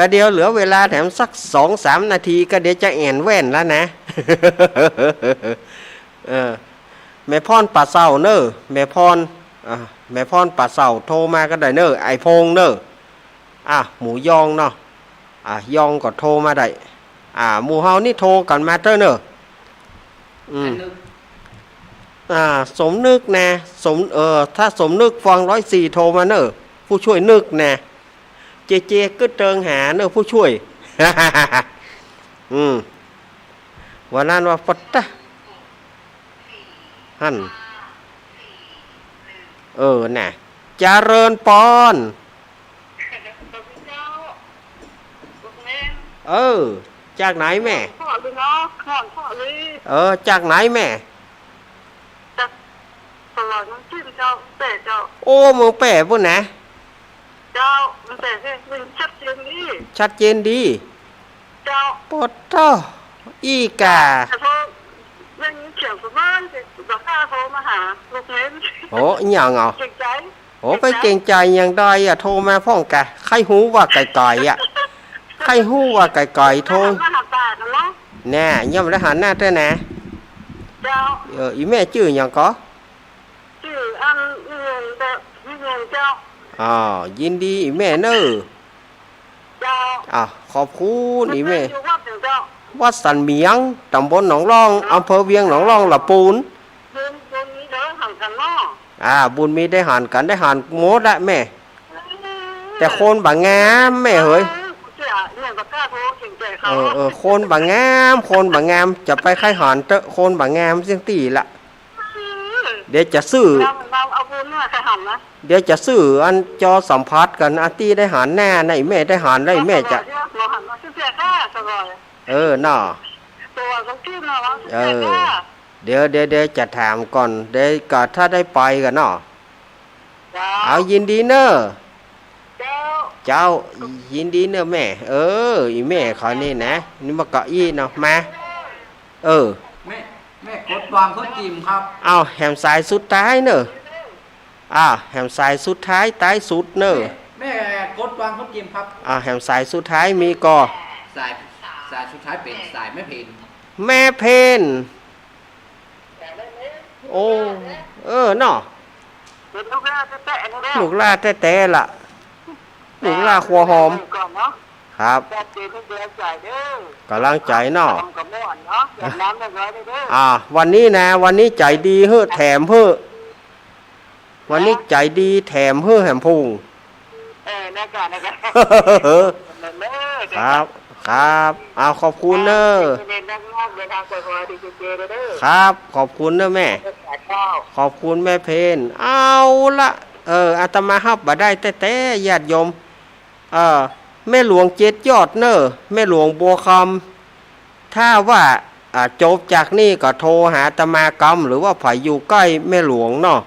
ก็เดี๋ยวเหลือเวลาแถมสัก 2-3 นาทีก็เดี๋ยวจะแอนแว่นแล้วนะแม่พรป่าเศร้าเนอะแม่พรป่าเศร้าโทรมาก็ได้เนอะไอพงเนอะหมูยองเนาะยองก็โทรมาได้หมูเฮานี่โทรกันมาเตอร์เนอะสมนึกนะถ้าสมนึกฟัง104โทรมาเนอะผู้ช่วยนึกนะเจก็เติงหาเนอะผู้ช่วยวันนั้นว่าปัตตะหั่นน่ะเจริญปอนจากไหนแม่จากไหนแม่จากตลาดน้ำจิ้มเจ้าแต่เจ้าโอ้เมืองแป่ปุ่นนะเจ้ามันแต่มันชัดเจนดีเจ้าปอดเท่าอีกาเรื่องนี้เกี่ยวกับบ้านจะข้าโทรมาหาลูกเล่นโอ้ยังเหรอเก่งใจไปเก่งใจยังได้โทรมาพ่องกะใครหูว่าไก่ใครหูว่าไก่โทรแน่ยังไม่ได้หันหน้าเต้นะเจ้าอีแม่ชื่อยังก็ชื่ออันเงินเจ้ายินดีอีแม่เนอะเจ้าขอบคุณอีแม่วัดสันเมียงตำบลหนองร่องอำเภอเวียงหนองร่องละปูนบุญมีได้หันกันเนาะบุญมีได้หันกันได้หันโมดละแม่แต่คนบางงามแม่เฮ้ยคนบางงามจะไปค่ายหันเตอะคนบางงามเสียงตีละเดี๋ยวจะซื้อเดี๋ยวจะซื้ออันจอสัมผัสกันอาตีได้หันแน่ในแม่ได้หันได้แม่จะน่ะเดี๋ยวจะถามก่อนเดี๋ยวก็ถ้าได้ไปกันเนาะเอายินดีเนอะเจ้ายินดีเนอะแม่อีแม่ขอนี่นะนี่มาเกาะอี้เนาะมาแม่กดวางเขาจิ้มครับเอาแหมสายสุดท้ายเนอะแหมสายสุดท้ายท้ายสุดเนอะแม่กดวางเขาจิ้มครับแหมสายสุดท้ายมีกอสายสุดท้ายเป็นสายแม่เพนโอ้เนาะลูกล่าแต่ละลูกล่าครัวหอมครับกำลังใจเนาะวันนี้นะวันนี้ใจดีแถมวันนี้ใจดีแถมแหมพุงครับขอบคุณเนอะครับขอบคุณเนอะแม่ เจ้า ขอบคุณแม่เพนเอาละอาตมาฮับบ่ได้แต่ญาติโยมแม่หลวงเจ็ดยอดเนอะแม่หลวงบัวคำถ้าว่าจบจากนี่ก็โทรหาอาตมากรรมหรือว่าไผอยู่ใกล้แม่หลวงเนาะ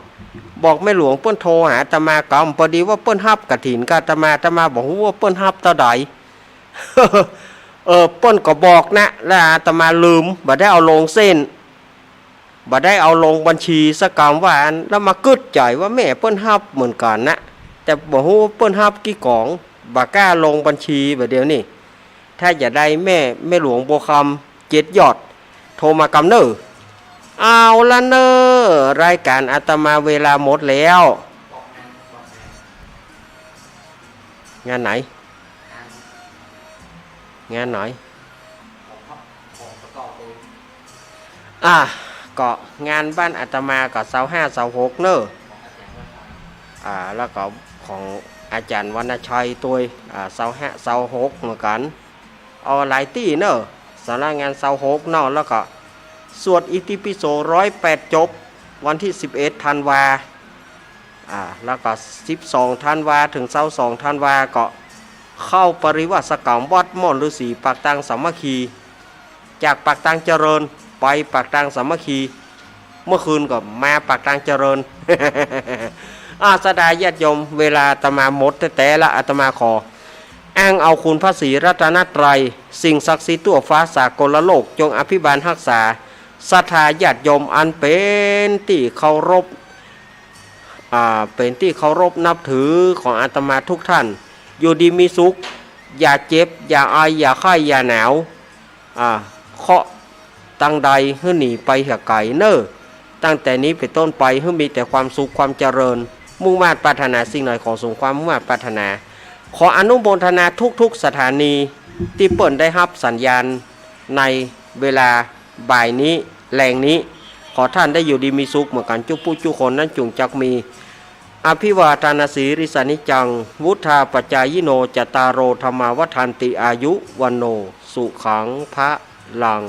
บอกแม่หลวงเปิ้นโทรหาอาตมากรรมพอดีว่าเปิ้นฮับกฐินกับอาตมาบอกว่าเปิ้นฮับเท่าใด เปิ้นก็บอกนะแล้วอาตมาลืมบ่ได้เอาลงเส้นบ่ได้เอาลงบัญชีสักกรรมว่าแล้วมากึดใจว่าแม่เปิ้นฮับเหมือนกันนะแต่บ่ฮู้ว่าเปิ้นฮับกี่กองบ่กล้าลงบัญชีแบบเดียวนี่ถ้าอย่าได้แม่หลวงบัวคำเจ็ดยอดโทรมากำเนอเอาละเนอรายการอาตมาเวลาหมดแล้วงานไหนงานไหนก็งานบ้านอาตมาก็25 26เนอะแล้วก็ของอาจารย์วรรณชัยตัว25 26เหมือนกันเอาหลายตี้เนอะสำนักงาน26เนอะแล้วก็สวดอิติปิโส108จบวันที่11ธันวาแล้วก็12ธันวาถึง22ธันวาก็เข้าปริวาสกรรมวัดม่อนฤาษีปากตังสามัคคีจากปากตังเจริญไปปากตังสามัคคีเมื่อคืนก็มาปากตังเจริญ สดายญาติโยมเวลาอาตมาหมดแต่ละอาตมาขออ้างเอาคุณพระศรีรัตนตรัยสิ่งศักดิ์สิทธิ์ทั่วฟ้าสากลโลกจงอภิบาลรักษาศรัทธาญาติโยมอันเป็นที่เคารพนับถือของอาตมาทุกท่านอยู่ดีมีสุขอย่าเจ็บอย่าไออย่าไข้อย่าหนาวเคาะตั้งใดให้หนีไปเหี่ยไก่เนอตั้งแต่นี้เป็นต้นไปให้มีแต่ความสุขความเจริญมุ่งมา่ปรารถนาสิ่งใดของสมความมุ่งมา่ปรารถนาขออนุโมทนาทุกสถานีที่เปิดได้รับสัญญาณในเวลาบ่ายนี้แรงนี้ขอท่านได้อยู่ดีมีสุขเหมือนกันจุผู้จุคนนั้นจุงจักมีอภิวาทนาสีริสานิจังวุธาปจายโนจตารโรธรรมาวัฏันติอายุวันโนสุขังพระลัง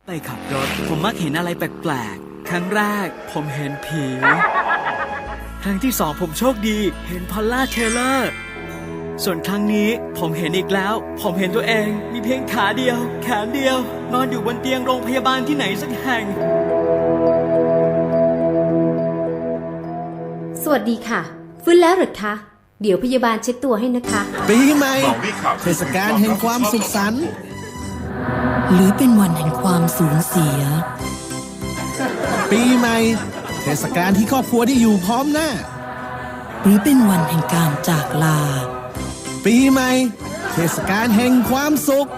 ไปขับรถผมมักเห็นอะไรแปลกๆครั้งแรกผมเห็นผีครั้งที่สองผมโชคดีเห็นพอลล่าเทเลอร์ส่วนครั้งนี้ผมเห็นอีกแล้วผมเห็นตัวเองมีเพียงขาเดียวแขนเดียวนอนอยู่บนเตียงโรงพยาบาลที่ไหนสักแห่ง สวัสดีค่ะฟื้นแล้วหรือคะเดี๋ยวพยาบาลเช็ดตัวให้นะคะปีใหม่เทศกาลแห่งความสุขสันต์หรือเป็นวันแห่งความสูญเสียปีใหม่เทศกาลที่ครอบครัวที่อยู่พร้อมหน้าหรือเป็นวันแห่งการจากลาปีใหม่เทศกาลแห่งความสุข